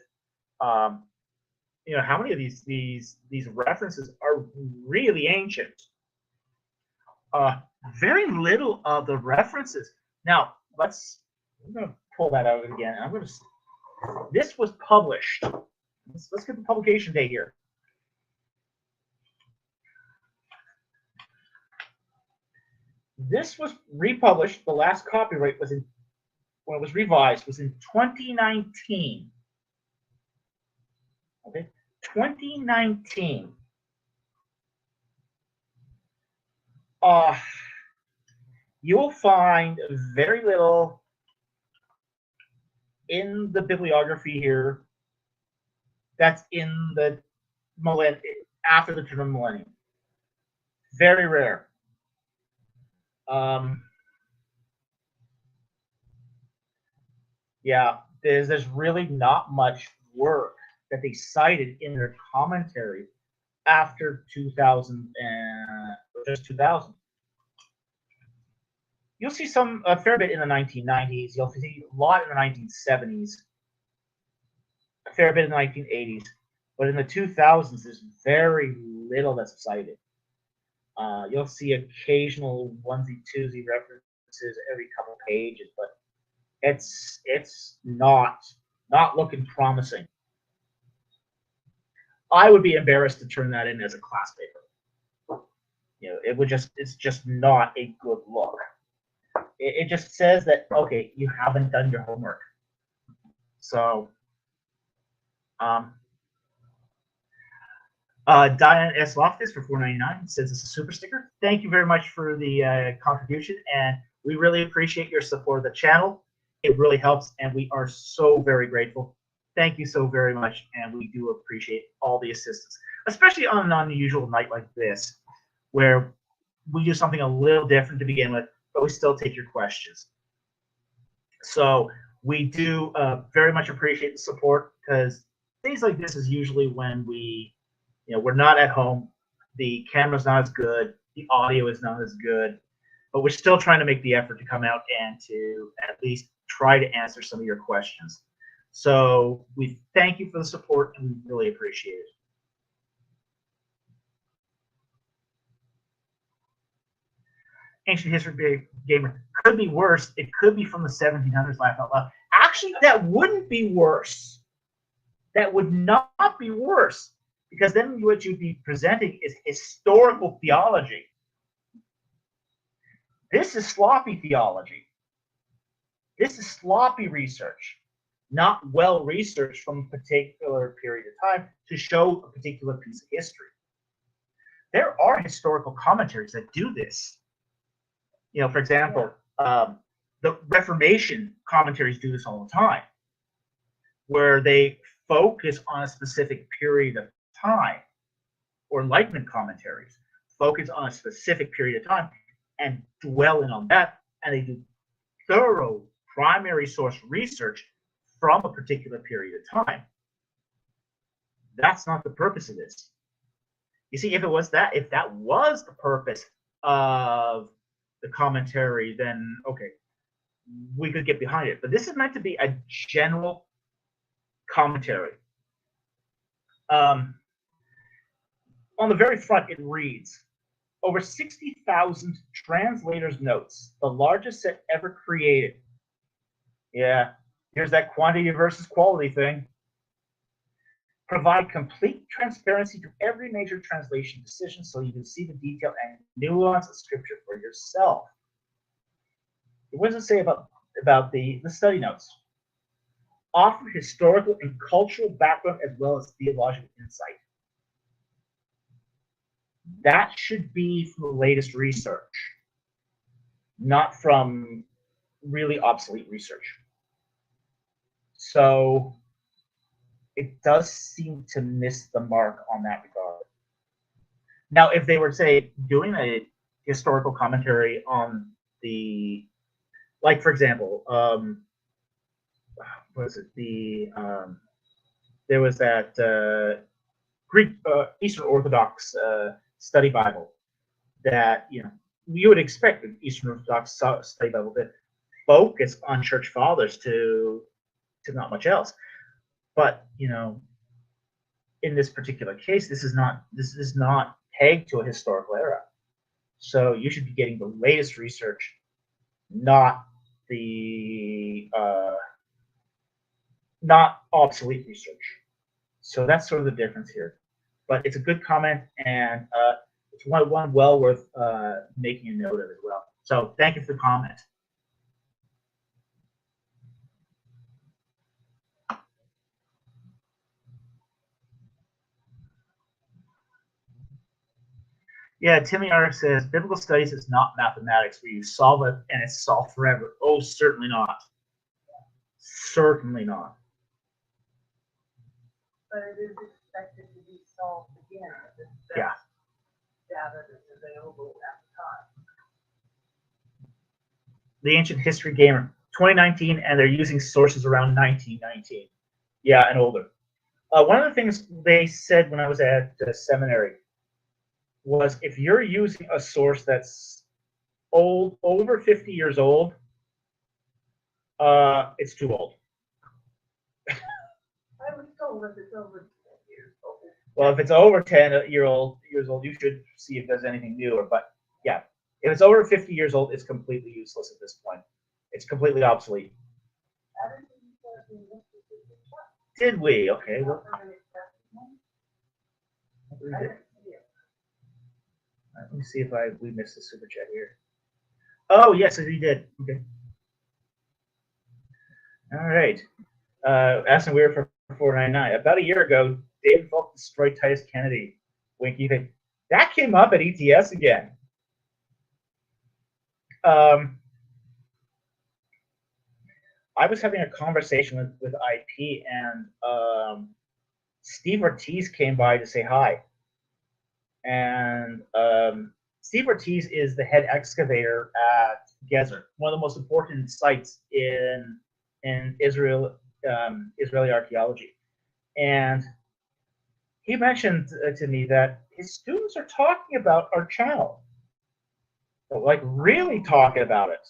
you know, how many of these references are really ancient. Very little of the references. Now, I'm going to pull that out again. This was published. Let's get the publication date here. this was republished. The last copyright was when it was revised was in 2019. Okay, 2019. You'll find very little in the bibliography here that's in the after the turn of the millennium. Very rare. Yeah, there's really not much work that they cited in their commentary after 2000 and just 2000. You'll see a fair bit in the 1990s. You'll see a lot in the 1970s. A fair bit in the 1980s. But in the 2000s, there's very little that's cited. You'll see occasional onesie-twosie references every couple pages, but it's not looking promising. I would be embarrassed to turn that in as a class paper. It's just not a good look. It just says that, okay, you haven't done your homework. So, Diane S. Loftus for $4.99 says it's a super sticker. Thank you very much for the contribution, and we really appreciate your support of the channel. It really helps, and we are so very grateful. Thank you so very much, and we do appreciate all the assistance, especially on an unusual night like this, where we do something a little different to begin with, but we still take your questions. So we do very much appreciate the support, because things like this is usually when we're not at home, the camera's not as good, the audio is not as good, but we're still trying to make the effort to come out and to at least try to answer some of your questions. So we thank you for the support, and we really appreciate it. Ancient History Gamer could be worse. It could be from the 1700s, laugh out loud. Actually, that wouldn't be worse. That would not be worse, because then what you'd be presenting is historical theology. This is sloppy theology. This is sloppy research, not well researched from a particular period of time to show a particular piece of history. There are historical commentaries that do this. For example, the Reformation commentaries do this all the time, where they focus on a specific period of time, or Enlightenment commentaries focus on a specific period of time and dwell in on that, and they do thorough primary source research from a particular period of time. That's not the purpose of this. You see, if that was the purpose of the commentary, then okay, we could get behind it. But this is meant to be a general commentary. On the very front, it reads, over 60,000 translators' notes, the largest set ever created. Yeah, here's that quantity versus quality thing. Provide complete transparency to every major translation decision so you can see the detail and nuance of scripture for yourself. What does it say about the study notes? Offer historical and cultural background as well as theological insight. That should be from the latest research, not from really obsolete research. So it does seem to miss the mark on that regard. Now, if they were, say, doing a historical commentary on the, like, for example, what is it? There was that Greek Eastern Orthodox study Bible that you would expect an Eastern Orthodox study Bible to focus on church fathers to not much else. But in this particular case, this is not pegged to a historical era. So you should be getting the latest research, not the not obsolete research. So that's sort of the difference here. But it's a good comment, and it's one well worth making a note of as well. So thank you for the comment. Yeah, Timmy R says biblical studies is not mathematics where you solve it and it's solved forever. Oh, certainly not. Certainly not.
But it is expected to be solved again with the
Yeah.
data that's available at the time.
The Ancient History Gamer, 2019, and they're using sources around 1919. Yeah, and older. One of the things they said when I was at seminary was if you're using a source that's old, over 50 years old, it's too old.
I was told that it's over 10 years old.
Well, if it's over 10 years old, you should see if there's anything newer. But yeah, if it's over 50 years old, it's completely useless at this point. It's completely obsolete.
How did you say we missed the superchat?
Did we? Okay. Well, we
I
did.
didn't see it.
Let me see if we missed the super chat here. Oh yes, we did. Okay. All right. Asking Weir for 499. About a year ago, David Falk destroyed Titus Kennedy. Winky thing. That came up at ETS again. I was having a conversation with IP, and Steve Ortiz came by to say hi. And Steve Ortiz is the head excavator at Gezer, one of the most important sites in Israel, Israeli archaeology. And he mentioned to me that his students are talking about our channel, like really talking about it.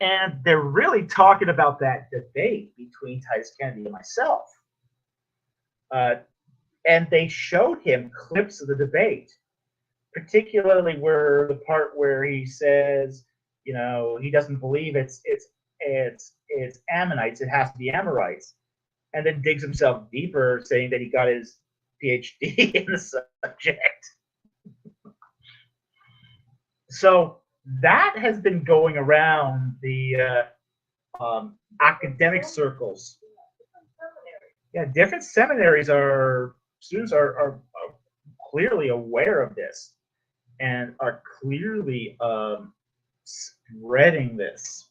And they're really talking about that debate between Titus Kennedy and myself. And they showed him clips of the debate, particularly where the part where he says, you know, he doesn't believe it's Ammonites, it has to be Amorites, and then digs himself deeper, saying that he got his PhD in the subject. So that has been going around the academic circles. Yeah, different seminaries students are clearly aware of this and are clearly spreading this.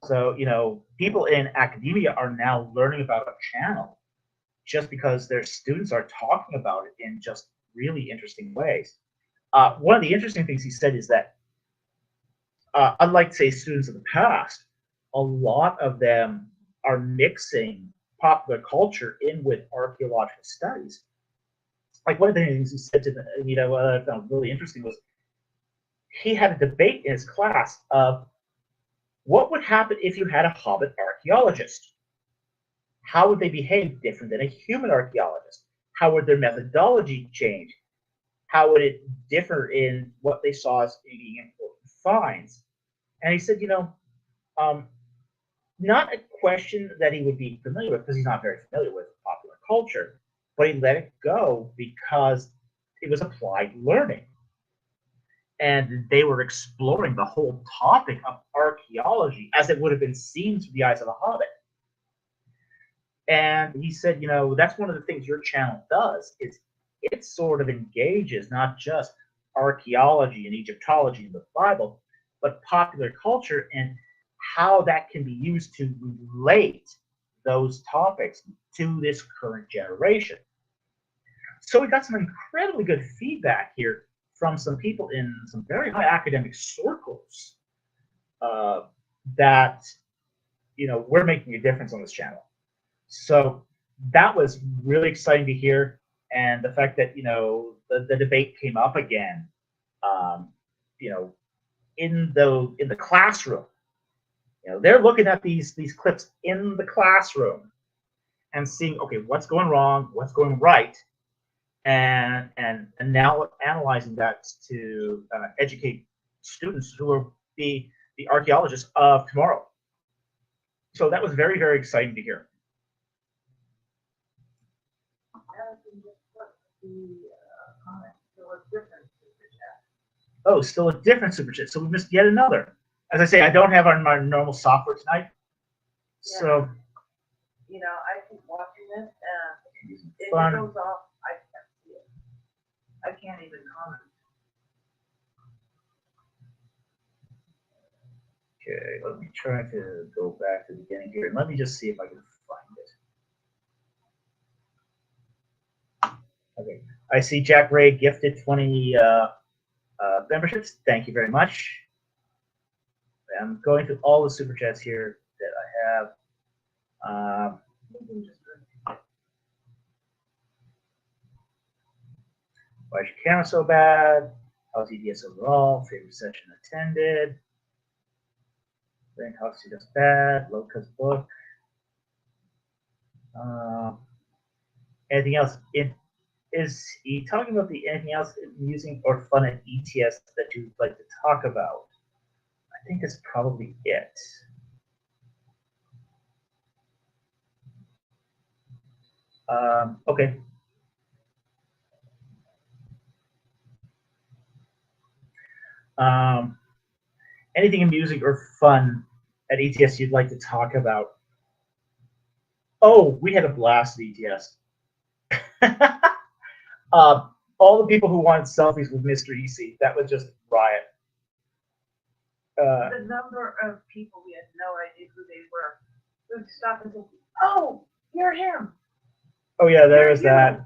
So, you know, people in academia are now learning about a channel just because their students are talking about it in just really interesting ways. One of the interesting things he said is that, unlike, say, students of the past, a lot of them are mixing popular culture in with archaeological studies. Like one of the things he said to me, you know, what I found really interesting was he had a debate in his class of what would happen if you had a hobbit archaeologist. How would they behave different than a human archaeologist? How would their methodology change? How would it differ in what they saw as being important finds? And he said, you know, not a question that he would be familiar with because he's not very familiar with popular culture, but he let it go because it was applied learning. And they were exploring the whole topic of archaeology as it would have been seen through the eyes of a hobbit. And he said, you know, that's one of the things your channel does, is it sort of engages not just archaeology and Egyptology in the Bible, but popular culture and how that can be used to relate those topics to this current generation. So we got some incredibly good feedback here from some people in some very high academic circles that, you know, we're making a difference on this channel. So that was really exciting to hear. And the fact that, you know, the debate came up again, you know, in the classroom. You know, they're looking at these clips in the classroom and seeing, okay, what's going wrong, what's going right, and now analyzing that to educate students who will be the archaeologists of tomorrow. So that was very, very exciting to hear.
Allison just put the comment, there was different super chat.
Oh, still a different super chat. So we missed yet another. As I say, I don't have our normal software tonight.
Yeah.
So
You know, I keep watching this, and if it
fun.
goes off, I can't see it. I can't even comment.
Okay, let me try to go back to the beginning here. Let me just see if I can find it. Okay, I see Jack Ray gifted 20 memberships. Thank you very much. I'm going through all the super chats here that I have. Why is your camera so bad? How's ETS overall? Favorite session attended. Think how she does bad. Loca's book. Anything else? Is he talking about anything else amusing or fun at ETS that you'd like to talk about? I think that's probably it. Okay. Anything amusing or fun at ETS you'd like to talk about? Oh, we had a blast at ETS. All the people who wanted selfies with Mr. EC, that was just riot.
The number of people, we had no idea who they were. We would stop and say, "Oh, you're him."
Oh yeah, there was that.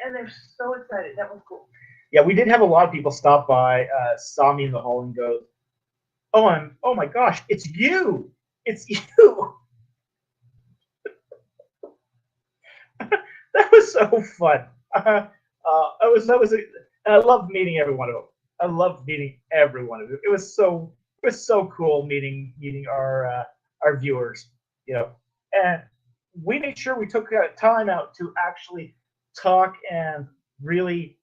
And they're so excited. That was cool.
Yeah, we did have a lot of people stop by, saw me in the hall and go, oh my gosh, it's you! It's you! That was so fun. I loved meeting every one of them. I loved meeting every one of them. It was so cool meeting our viewers, you know. And we made sure we took time out to actually talk and really,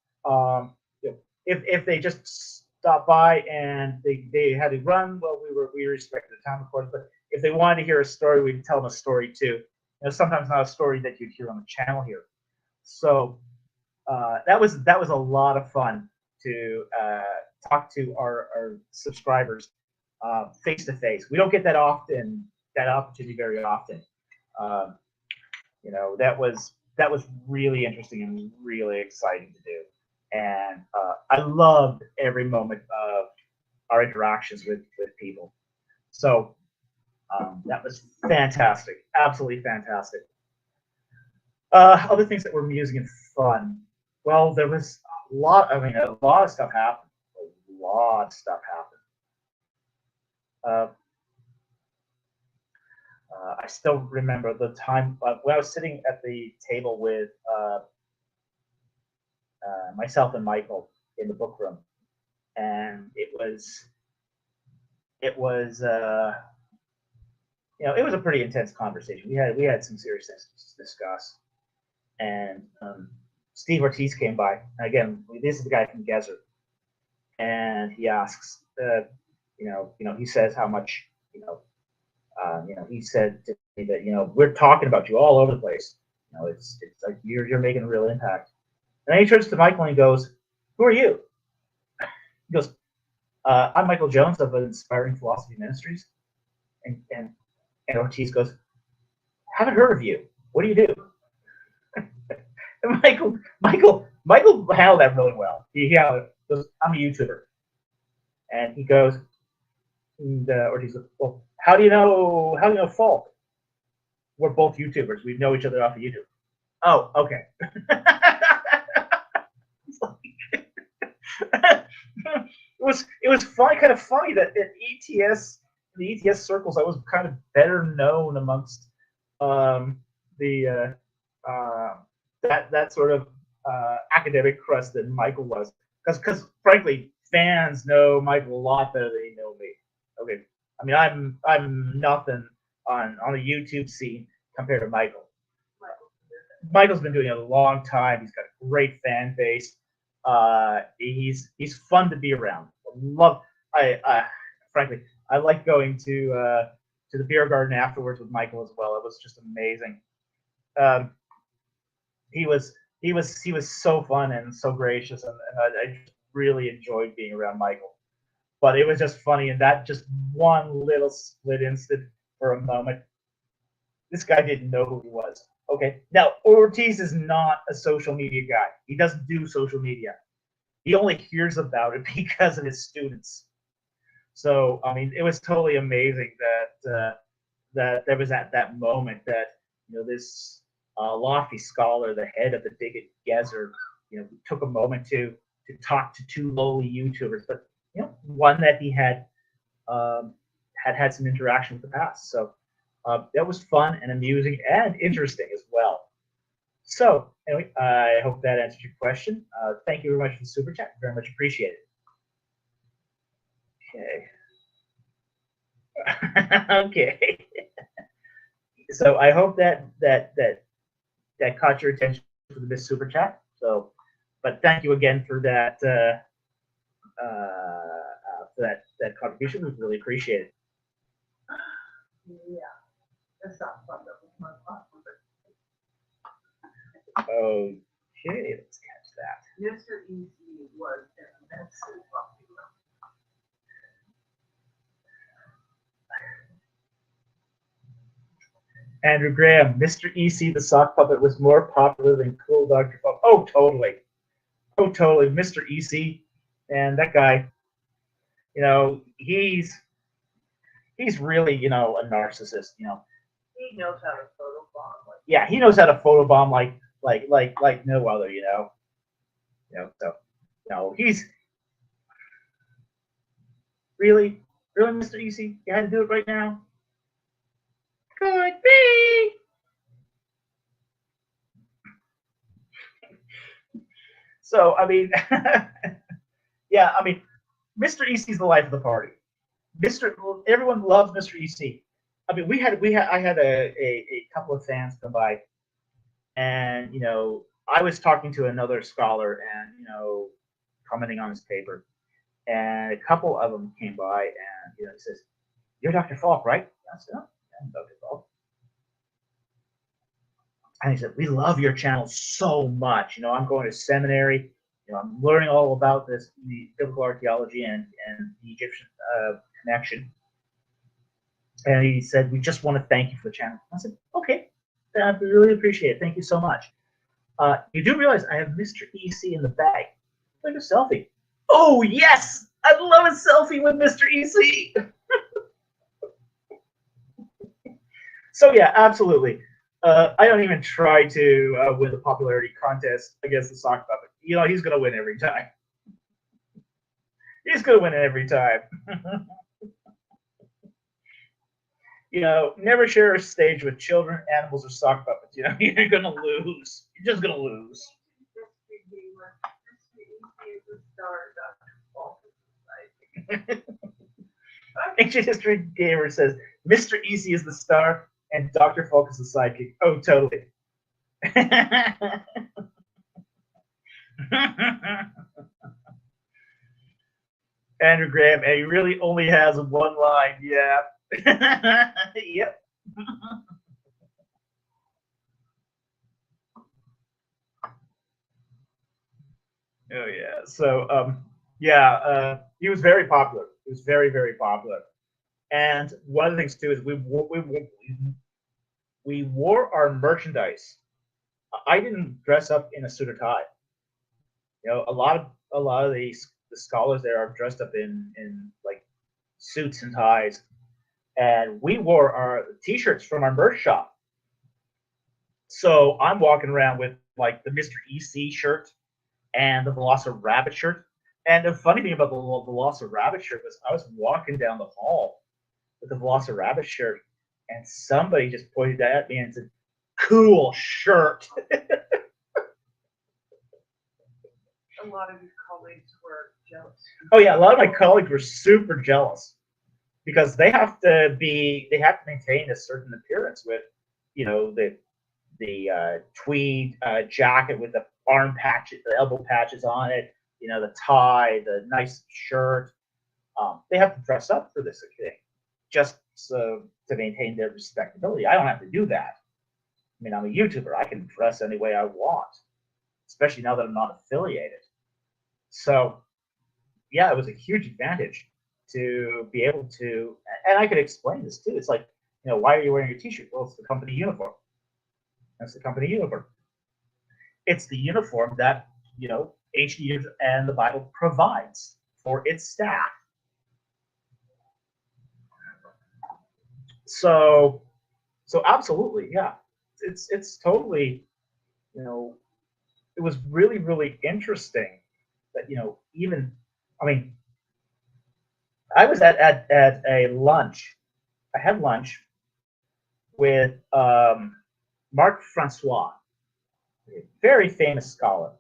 if they just stopped by and they had to run, well, we respected the time, of course. But if they wanted to hear a story, we'd tell them a story too. You know, sometimes not a story that you'd hear on the channel here. So that was a lot of fun to talk to our subscribers face to face. We don't get that opportunity very often. You know, that was really interesting and really exciting to do. And I loved every moment of our interactions with people. So that was fantastic, absolutely fantastic. Other things that were amusing and fun. Well, there was a lot of stuff happened. A lot of stuff happened. I still remember the time when I was sitting at the table with myself and Michael in the book room, and it was it was a pretty intense conversation. We had some serious things to discuss, and Steve Ortiz came by. Again, this is the guy from Gezer, and he asks, he says how much, he said to me that, we're talking about you all over the place. It's like you're making a real impact. And then he turns to Michael and he goes, "Who are you?" He goes, "I'm Michael Jones of Inspiring Philosophy Ministries." And Ortiz goes, "Haven't heard of you. What do you do?" And Michael handled that really well. He goes, "I'm a YouTuber." And he goes, and Ortiz goes, "Well, how do you know Falk? We're both YouTubers. We know each other off of YouTube." "Oh, okay." It was kind of funny that in the ETS circles, I was kind of better known amongst that sort of academic crust than Michael was, because frankly, fans know Michael a lot better than they know me. Okay, I mean, I'm nothing on the YouTube scene compared to Michael. Michael's been doing it a long time. He's got a great fan base. He's fun to be around. Frankly, I like going to the beer garden afterwards with Michael as well. It was just amazing. He was so fun and so gracious, and I really enjoyed being around Michael. But it was just funny in that just one little split instant for a moment. This guy didn't know who he was. Okay. Now, Ortiz is not a social media guy. He doesn't do social media. He only hears about it because of his students. So, I mean, it was totally amazing that that there was at that moment that, you know, this lofty scholar, the head of the bigot Gezer, you know, took a moment to talk to two lowly YouTubers, but, you know, one that he had had some interaction with the past. So that was fun and amusing and interesting as well. So anyway, I hope that answered your question. Thank you very much for the super chat. Very much appreciated. Okay. Okay. So I hope that caught your attention for this super chat. So, but thank you again for that that contribution. We really appreciate it.
Yeah, that's not fun. That was my problem.
Okay, let's catch that.
Mr. Easy was immensely popular.
Andrew Graham, Mr. EC, the sock puppet, was more popular than Cool Dr. Funk. Oh, totally. Oh, totally. Mr. EC, and that guy, you know, he's really, you know, a narcissist, you know.
He knows how to photobomb. Like,
Yeah, he knows how to photobomb like no other, you know. You know, so, you know, he's really, Mr. EC, you had to do it right now. Could be. So, I mean, yeah, I mean, Mr. EC is the life of the party. Everyone loves Mr. EC. I mean, I had a couple of fans come by, and, you know, I was talking to another scholar and, you know, commenting on his paper, and a couple of them came by and, you know, he says, "You're Dr. Falk, right?" I said, "Oh, yeah, I'm Dr. Falk." And he said, "We love your channel so much. You know, I'm going to seminary. You know, I'm learning all about the biblical archaeology and the Egyptian connection." And he said, "We just want to thank you for the channel." I said, "Okay, I really appreciate it. Thank you so much. You do realize I have Mr. EC in the bag. Like a selfie." "Oh, yes! I'd love a selfie with Mr. EC." So, yeah, absolutely. I don't even try to win the popularity contest against the sock puppet. You know, he's going to win every time. He's going to win every time. You know, never share a stage with children, animals, or sock puppets. You know, you're going to lose. You're just going to lose. Ancient History Gamer says, "Mr. EC is the star and Dr. Falk is the sidekick." Oh, totally. Andrew Graham, and he really only has one line. Yeah. Yep. Oh, yeah. So, yeah, he was very popular. He was very, very popular. And one of the things too is we wore our merchandise. I didn't dress up in a suit or tie. You know, a lot of the scholars there are dressed up in like suits and ties, and we wore our t-shirts from our merch shop. So I'm walking around with like the Mr. EC shirt and the Velociraptor shirt. And the funny thing about the Velociraptor shirt was I was walking down the hall with the Velociraptor shirt, and somebody just pointed that at me and said, "Cool shirt."
a lot of your colleagues were jealous.
Oh yeah, a lot of my colleagues were super jealous because they have to maintain a certain appearance with, you know, the tweed jacket with the arm patches, the elbow patches on it, you know, the tie, the nice shirt. They have to dress up for this thing just so to maintain their respectability. I don't have to do that. I mean, I'm a YouTuber. I can dress any way I want, especially now that I'm not affiliated. So, yeah, it was a huge advantage to be able to, and I could explain this too. It's like, why are you wearing your T-shirt? Well, it's the company uniform. That's the company uniform. It's the uniform that, ancient and the Bible provides for its staff. So absolutely, yeah. It's totally, it was really, really interesting that, even, I mean, I was at a lunch. I had lunch with Marc Francois, a very famous scholar.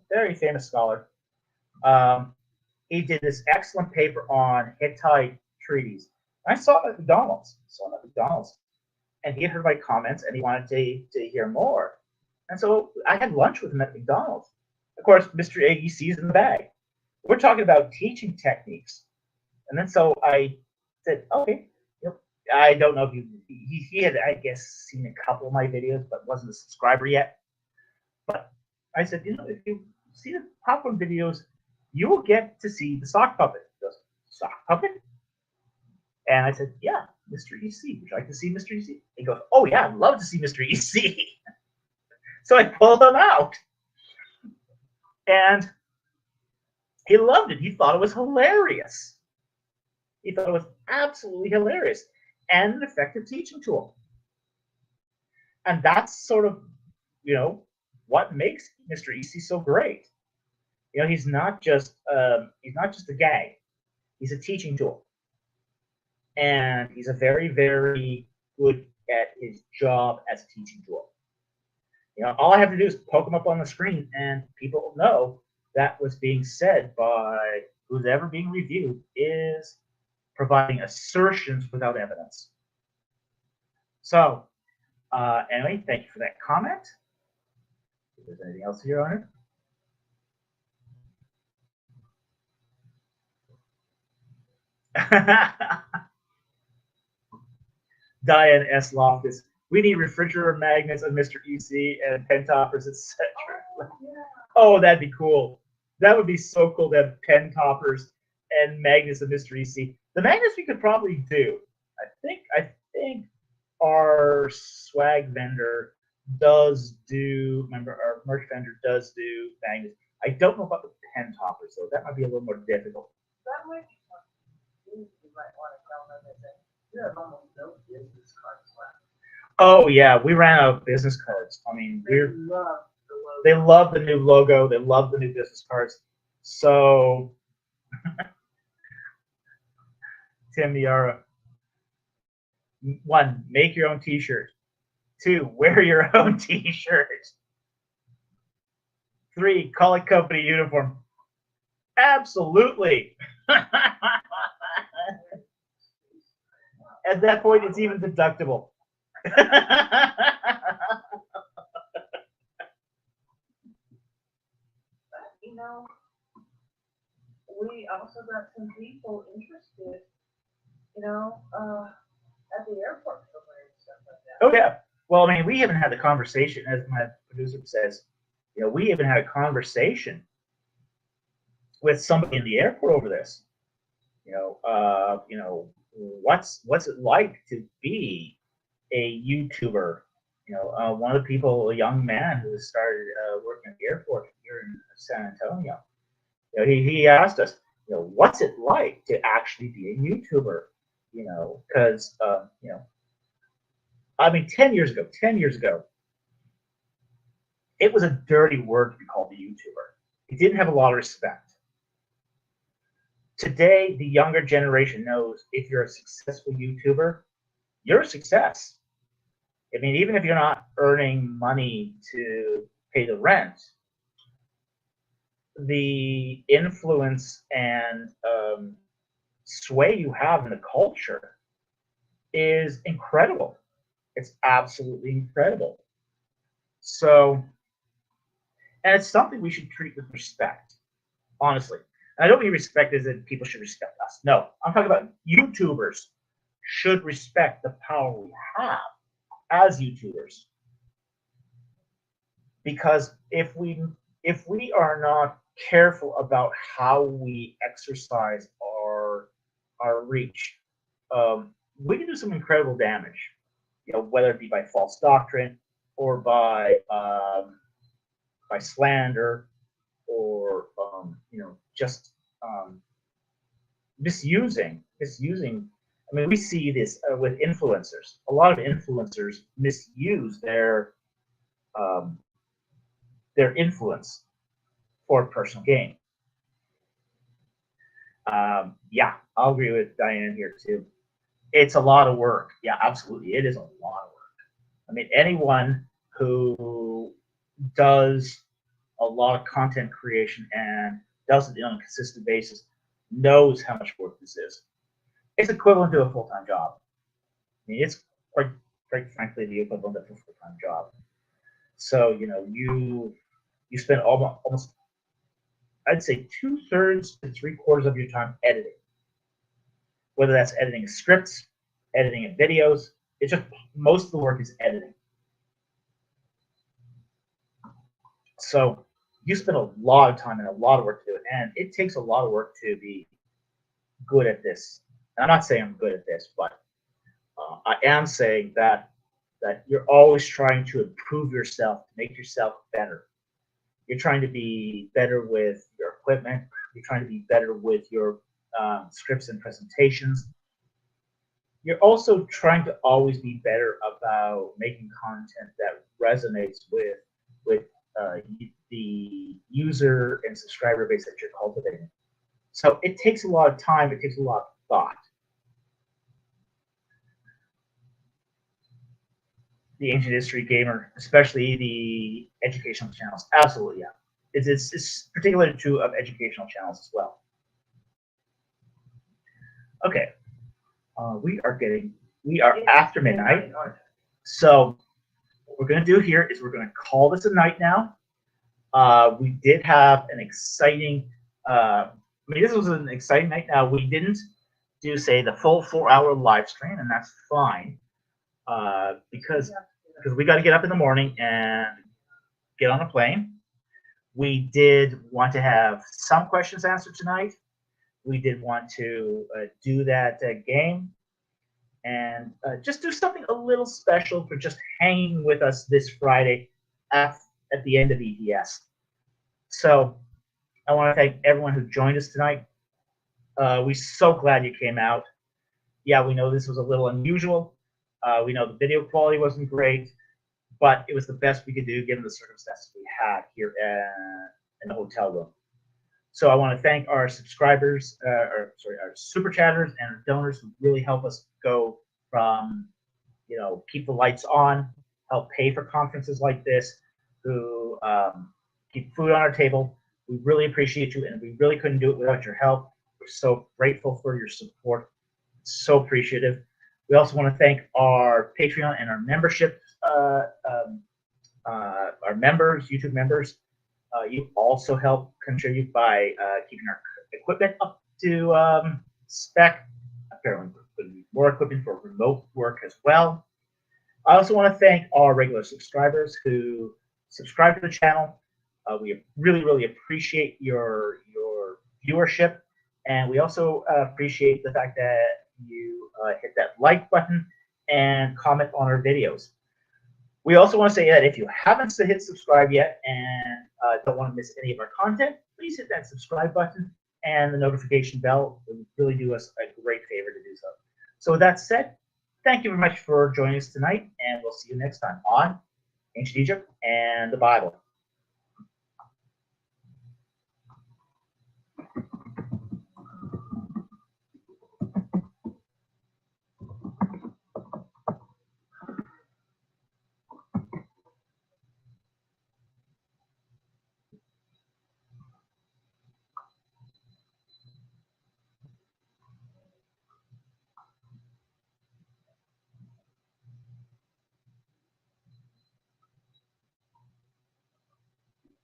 He did this excellent paper on Hittite treaties. I saw him at McDonald's. And he had heard my comments, and he wanted to hear more. And so I had lunch with him at McDonald's. Of course, Mr. AEC's in the bag. We're talking about teaching techniques. And then so I said, okay, I don't know if he had, I guess, seen a couple of my videos, but wasn't a subscriber yet. But I said, if you see the popcorn videos, you will get to see the sock puppet. He goes, sock puppet? And I said, yeah, Mr. EC. Would you like to see Mr. EC? He goes, oh yeah, I'd love to see Mr. EC. So I pulled him out. And he loved it. He thought it was hilarious. He thought it was absolutely hilarious and an effective teaching tool. And that's sort of, what makes Mr. EC so great. He's not just a gag. He's a teaching tool. And he's a very, very good at his job as a teaching tool. All I have to do is poke him up on the screen, and people know that what's being said by who's ever being reviewed is providing assertions without evidence. So, anyway, thank you for that comment. If there's anything else here on it. Diane S. Loftus. We need refrigerator magnets of Mr. EC and pen toppers, etc. Oh, that'd be cool. That would be so cool to have pen toppers and magnets of Mr. EC. The magnets we could probably do. I think our swag vendor does do. Remember, our merch vendor does do magnets. I don't know about the pen toppers though. That might be a little more difficult.
That might be something you might want to tell them that you have almost no business cards left.
Oh yeah, we ran out of business cards. I mean, they love the new logo. They love the new business cards. So, Tim Yara, 1, make your own T-shirt. 2, wear your own T-shirt. 3, call it company uniform. Absolutely. At that point, it's even deductible.
We also got some people interested, at the airport somewhere and stuff like that.
Oh yeah. Well, I mean, we even had a conversation, as my producer says. We even had a conversation with somebody in the airport over this. What's it like to be a YouTuber? One of the people, a young man who started working at the airport here in San Antonio. He asked us, what's it like to actually be a YouTuber? Because I mean, 10 years ago, it was a dirty word to be called a YouTuber. It didn't have a lot of respect. Today, the younger generation knows if you're a successful YouTuber, you're a success. I mean, even if you're not earning money to pay the rent, the influence and sway you have in the culture is incredible. It's absolutely incredible. So, and it's something we should treat with respect, honestly. And I don't mean respect as in people should respect us. No, I'm talking about YouTubers should respect the power we have as YouTubers. Because if we are not careful about how we exercise our reach, we can do some incredible damage. Whether it be by false doctrine or by slander, or just misusing. I mean, we see this with influencers. A lot of influencers misuse their influence for personal gain. Yeah, I'll agree with Diane here too. It's a lot of work. Yeah, absolutely, it is a lot of work. I mean, anyone who does a lot of content creation and does it on a consistent basis knows how much work this is. It's equivalent to a full-time job. I mean, it's quite frankly the equivalent of a full-time job. So you spend almost I'd say 2/3 to 3/4 of your time editing. Whether that's editing scripts, editing videos, it's just most of the work is editing. So you spend a lot of time and a lot of work to do it, and it takes a lot of work to be good at this. And I'm not saying I'm good at this, but I am saying that you're always trying to improve yourself, to make yourself better. You're trying to be better with your equipment. You're trying to be better with your scripts and presentations. You're also trying to always be better about making content that resonates with the user and subscriber base that you're cultivating. So it takes a lot of time. It takes a lot of thought. The Ancient History Gamer, especially the educational channels, absolutely, yeah. It's particularly true of educational channels as well. Okay, we are after midnight, so what we're going to do here is we're going to call this a night now. We did have an exciting. This was an exciting night. Now we didn't do say the full 4-hour live stream, and that's fine. Because we got to get up in the morning and get on a plane. We did want to have some questions answered tonight. We did want to do that game and just do something a little special for just hanging with us this Friday at the end of ETS. So I want to thank everyone who joined us tonight. We're so glad you came out. Yeah, we know this was a little unusual. We know the video quality wasn't great, but it was the best we could do given the circumstances we had here in the hotel room. So I want to thank our subscribers, our super chatters and our donors who really help us go from, keep the lights on, help pay for conferences like this, who keep food on our table. We really appreciate you, and we really couldn't do it without your help. We're so grateful for your support. So appreciative. We also want to thank our Patreon and our membership, our members, YouTube members. You also help contribute by keeping our equipment up to spec. Apparently, we're going to need more equipment for remote work as well. I also want to thank our regular subscribers who subscribe to the channel. We really, really appreciate your viewership, and we also appreciate the fact that you hit that like button and comment on our videos. We also want to say that if you haven't hit subscribe yet and don't want to miss any of our content, please hit that subscribe button and the notification bell. It would really do us a great favor to do so. So with that said, thank you very much for joining us tonight, and we'll see you next time on Ancient Egypt and the Bible.